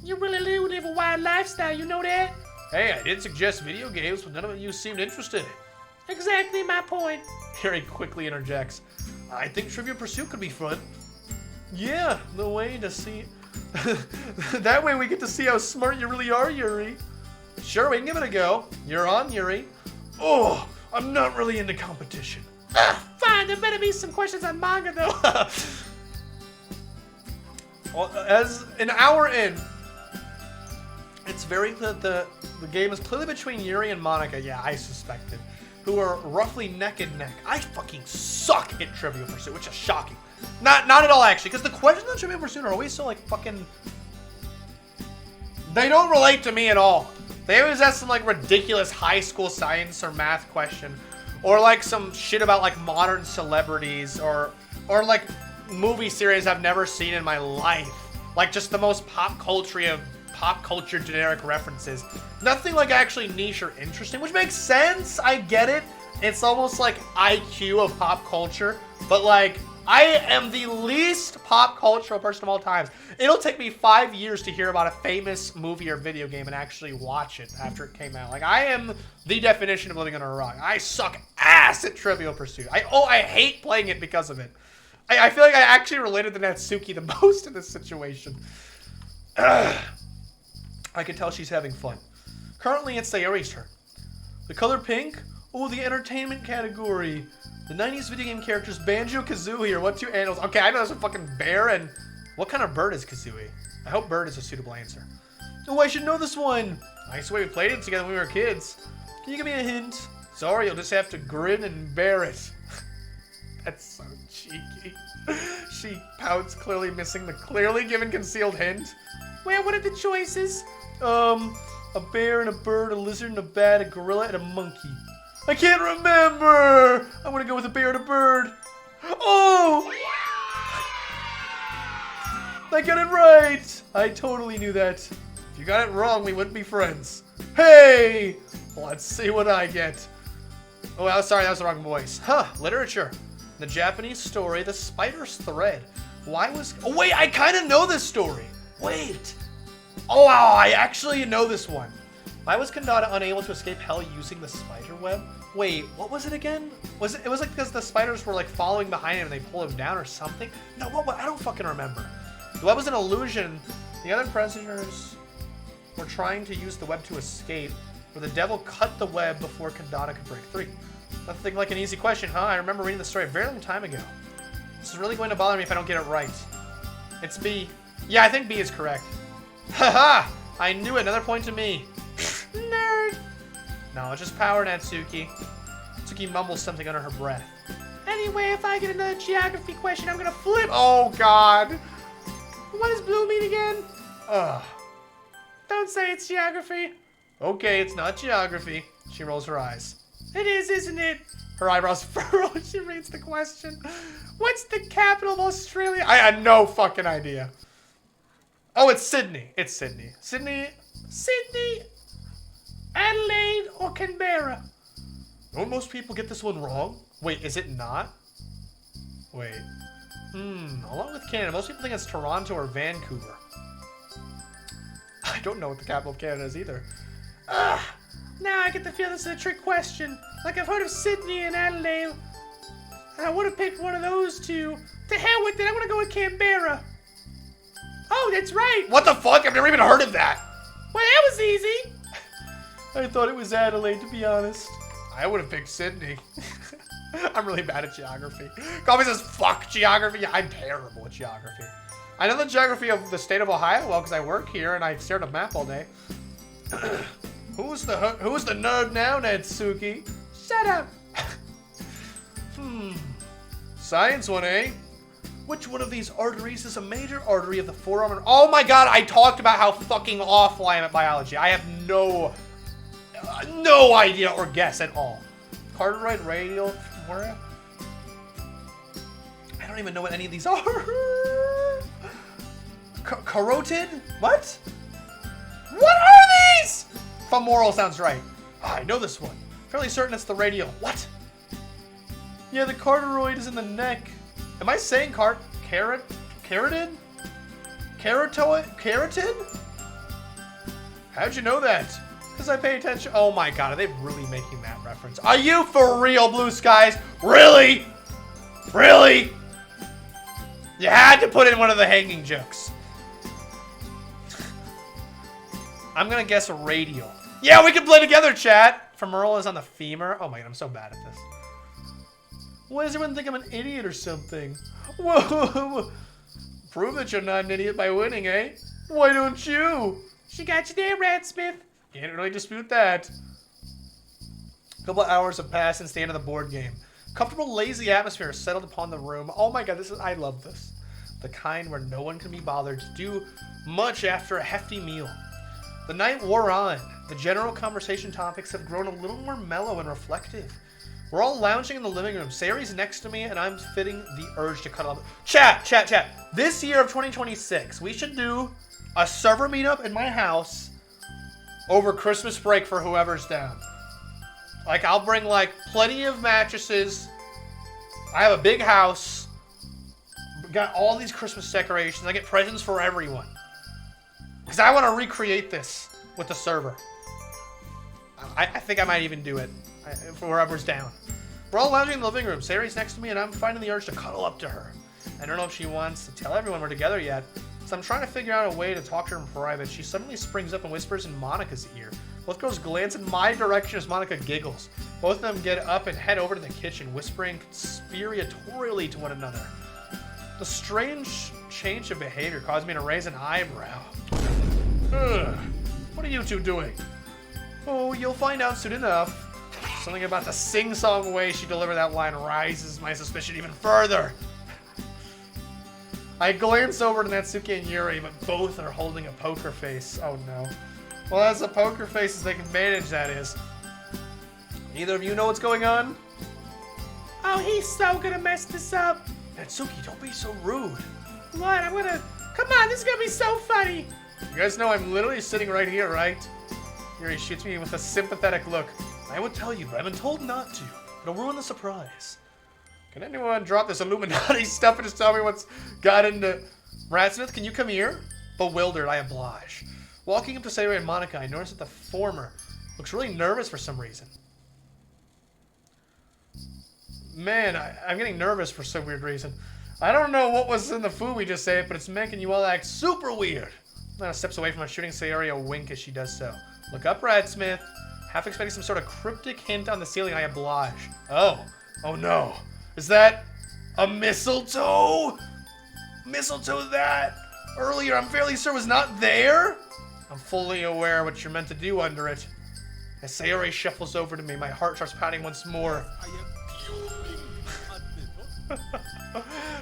You really do live a wild lifestyle, you know that? Hey, I did suggest video games, but none of you seemed interested. Exactly my point. Harry quickly interjects. I think Trivial Pursuit could be fun. Yeah, the way to see... That way we get to see how smart you really are, Yuri. Sure, we can give it a go. You're on, Yuri. Oh, I'm not really into competition. Fine, there better be some questions on manga, though. Well, as an hour in, it's very the game is clearly between Yuri and Monica. Yeah, I suspected, who are roughly neck and neck. I fucking suck at Trivial Pursuit, which is shocking. Not at all, actually, because the questions on Trivial Pursuit are always so like fucking. They don't relate to me at all. They always ask some like ridiculous high school science or math question, or like some shit about like modern celebrities, or like movie series I've never seen in my life. Like just the most pop culture generic references. Nothing like actually niche or interesting, which makes sense. I get it. It's almost like IQ of pop culture, but like I am the least pop cultural person of all times. It'll take me 5 years to hear about a famous movie or video game and actually watch it after it came out. Like I am the definition of living under a rock. I suck ass at Trivial Pursuit. I hate playing it because of it. I feel like I actually related to Natsuki the most in this situation. I can tell she's having fun. Currently, it's Sayori's turn. The color pink? Oh, the entertainment category. The 90s video game characters Banjo-Kazooie or what two animals? Okay, I know there's a fucking bear and... What kind of bird is Kazooie? I hope bird is a suitable answer. Oh, I should know this one. Nice way we played it together when we were kids. Can you give me a hint? Sorry, you'll just have to grin and bear it. That's so cheeky. She pouts, clearly missing the clearly given concealed hint. Well, what are the choices? A bear and a bird, a lizard and a bat, a gorilla and a monkey. I can't remember! I want to go with a bear and a bird. Oh! I got it right! I totally knew that. If you got it wrong, we wouldn't be friends. Hey! Let's see what I get. Oh, sorry, that was the wrong voice. Huh, literature. The Japanese story, The Spider's Thread. Why was... Oh, wait, I kind of know this story. Wait. Oh, wow, I actually know this one. Why was Kandata unable to escape hell using the spider web? Wait, what was it again? It was like because the spiders were like following behind him and they pulled him down or something? No, what? I don't fucking remember. The web was an illusion. The other prisoners were trying to use the web to escape, where the devil cut the web before Kandata could break free. Nothing like an easy question, huh? I remember reading the story a very long time ago. This is really going to bother me if I don't get it right. It's B. Yeah, I think B is correct. Haha! I knew it. Another point to me. Nerd! Knowledge is power, Natsuki. Natsuki mumbles something under her breath. Anyway, if I get another geography question, I'm gonna flip. Oh, God. What does blue mean again? Ugh. Don't say it's geography. Okay, it's not geography. She rolls her eyes. It is, isn't it? Her eyebrows furrow as she reads the question. What's the capital of Australia? I had no fucking idea. Oh, it's Sydney. It's Sydney. Sydney, Adelaide, or Canberra? Don't most people get this one wrong? Wait, is it not? Wait. Along with Canada, most people think it's Toronto or Vancouver. I don't know what the capital of Canada is either. Ugh. Now I get the feel this is a trick question. Like I've heard of Sydney and Adelaide. And I would have picked one of those two. To hell with it, I'm gonna go with Canberra. Oh, that's right. What the fuck? I've never even heard of that. Well, that was easy. I thought it was Adelaide, to be honest. I would have picked Sydney. I'm really bad at geography. Coffee says, fuck geography. I'm terrible at geography. I know the geography of the state of Ohio well because I work here and I stare at a map all day. Who's the nerd now, Natsuki? Shut up. Science one, eh? Which one of these arteries is a major artery of the forearm? Oh my god, I talked about how fucking awful I am at biology. I have no idea or guess at all. Cartwright, radial, where? I don't even know what any of these are. Carotid? What? What are these? Femoral sounds right. I know this one. Fairly certain it's the radial. What? Yeah, the carotid is in the neck. Am I saying carotid? Carotid? How'd you know that? Because I pay attention. Oh my god, are they really making that reference? Are you for real, Blue Skies? Really? Really? You had to put in one of the hanging jokes. I'm gonna guess radial. Yeah, we can play together, chat. Femoral is on the femur. Oh my god, I'm so bad at this. Why does everyone think I'm an idiot or something? Whoa! Prove that you're not an idiot by winning, eh? Why don't you? She got you there, Ratsmith. Can't really dispute that. A couple of hours have passed since the end of the board game. Comfortable, lazy atmosphere has settled upon the room. Oh my god, I love this. The kind where no one can be bothered to do much after a hefty meal. The night wore on. The general conversation topics have grown a little more mellow and reflective. We're all lounging in the living room. Sayori's next to me, and I'm fitting the urge to cuddle up. Chat. This year of 2026, we should do a server meetup in my house over Christmas break for whoever's down. Like, I'll bring, like, plenty of mattresses. I have a big house. Got all these Christmas decorations. I get presents for everyone. Because I want to recreate this with the server. I think I might even do it for whoever's down. We're all lounging in the living room. Sayori's next to me, and I'm finding the urge to cuddle up to her. I don't know if she wants to tell everyone we're together yet, so I'm trying to figure out a way to talk to her in private. She suddenly springs up and whispers in Monica's ear. Both girls glance in my direction as Monica giggles. Both of them get up and head over to the kitchen, whispering conspiratorially to one another. The strange change of behavior caused me to raise an eyebrow. Ugh. What are you two doing? Oh, you'll find out soon enough. Something about the sing-song way she delivered that line rises my suspicion even further. I glance over to Natsuki and Yuri, but both are holding a poker face. Oh no. Well, as a poker face as they can manage, that is. Either of you know what's going on? Oh, he's so gonna mess this up. Natsuki, don't be so rude. What? Come on, this is gonna be so funny. You guys know I'm literally sitting right here, right? Yuri shoots me with a sympathetic look. I would tell you, but I've been told not to. It'll ruin the surprise. Can anyone drop this Illuminati stuff and just tell me what's got into... Ratsmith, can you come here? Bewildered, I oblige. Walking up to Sayori and Monica, I notice that the former looks really nervous for some reason. Man, I'm getting nervous for some weird reason. I don't know what was in the food we just ate, but it's making you all act super weird. Lana steps away from her, shooting Sayori a wink as she does so. Look up, Ratsmith. Half expecting some sort of cryptic hint on the ceiling, I oblige. Oh no. Is that a mistletoe? Mistletoe that earlier I'm fairly sure was not there? I'm fully aware what you're meant to do under it. As Sayori shuffles over to me, my heart starts pounding once more.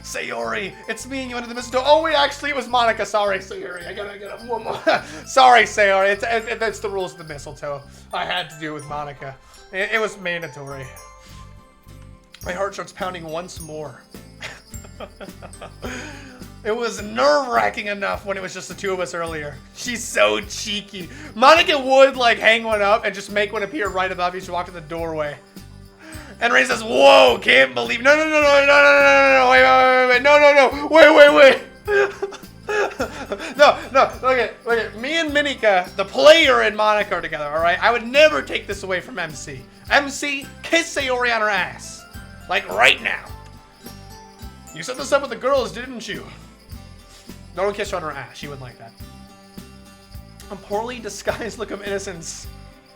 Sayori, it's me and you under the mistletoe. Oh wait, actually it was Monica. Sorry, Sayori. I gotta one more. Sorry, Sayori. It's the rules of the mistletoe. I had to do it with Monica. It was mandatory. My heart starts pounding once more. It was nerve-wracking enough when it was just the two of us earlier. She's so cheeky. Monica would like hang one up and just make one appear right above you as you walk in the doorway. And Ray says, "Whoa, can't believe no, wait. No, look at me and Minika, the player and Monica are together, alright? I would never take this away from MC. MC, kiss Sayori on her ass. Like right now. You set this up with the girls, didn't you? No one kissed her on her ass. She wouldn't like that. A poorly disguised look of innocence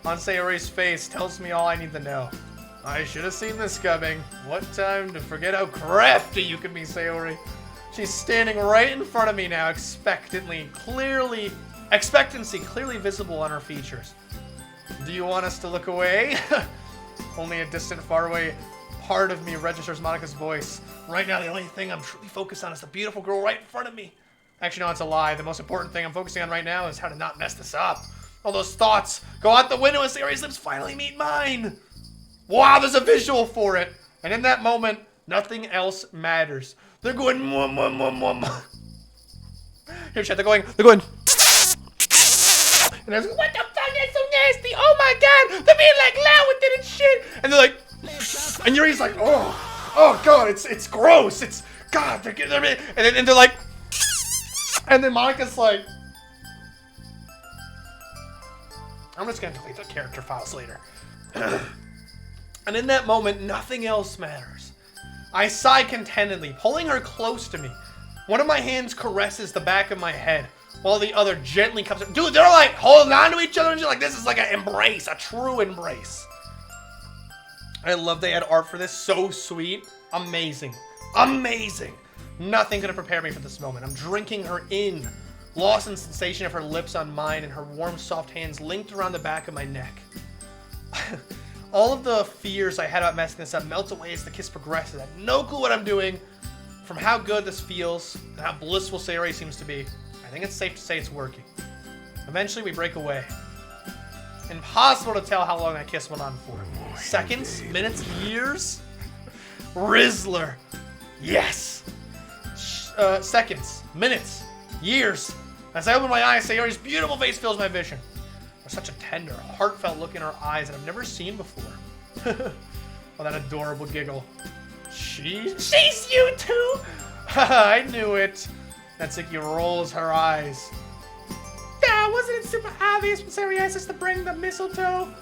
on Sayori's face tells me all I need to know. I should have seen this coming. What time to forget how crafty you can be, Sayori. She's standing right in front of me now, expectancy clearly visible on her features. Do you want us to look away? Only a distant, faraway part of me registers Monica's voice. Right now, the only thing I'm truly focused on is the beautiful girl right in front of me. Actually, no, it's a lie. The most important thing I'm focusing on right now is how to not mess this up. All those thoughts go out the window as Sayori's lips finally meet mine. Wow, there's a visual for it. And in that moment, nothing else matters. They're going, mwah, mwah, mwah, mwah, mwah. Here, chat, they're going. And I was like, what the fuck, that's so nasty. Oh my God, they're being like loud with it and shit. And they're like, and Yuri's like, oh God, it's gross. It's, God, they're getting, and they're like, and then Monica's like, I'm just gonna delete the character files later. And in that moment, nothing else matters. I sigh contentedly, pulling her close to me. One of my hands caresses the back of my head, while the other gently comes up. Dude, they're like holding on to each other and shit. Like, this is like an embrace, a true embrace. I love they had art for this. So sweet. Amazing. Amazing. Nothing could have prepared me for this moment. I'm drinking her in, lost in sensation of her lips on mine and her warm, soft hands linked around the back of my neck. All of the fears I had about messing this up melt away as the kiss progresses. I have no clue what I'm doing. From how good this feels and how blissful Sayori seems to be, I think it's safe to say it's working. Eventually, we break away. Impossible to tell how long that kiss went on for. Seconds? Minutes? Years? Rizzler. Yes. Seconds. Minutes. Years. As I open my eyes, Sayori's beautiful face fills my vision. There's such a tender, heartfelt look in her eyes that I've never seen before. Oh, that adorable giggle. She's you too? I knew it. Natsuki rolls her eyes. Yeah, wasn't it super obvious when Sayori asked us to bring the mistletoe?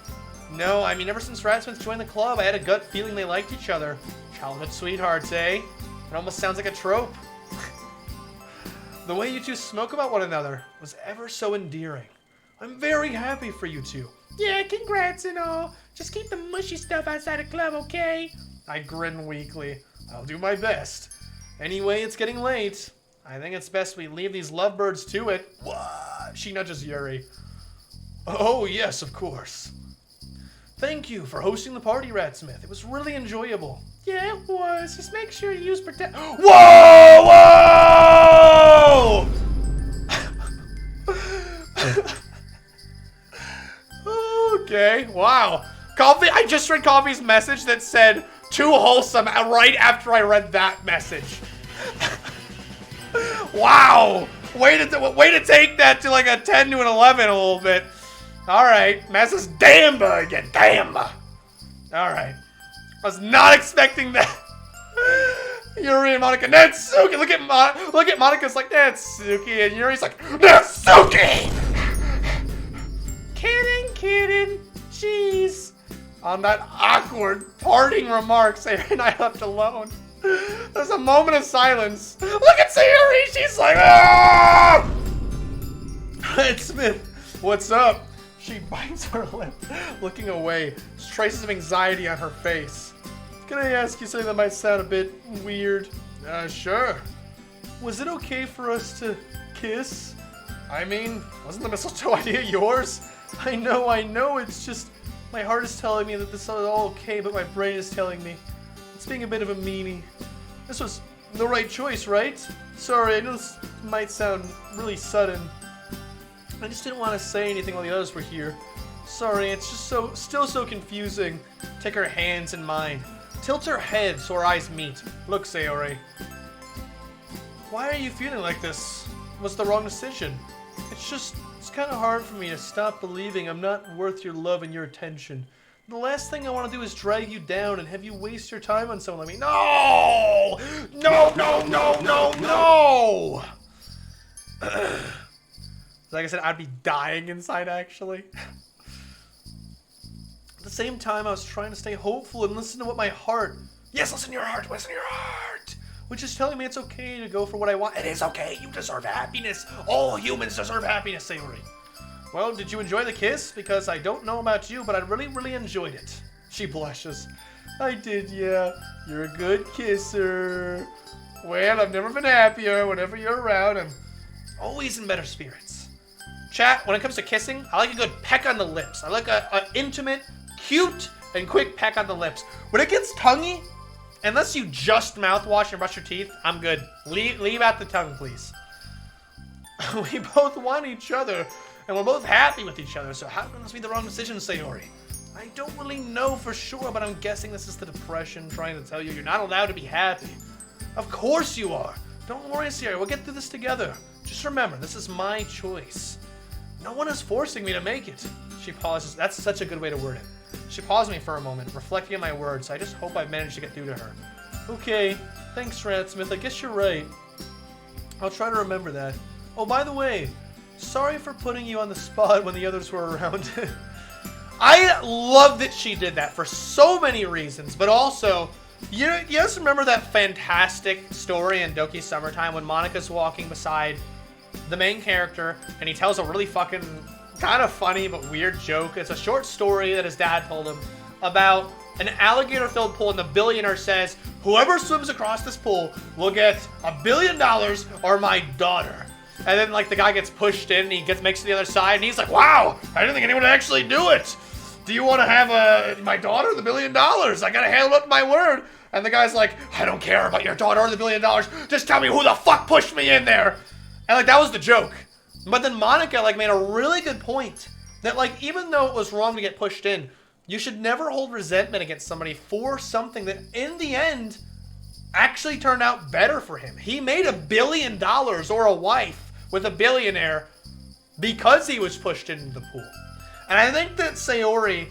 No, I mean, ever since Ratsmith joined the club, I had a gut feeling they liked each other. Childhood sweethearts, eh? It almost sounds like a trope. The way you two smoke about one another was ever so endearing. I'm very happy for you two. Yeah, congrats and all. Just keep the mushy stuff outside the club, okay? I grin weakly. I'll do my best. Anyway, it's getting late. I think it's best we leave these lovebirds to it. What? She nudges Yuri. Oh, yes, of course. Thank you for hosting the party, Ratsmith. It was really enjoyable. Yeah, it was. Just make sure you use protect. Whoa! Whoa! Okay, wow. Coffee, I just read Coffee's message that said, too wholesome, right after I read that message. Wow. Way to take that to like a 10 to an 11 a little bit. All right, Massa's Damba again, Damba. All right, I was not expecting that. Yuri and Monica, Natsuki. Look at Monica's like Natsuki, and Yuri's like Natsuki. Kidding. Jeez. On that awkward parting remark, Sayori and I left alone. There's a moment of silence. Look at Sayori, she's like, ah! Ed Smith, what's up? She bites her lip, looking away. There's traces of anxiety on her face. Can I ask you something that might sound a bit weird? Sure. Was it okay for us to kiss? I mean, wasn't the mistletoe idea yours? I know, it's just my heart is telling me that this is all okay, but my brain is telling me it's being a bit of a meanie. This was the right choice, right? Sorry, I know this might sound really sudden. I just didn't want to say anything while the others were here. Sorry, it's just still so confusing. Take her hands in mine. Tilt her head so our eyes meet. Look, Sayori. Why are you feeling like this? Was the wrong decision? It's kind of hard for me to stop believing I'm not worth your love and your attention. The last thing I want to do is drag you down and have you waste your time on someone like me. No! No! Like I said, I'd be dying inside, actually. At the same time, I was trying to stay hopeful and listen to what my heart... Yes, listen to your heart, which is telling me it's okay to go for what I want. It is okay, you deserve happiness. All humans deserve happiness, Sayori. Well, did you enjoy the kiss? Because I don't know about you, but I really enjoyed it. She blushes. I did, yeah. You're a good kisser. Well, I've never been happier. Whenever you're around, I'm always in better spirits. Chat, when it comes to kissing, I like a good peck on the lips. I like an intimate, cute, and quick peck on the lips. When it gets tonguey, unless you just mouthwash and brush your teeth, I'm good. Leave out the tongue, please. We both want each other, and we're both happy with each other, so how can this be the wrong decision, Sayori? I don't really know for sure, but I'm guessing this is the depression trying to tell you you're not allowed to be happy. Of course you are. Don't worry, Sayori. We'll get through this together. Just remember, this is my choice. No one is forcing me to make it. She pauses. That's such a good way to word it. She paused me for a moment, reflecting on my words. I just hope I've managed to get through to her. Okay, thanks, Ratsmith. I guess you're right. I'll try to remember that. Oh, by the way, sorry for putting you on the spot when the others were around. I love that she did that for so many reasons, but also You guys remember that fantastic story in Doki Summertime when Monica's walking beside the main character and he tells a really fucking kind of funny but weird joke. It's a short story that his dad told him about an alligator-filled pool, and the billionaire says, whoever swims across this pool will get $1 billion or my daughter. And then, like, the guy gets pushed in, and he makes it to the other side, and he's like, wow, I didn't think anyone would actually do it. Do you want to have my daughter the $1 billion? I gotta handle up my word. And the guy's like, I don't care about your daughter or the $1 billion. Just tell me who the fuck pushed me in there. And, like, that was the joke. But then Monica, like, made a really good point that, like, even though it was wrong to get pushed in, you should never hold resentment against somebody for something that, in the end, actually turned out better for him. He made $1 billion or a wife with a billionaire because he was pushed into the pool. And I think that Sayori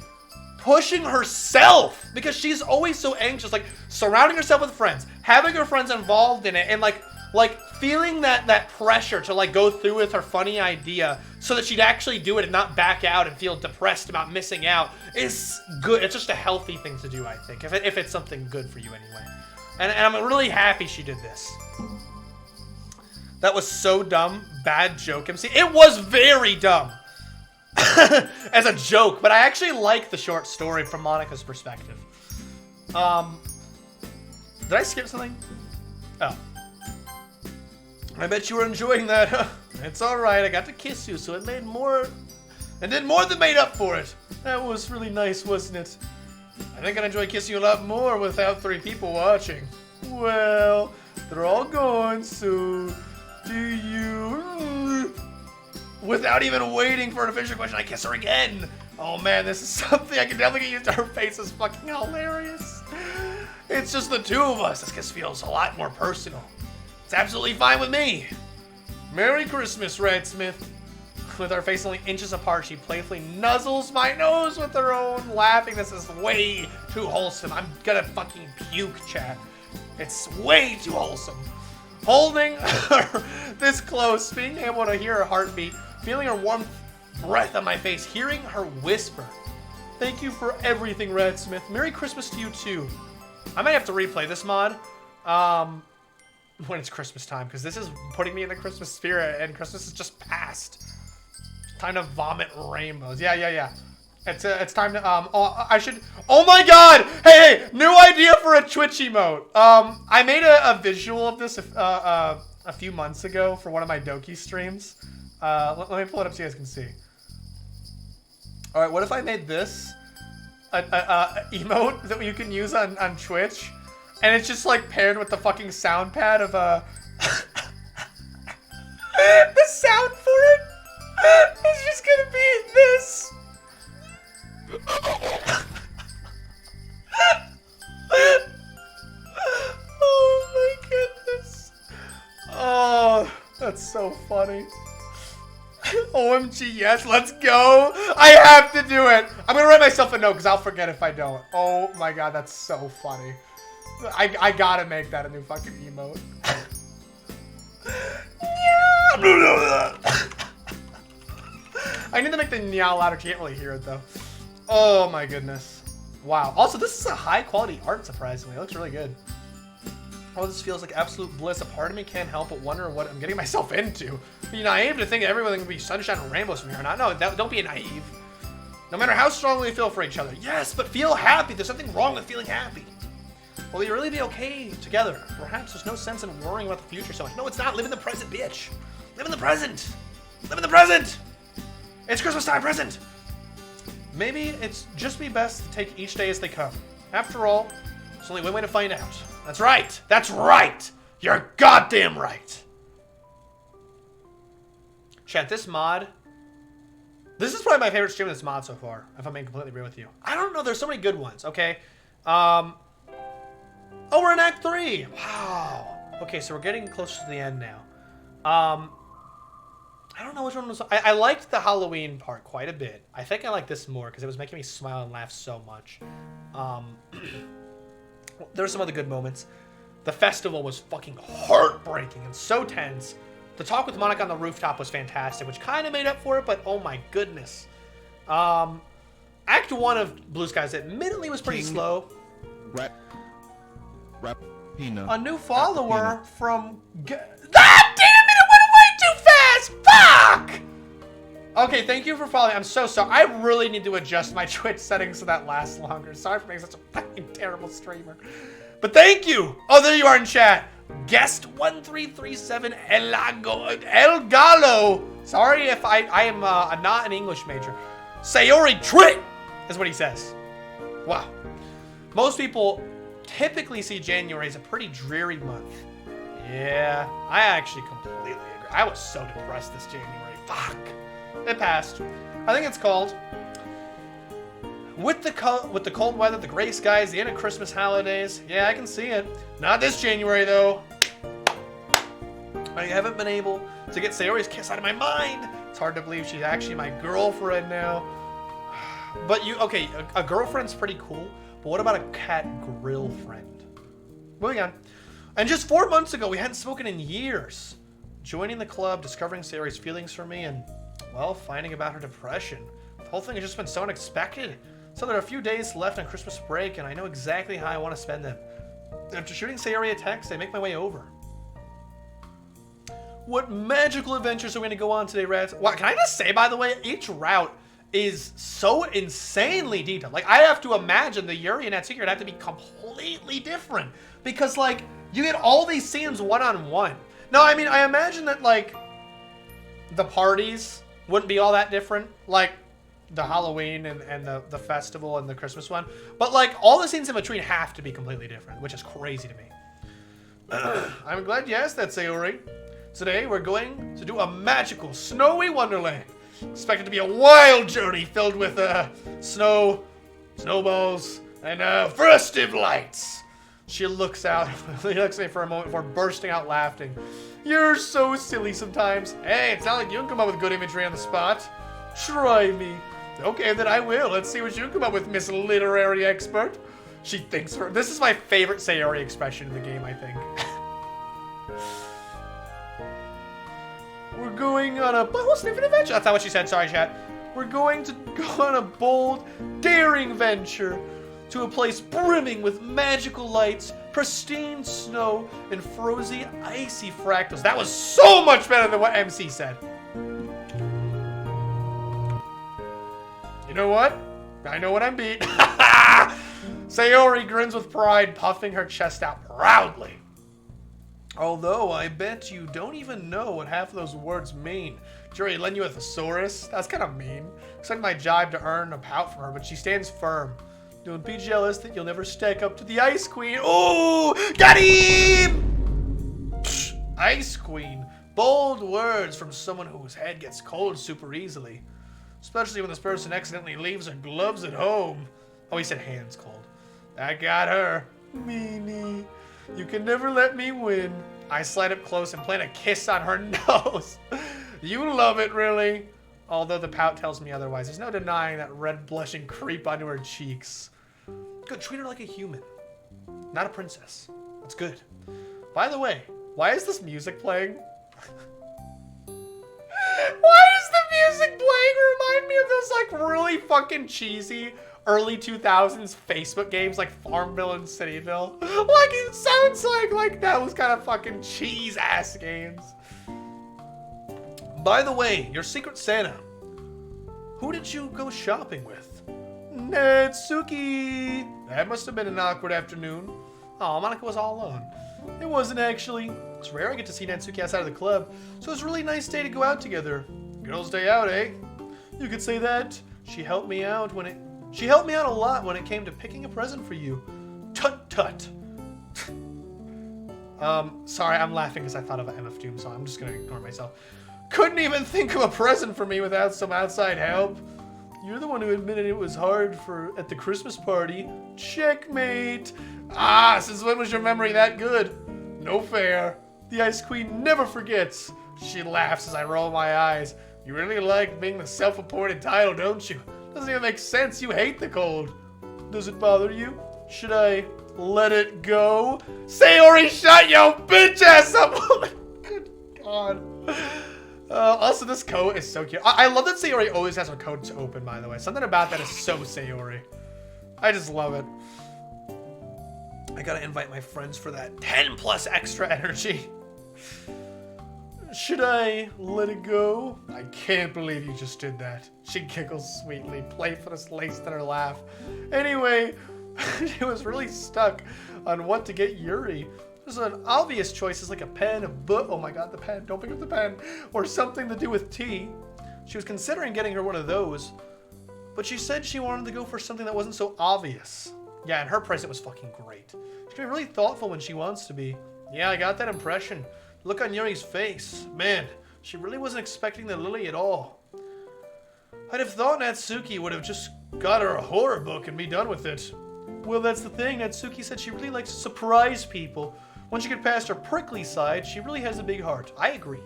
pushing herself, because she's always so anxious, like surrounding herself with friends, having her friends involved in it, and like feeling that pressure to like go through with her funny idea so that she'd actually do it and not back out and feel depressed about missing out is good. It's just a healthy thing to do, I think, if it's something good for you anyway. And I'm really happy she did this. That was so dumb. Bad joke, MC. It was very dumb as a joke, but I actually like the short story from Monica's perspective. Did I skip something? Oh. I bet you were enjoying that. It's alright, I got to kiss you, so it made more... and did more than made up for it. That was really nice, wasn't it? I think I'd enjoy kissing you a lot more without 3 people watching. Well, they're all gone, so... do you... without even waiting for an official question, I kiss her again. Oh man, this is something I can definitely get used to. Her face is fucking hilarious. It's just the 2 of us. This kiss feels a lot more personal. It's absolutely fine with me. Merry Christmas, Radsmith. With our face only inches apart, she playfully nuzzles my nose with her own, laughing. This is way too wholesome. I'm gonna fucking puke, chat. It's way too wholesome. Holding her this close, being able to hear her heartbeat, feeling her warm breath on my face, hearing her whisper. Thank you for everything, Radsmith. Merry Christmas to you, too. I might have to replay this mod. When it's Christmas time, because this is putting me in the Christmas spirit, and Christmas is just past. Time to vomit rainbows. Yeah. It's time to, oh my god! Hey, new idea for a Twitch emote. I made a visual of this a few months ago for one of my Doki streams. Let me pull it up so you guys can see. Alright, what if I made this a emote that you can use on Twitch? And it's just like paired with the fucking sound pad of the sound for it is just gonna be this. Oh my goodness. Oh, that's so funny. OMG, yes, let's go. I have to do it. I'm gonna write myself a note because I'll forget if I don't. Oh my god, that's so funny. I gotta make that a new fucking emote. I need to make the meow louder. Can't really hear it though. Oh my goodness. Wow. Also, this is a high quality art, surprisingly. It looks really good. Oh, this feels like absolute bliss. A part of me can't help but wonder what I'm getting myself into. Be naive to think that everything will be sunshine and rainbows from here on out. No, don't be naive. No matter how strongly we feel for each other. Yes, but feel happy. There's nothing wrong with feeling happy. Will you really be okay together? Perhaps there's no sense in worrying about the future so much. No, it's not. Live in the present, bitch. Live in the present. Live in the present. It's Christmas time, present. Maybe it's just be best to take each day as they come. After all, it's only one way to find out. That's right. That's right. You're goddamn right. Chat, this mod... this is probably my favorite stream of this mod so far, if I'm being completely real with you. I don't know. There's so many good ones, okay? Oh, we're in Act 3. Wow. Okay, so we're getting close to the end now. I don't know which one was... I liked the Halloween part quite a bit. I think I like this more because it was making me smile and laugh so much. There were some other good moments. The festival was fucking heartbreaking and so tense. The talk with Monica on the rooftop was fantastic, which kind of made up for it, but oh my goodness. Act 1 of Blue Skies admittedly was pretty slow. Ratrapina. A new follower from... Ah, damn it! It went away too fast! Fuck! Okay, thank you for following. I'm so sorry. I really need to adjust my Twitch settings so that lasts longer. Sorry for being such a fucking terrible streamer. But thank you! Oh, there you are in chat. Guest 1337 El Gallo. Sorry if I am not an English major. Sayori Trick is what he says. Wow. Most people typically see January as a pretty dreary month. Yeah, I actually completely agree. I was so depressed this January. Fuck. It passed. I think it's called with the cold weather, the gray skies, the end of Christmas holidays. Yeah, I can see it. Not this January though. I haven't been able to get Sayori's kiss out of my mind. It's hard to believe she's actually my girlfriend now. But okay, a girlfriend's pretty cool. But what about a cat grill friend? Moving on. And just 4 months ago, we hadn't spoken in years. Joining the club, discovering Sayori's feelings for me, and, well, finding about her depression. The whole thing has just been so unexpected. So there are a few days left on Christmas break, and I know exactly how I want to spend them. After shooting Sayori a text, I make my way over. What magical adventures are we going to go on today, Rats? What, can I just say, by the way, each route is so insanely detailed. Like, I have to imagine the Yuri and Natsuki would have to be completely different. Because, like, you get all these scenes one-on-one. No, I mean, I imagine that, like, the parties wouldn't be all that different. Like, the Halloween and the festival and the Christmas one. But, like, all the scenes in between have to be completely different, which is crazy to me. I'm glad you asked that, Sayori. Today, we're going to do a magical, snowy wonderland. Expect it to be a wild journey filled with snow, snowballs, and festive lights. She looks out. She looks at me for a moment before bursting out laughing. You're so silly sometimes. Hey, it's not like you can come up with good imagery on the spot. Try me. Okay, then I will. Let's see what you come up with, Miss Literary Expert. She thinks her. This is my favorite Sayori expression in the game, I think. We're going on a bubble sniffing adventure. That's not what she said. Sorry, chat. We're going to go on a bold, daring venture to a place brimming with magical lights, pristine snow, and frozy, icy fractals. That was so much better than what MC said. You know what? I know what I'm beat. Sayori grins with pride, puffing her chest out proudly. Although, I bet you don't even know what half of those words mean. Jury lend you a thesaurus? That's kind of mean. It's like my jibe to earn a pout from her, but she stands firm. Don't be jealous that you'll never stack up to the Ice Queen. Ooh! Got him! Psh, Ice Queen. Bold words from someone whose head gets cold super easily. Especially when this person accidentally leaves her gloves at home. Oh, he said hands cold. I got her. Meanie. You can never let me win. I slide up close and plant a kiss on her nose. You love it, really. Although the pout tells me otherwise. There's no denying that red blushing creep onto her cheeks. Good, treat her like a human. Not a princess. That's good. By the way, why is this music playing? Why is the music playing? Remind me of those like really fucking cheesy early 2000s Facebook games like Farmville and Cityville. Like, it sounds like that was kind of fucking cheese-ass games. By the way, your Secret Santa. Who did you go shopping with? Natsuki. That must have been an awkward afternoon. Oh, Monica was all alone. It wasn't actually. It's rare I get to see Natsuki outside of the club, so it's a really nice day to go out together. Girls' day out, eh? You could say that. She helped me out a lot when it came to picking a present for you. Tut tut. Sorry, I'm laughing because I thought of an MF Doom song. I'm just gonna ignore myself. Couldn't even think of a present for me without some outside help. You're the one who admitted it was hard at the Christmas party. Checkmate. Ah, since when was your memory that good? No fair. The Ice Queen never forgets. She laughs as I roll my eyes. You really like being the self-appointed title, don't you? Doesn't even make sense. You hate the cold. Does it bother you? Should I let it go? Sayori, shut your bitch ass up! Good God. Also, this coat is so cute. I love that Sayori always has her coats open, by the way. Something about that is so Sayori. I just love it. I gotta invite my friends for that 10 plus extra energy. Should I let it go? I can't believe you just did that. She giggles sweetly, playfulness laced in her laugh. Anyway, she was really stuck on what to get Yuri. There's an obvious choices like a pen, a book. Oh my god, the pen. Don't pick up the pen. Or something to do with tea. She was considering getting her one of those, but she said she wanted to go for something that wasn't so obvious. Yeah, and her present was fucking great. She can be really thoughtful when she wants to be. Yeah, I got that impression. Look on Yuri's face. Man, she really wasn't expecting the lily at all. I'd have thought Natsuki would have just got her a horror book and be done with it. Well, that's the thing. Natsuki said she really likes to surprise people. Once you get past her prickly side, she really has a big heart. I agree.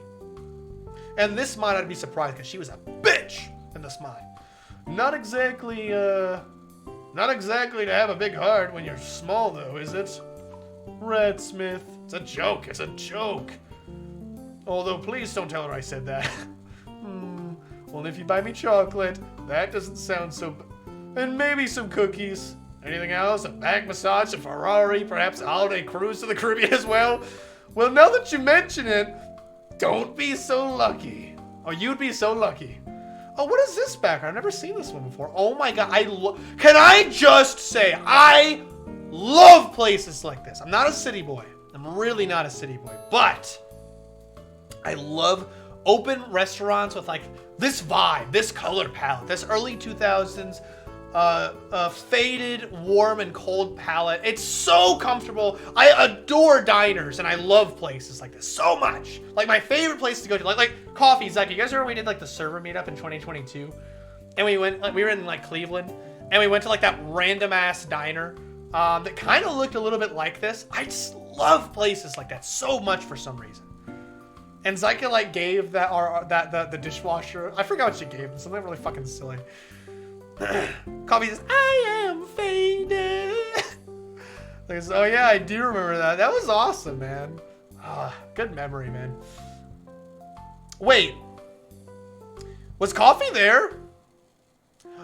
And this mine, I'd be surprised because she was a bitch in this mine. Not exactly to have a big heart when you're small, though, is it? Ratsmith. It's a joke. It's a joke. Although, please don't tell her I said that. Only if you buy me chocolate. That doesn't sound so... And maybe some cookies. Anything else? A back massage, a Ferrari, perhaps a holiday cruise to the Caribbean as well? Well, now that you mention it, don't be so lucky. Oh, you'd be so lucky. Oh, what is this background? I've never seen this one before. Oh my god, can I just say, I love places like this. I'm not a city boy. I'm really not a city boy. But I love open restaurants with like this vibe, this color palette, this early 2000s faded, warm, and cold palette. It's so comfortable. I adore diners, and I love places like this so much. Like, my favorite place to go to, like coffees. Like, you guys remember we did, like, the server meetup in 2022? And we went, like, we were in, like, Cleveland, and we went to, like, that random-ass diner that kind of looked a little bit like this. I just love places like that so much for some reason. And Zyka, like, gave the dishwasher, I forgot what she gave him, something really fucking silly. Coffee says, I am faded. Like, oh yeah, I do remember that. That was awesome, man. Good memory, man. Wait. Was coffee there?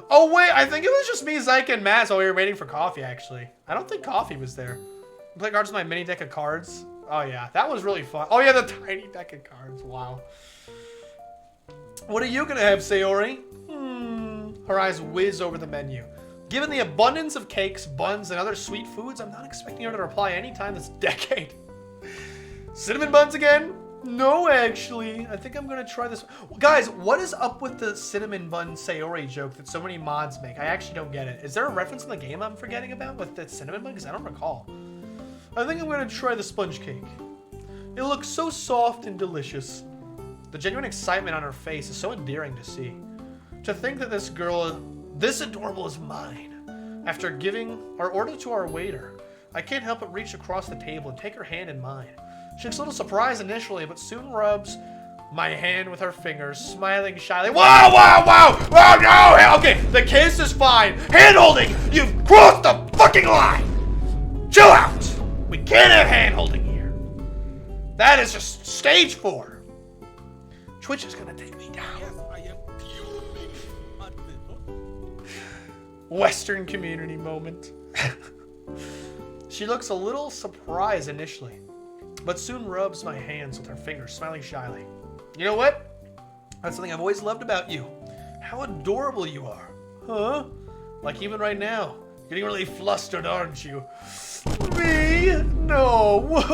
Oh wait, I think it was just me, Zyka, and Matt while we were waiting for coffee, actually. I don't think coffee was there. Play cards with my mini deck of cards. Oh yeah, that was really fun. Oh yeah, the tiny deck of cards. Wow. What are you gonna have, Sayori? Her eyes whiz over the menu. Given the abundance of cakes, buns, and other sweet foods, I'm not expecting her to reply anytime this decade. Cinnamon buns again? No, actually. I think I'm gonna try this. Guys, what is up with the cinnamon bun Sayori joke that so many mods make? I actually don't get it. Is there a reference in the game I'm forgetting about with the cinnamon bun? Because I don't recall. I think I'm gonna try the sponge cake. It looks so soft and delicious. The genuine excitement on her face is so endearing to see. To think that this girl, this adorable, is mine. After giving our order to our waiter, I can't help but reach across the table and take her hand in mine. She looks a little surprised initially, but soon rubs my hand with her fingers, smiling shyly. Whoa, whoa, whoa! Whoa, no! Okay, the kiss is fine. Hand holding! You've crossed the fucking line! Chill out! We can't have hand holding here. That is just stage 4. Twitch is gonna take me down. Western community moment. She looks a little surprised initially, but soon rubs my hands with her fingers, smiling shyly. You know what? That's something I've always loved about you. How adorable you are. Huh? Like even right now. Getting really flustered, aren't you? Me? No.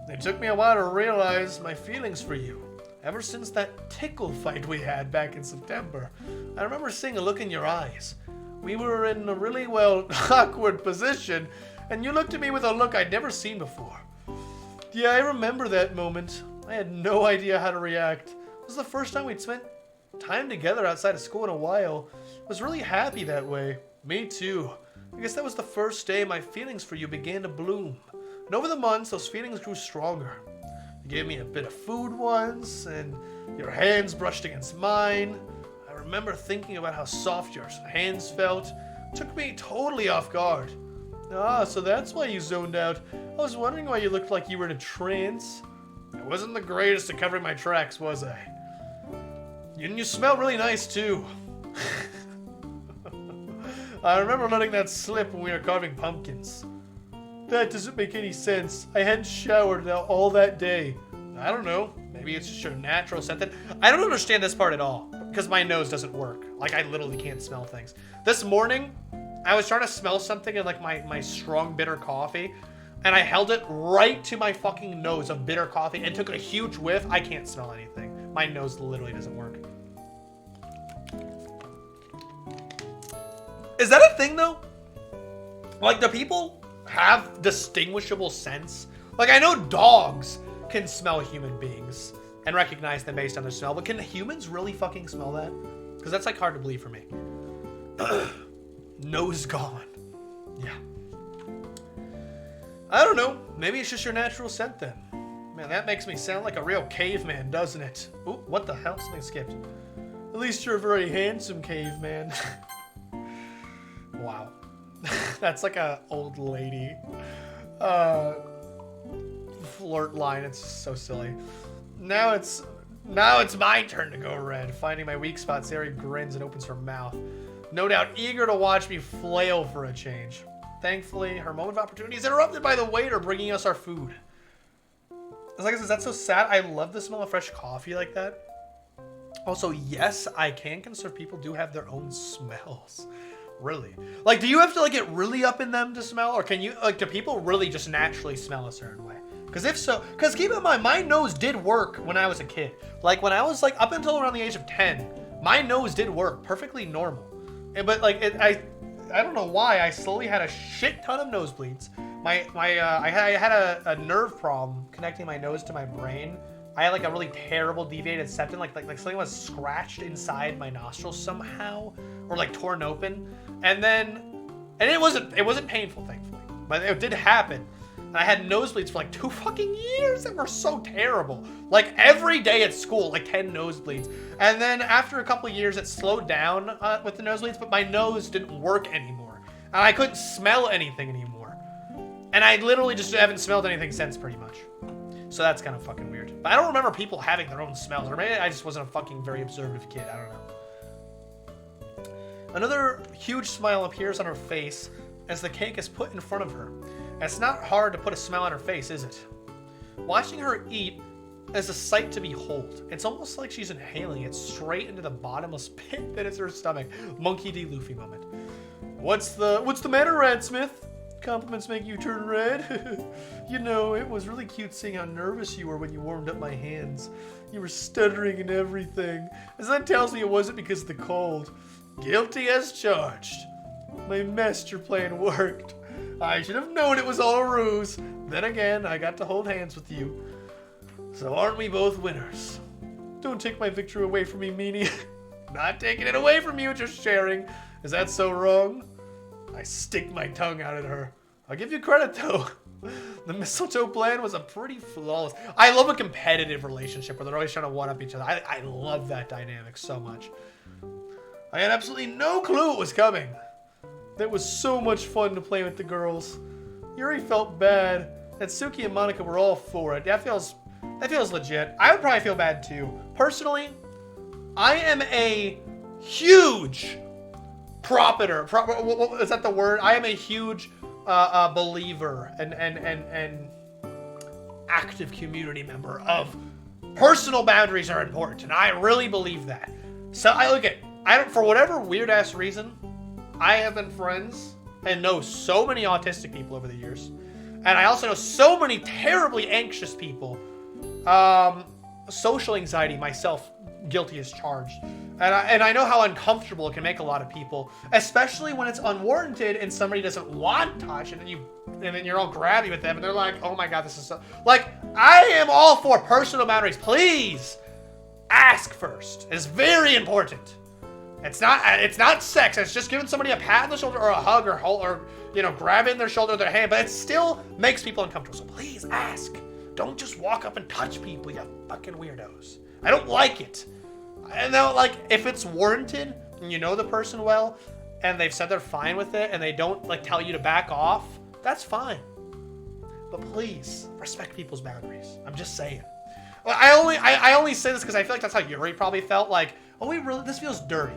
It took me a while to realize my feelings for you. Ever since that tickle fight we had back in September, I remember seeing a look in your eyes. We were in a really, awkward position, and you looked at me with a look I'd never seen before. Yeah, I remember that moment. I had no idea how to react. It was the first time we'd spent time together outside of school in a while. I was really happy that way. Me too. I guess that was the first day my feelings for you began to bloom. And over the months, those feelings grew stronger. You gave me a bit of food once, and your hands brushed against mine. I remember thinking about how soft your hands felt. It took me totally off guard. Ah, so that's why you zoned out. I was wondering why you looked like you were in a trance. I wasn't the greatest at covering my tracks, was I? And you smell really nice, too. I remember letting that slip when we were carving pumpkins. That doesn't make any sense. I hadn't showered all that day. I don't know. Maybe it's just your natural scent. I don't understand this part at all because my nose doesn't work. Like, I literally can't smell things. This morning, I was trying to smell something in like my strong bitter coffee, and I held it right to my fucking nose of bitter coffee and took a huge whiff. I can't smell anything. My nose literally doesn't work. Is that a thing though? Like, do people have distinguishable sense? Like, I know dogs can smell human beings and recognize them based on their smell, but can humans really fucking smell that? Because that's like hard to believe for me. Nose gone. Yeah. I don't know. Maybe it's just your natural scent then. Man, that makes me sound like a real caveman, doesn't it? Ooh, what the hell? Something skipped. At least you're a very handsome caveman. Wow. That's like a old lady flirt line. It's so silly. Now it's my turn to go red. Finding my weak spot, Sari grins and opens her mouth. No doubt eager to watch me flail for a change. Thankfully, her moment of opportunity is interrupted by the waiter bringing us our food. It's like, is that so sad? I love the smell of fresh coffee like that. Also, yes, I can consider people do have their own smells. Really? Like, do you have to like get really up in them to smell? Or can you, like, do people really just naturally smell a certain way? Because if so, because keep in mind, my nose did work when I was a kid. Like, when I was like up until around the age of 10, my nose did work perfectly normal. But like, I don't know why I slowly had a shit ton of nosebleeds. I had a nerve problem connecting my nose to my brain. I had like a really terrible deviated septum, like something was scratched inside my nostrils somehow, or like torn open, and it wasn't painful, thankfully, but it did happen. And I had nosebleeds for like 2 fucking years that were so terrible. Like every day at school, like 10 nosebleeds. And then after a couple of years, it slowed down with the nosebleeds, but my nose didn't work anymore. And I couldn't smell anything anymore. And I literally just haven't smelled anything since, pretty much. So that's kind of fucking weird. But I don't remember people having their own smells. Or maybe I just wasn't a fucking very observant kid. I don't know. Another huge smile appears on her face as the cake is put in front of her. It's not hard to put a smile on her face, is it? Watching her eat is a sight to behold. It's almost like she's inhaling it straight into the bottomless pit that is her stomach. Monkey D. Luffy moment. What's the matter, Radsmith? Compliments make you turn red? You know, it was really cute seeing how nervous you were when you warmed up my hands. You were stuttering and everything. As that tells me it wasn't because of the cold. Guilty as charged. My master plan worked. I should have known it was all a ruse. Then again, I got to hold hands with you. So aren't we both winners? Don't take my victory away from me, meanie. Not taking it away from you, just sharing. Is that so wrong? I stick my tongue out at her. I'll give you credit, though. The mistletoe plan was a pretty flawless. I love a competitive relationship where they're always trying to one-up each other. I love that dynamic so much. I had absolutely no clue it was coming. It was so much fun to play with the girls. Yuri felt bad, and Suki and Monica were all for it. That feels legit. I would probably feel bad too. Personally, I am a huge propiter. Is that the word? I am a huge believer and active community member of personal boundaries are important, and I really believe that. So for whatever weird ass reason, I have been friends and know so many autistic people over the years. And I also know so many terribly anxious people. Social anxiety, myself, guilty as charged. And I know how uncomfortable it can make a lot of people, especially when it's unwarranted and somebody doesn't want touch, and then you're all grabby with them, and they're like, oh my god, this is so... Like, I am all for personal boundaries. Please ask first. It's very important. It's not sex. It's just giving somebody a pat on the shoulder or a hug or grabbing their shoulder or their hand, but it still makes people uncomfortable. So please ask. Don't just walk up and touch people, you fucking weirdos. I don't like it. And now, like, if it's warranted and you know the person well and they've said they're fine with it and they don't like tell you to back off, that's fine. But please respect people's boundaries. I'm just saying. Well, I only say this because I feel like that's how Yuri probably felt. Like, oh, this feels dirty.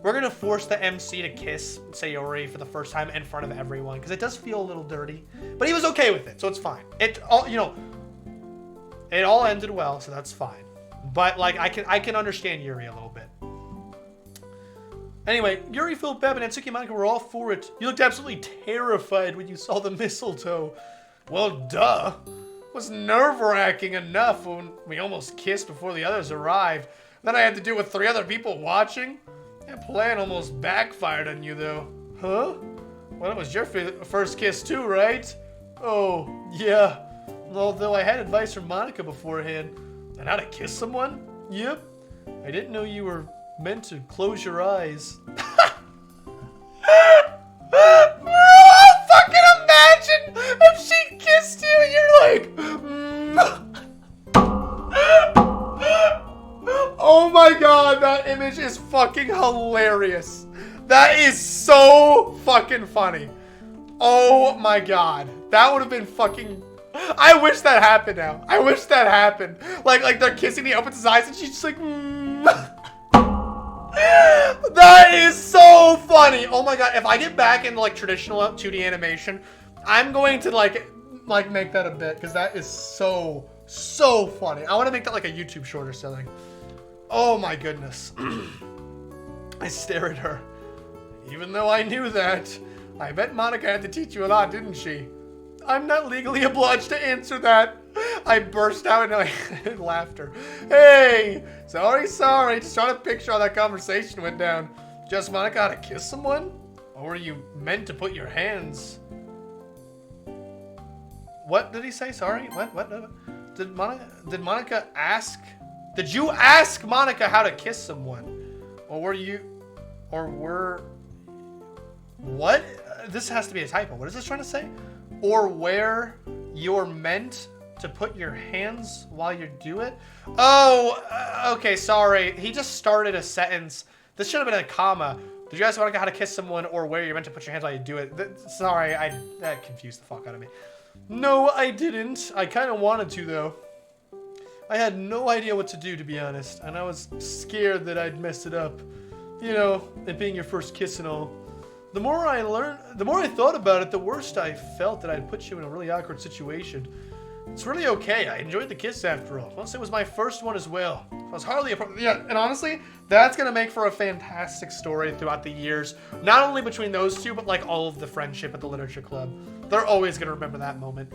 we're gonna force the MC to kiss Sayori for the first time in front of everyone because it does feel a little dirty. But he was okay with it, so it's fine. It all, you know, it all ended well, so that's fine. But like, I can understand Yuri a little bit. Anyway, Yuri, Phil, Beb, and Natsuki Monica were all for it. You looked absolutely terrified when you saw the mistletoe. Well, duh. It was nerve-wracking enough when we almost kissed before the others arrived. Then I had to do it with 3 other people watching. That plan almost backfired on you, though. Huh? Well, it was your first kiss, too, right? Oh, yeah. Although I had advice from Monica beforehand on how to kiss someone. Yep. I didn't know you were meant to close your eyes. Fucking imagine if she kissed you and you're like, oh my god, that image is fucking hilarious. That is so fucking funny. Oh my god, that would have been fucking. I wish that happened now. I wish that happened. Like they're kissing, he opens his eyes and she's just like, That is so funny. Oh my god, if I get back into like traditional 2D animation, I'm going to like make that a bit because that is so funny. I want to make that like a YouTube short or something. Oh my goodness. I stare at her. Even though I knew that, I bet Monica had to teach you a lot, didn't she? I'm not legally obliged to answer that. I burst out into laughter. Hey, sorry. Just trying to picture how that conversation went down. Just Monica how to kiss someone? Or were you meant to put your hands? What did he say? Sorry, what? Did Monica ask? Did you ask Monica how to kiss someone? Or were what? This has to be a typo. What is this trying to say? Or where you're meant to put your hands while you do it? Oh, okay, sorry. He just started a sentence. This should have been a comma. Did you ask Monica how to kiss someone or where you're meant to put your hands while you do it? Sorry, that confused the fuck out of me. No, I didn't. I kind of wanted to, though. I had no idea what to do, to be honest, and I was scared that I'd mess it up. You know, it being your first kiss and all. The more I thought about it, the worse I felt that I'd put you in a really awkward situation. It's really okay. I enjoyed the kiss after all. Plus, it was my first one as well. So it was hardly a problem. Yeah, and honestly, that's going to make for a fantastic story throughout the years. Not only between those two, but like all of the friendship at the literature club. They're always going to remember that moment.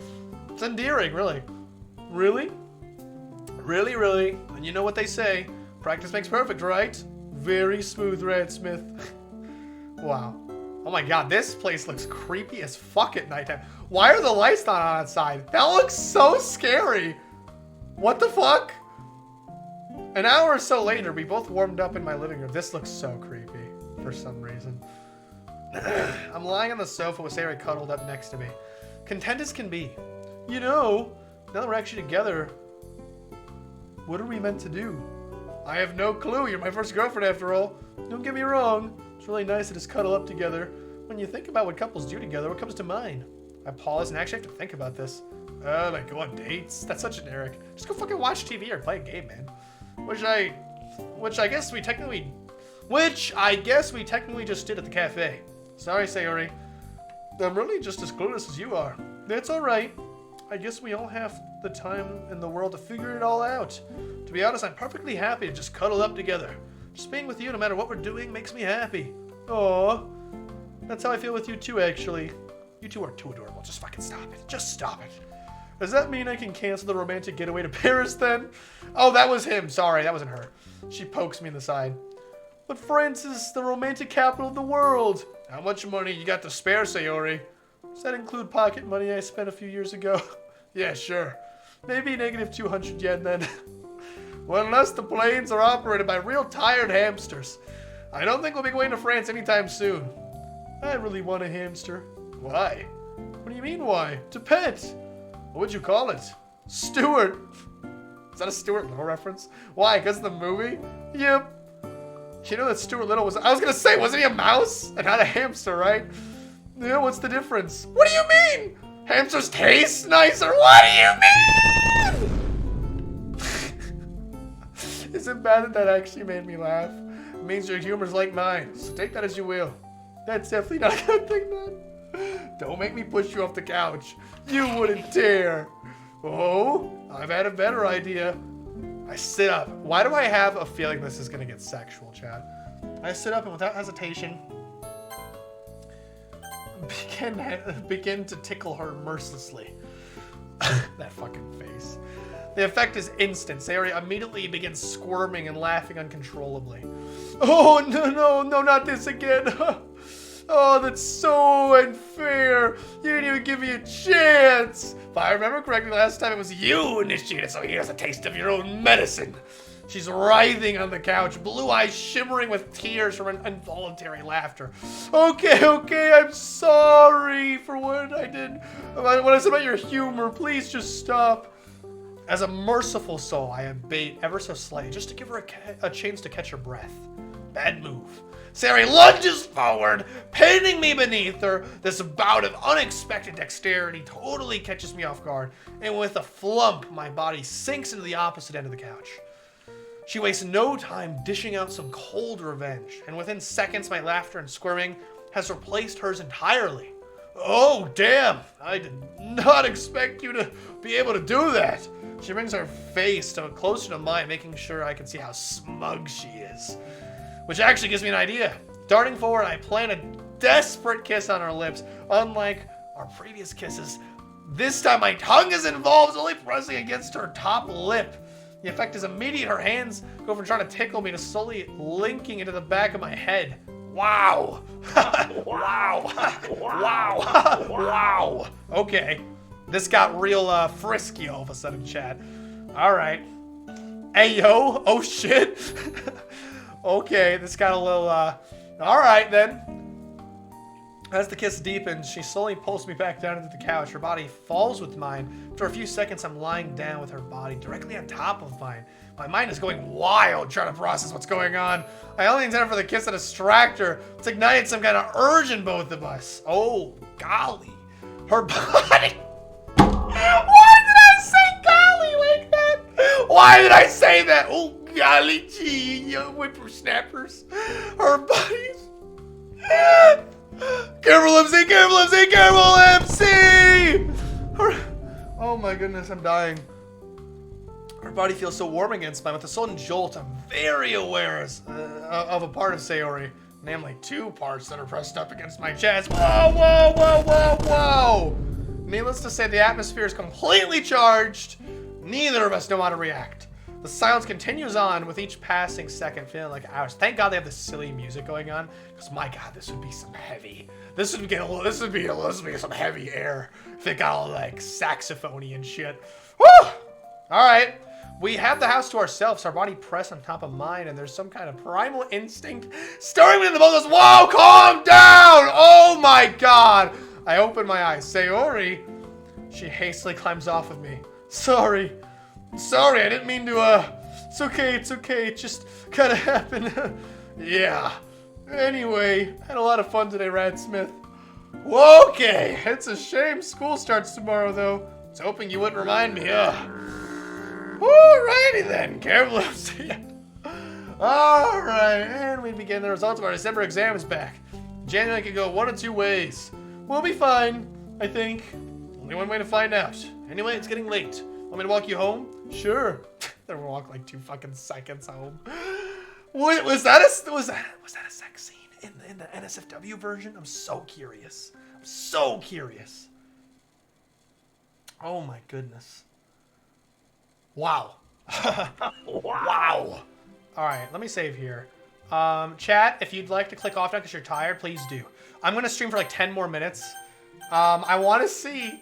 It's endearing, really. Really? Really, really. And you know what they say. Practice makes perfect, right? Very smooth, Radsmith. Wow. Oh my god, this place looks creepy as fuck at nighttime. Why are the lights not on outside? That looks so scary. What the fuck? An hour or so later, we both warmed up in my living room. This looks so creepy for some reason. I'm lying on the sofa with Sarah cuddled up next to me. Content as can be. You know, now that we're actually together, what are we meant to do? I have no clue. You're my first girlfriend after all. Don't get me wrong. It's really nice to just cuddle up together. When you think about what couples do together, what comes to mind? I pause and actually have to think about this. Like go on dates? That's such an Eric. Just go fucking watch TV or play a game, man. Which I guess we technically just did at the cafe. Sorry, Sayori. I'm really just as clueless as you are. That's alright. I guess we all have the time in the world to figure it all out. To be honest, I'm perfectly happy to just cuddle up together. Just being with you, no matter what we're doing, makes me happy. Aww. That's how I feel with you too, actually. You two are too adorable. Just fucking stop it. Just stop it. Does that mean I can cancel the romantic getaway to Paris then? Oh, that was him. Sorry, that wasn't her. She pokes me in the side. But France is the romantic capital of the world. How much money you got to spare, Sayori? Does that include pocket money I spent a few years ago? Yeah, sure. Maybe negative 200 yen then. Well, unless the planes are operated by real tired hamsters. I don't think we'll be going to France anytime soon. I really want a hamster. Why? What do you mean why? To pet. What would you call it? Stuart. Is that a Stuart Little reference? Why? Because of the movie? Yep. You know that Stuart Little was... I was going to say, wasn't he a mouse? And had a hamster, right? Yeah, what's the difference? What do you mean? Hamsters taste nicer? What do you mean? Is it bad that actually made me laugh? means your humor's like mine, so take that as you will. That's definitely not a good thing, man. Don't make me push you off the couch. You wouldn't dare. Oh, I've had a better idea. I sit up. Why do I have a feeling this is gonna get sexual, Chad? I sit up and without hesitation begin to tickle her mercilessly. That fucking face. The effect is instant. Sayori immediately begins squirming and laughing uncontrollably. Oh, no, not this again. Oh, that's so unfair. You didn't even give me a chance. If I remember correctly, last time it was you who initiated, so here's a taste of your own medicine. She's writhing on the couch, blue eyes shimmering with tears from an involuntary laughter. Okay, I'm sorry for what I did. When I said about your humor, please just stop. As a merciful soul, I abate ever so slightly, just to give her a chance to catch her breath. Bad move. Sayori lunges forward, pinning me beneath her. This bout of unexpected dexterity totally catches me off guard, and with a flump, my body sinks into the opposite end of the couch. She wastes no time dishing out some cold revenge, and within seconds, my laughter and squirming has replaced hers entirely. Oh, damn! I did not expect you to be able to do that. She brings her face closer to mine, making sure I can see how smug she is. Which actually gives me an idea. Darting forward, I plant a desperate kiss on her lips. Unlike our previous kisses, this time my tongue is involved, only pressing against her top lip. The effect is immediate. Her hands go from trying to tickle me to slowly linking into the back of my head. Wow. Wow. Wow. Wow. Okay. This got real frisky all of a sudden, Chad. All right. Hey, yo. Oh, shit. Okay, this got a little, all right, then. As the kiss deepens, she slowly pulls me back down into the couch. Her body falls with mine. For a few seconds, I'm lying down with her body directly on top of mine. My mind is going wild trying to process what's going on. I only intended for the kiss to distract her. It's ignited some kind of urge in both of us. Oh, golly. Her body... Why did I say golly like that? Why did I say that? Oh, golly gee, you whippersnappers. Her body's... Careful, MC! Careful, MC! Careful, MC! Oh my goodness, I'm dying. Her body feels so warm against mine. With a sudden jolt, I'm very aware of a part of Sayori. Namely, two parts that are pressed up against my chest. Whoa, whoa, whoa, whoa, whoa! Needless to say, the atmosphere is completely charged. Neither of us know how to react. The silence continues on with each passing second feeling like hours. Thank God they have this silly music going on, because my God, this would be some heavy. This would be some heavy air if it got all like saxophony and shit. Woo! All right, we have the house to ourselves. Our body pressed on top of mine, and there's some kind of primal instinct stirring within the both of us. Whoa! Calm down! Oh my God! I open my eyes. Sayori. She hastily climbs off of me. Sorry, I didn't mean to, it's okay, it just kinda happened. Yeah. Anyway, had a lot of fun today, Radsmith. Okay, it's a shame school starts tomorrow, though. I was hoping you wouldn't remind me, Alrighty then, careful. Alright, and we begin the results of our December exams back. January could go one of two ways. We'll be fine, I think. Only one way to find out. Anyway, it's getting late. Want me to walk you home? Sure. Then we'll walk like 2 fucking seconds home. Wait, was that a sex scene in the NSFW version? I'm so curious. Oh my goodness. Wow. Wow. All right, let me save here. Chat, if you'd like to click off now because you're tired, please do. I'm gonna stream for like 10 more minutes. I want to see.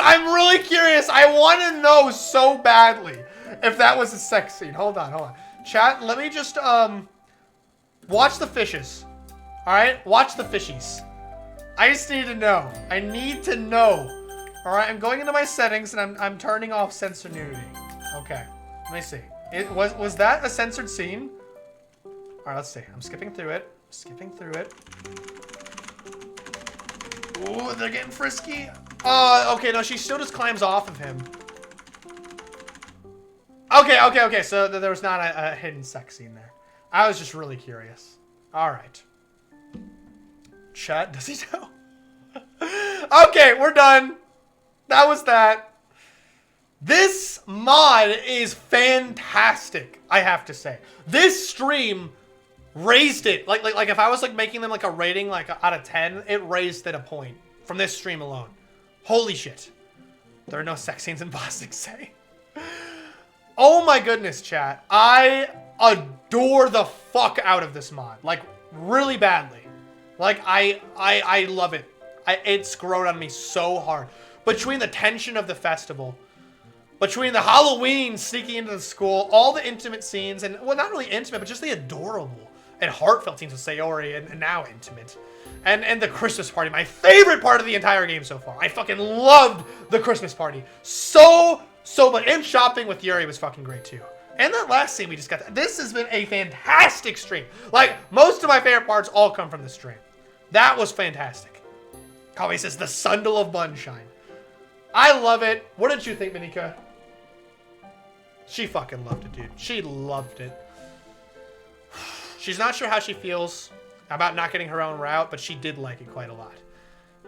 I'm really curious. I want to know so badly if that was a sex scene. Hold on. Chat, let me just, watch the fishes. All right, watch the fishies. I just need to know. I need to know. All right, I'm going into my settings and I'm turning off censor nudity. Okay, let me see. Was that a censored scene? All right, let's see. I'm skipping through it. Ooh, they're getting frisky. Okay, no, she still just climbs off of him. Okay. So there was not a hidden sex scene there. I was just really curious. All right. Chat, does he know? Okay, we're done. That was that. This mod is fantastic, I have to say. This stream raised it. Like if I was like making them like a rating like out of 10, it raised it a point from this stream alone. Holy shit. There are no sex scenes in Bostic Say. Oh my goodness, chat. I adore the fuck out of this mod. Like, really badly. Like, I love it. It's grown on me so hard. Between the tension of the festival, between the Halloween sneaking into the school, all the intimate scenes, and, well, not really intimate, but just the adorable and heartfelt scenes with Sayori, and now intimate. And the Christmas party, my favorite part of the entire game so far. I fucking loved the Christmas party. So much. And shopping with Yuri was fucking great too. And that last scene we just got. This has been a fantastic stream. Like, most of my favorite parts all come from the stream. That was fantastic. Kawhi says, the Sundle of Bunshine. I love it. What did you think, Minika? She fucking loved it, dude. She loved it. She's not sure how she feels about not getting her own route, but she did like it quite a lot.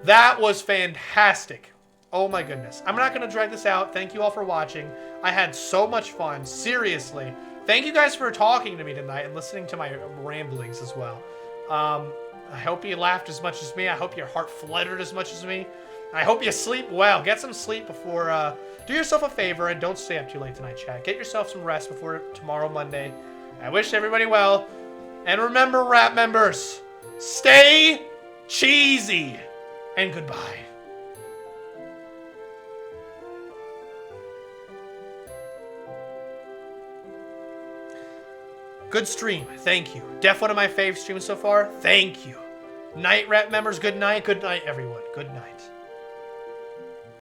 That was fantastic. Oh my goodness. I'm not going to drag this out. Thank you all for watching. I had so much fun. Seriously. Thank you guys for talking to me tonight and listening to my ramblings as well. I hope you laughed as much as me. I hope your heart fluttered as much as me. I hope you sleep well. Get some sleep before... do yourself a favor and don't stay up too late tonight, chat. Get yourself some rest before tomorrow, Monday. I wish everybody well. And remember, rap members, stay cheesy. And goodbye. Good stream. Thank you. Def one of my fave streams so far. Thank you. Night rap members, good night. Good night, everyone. Good night.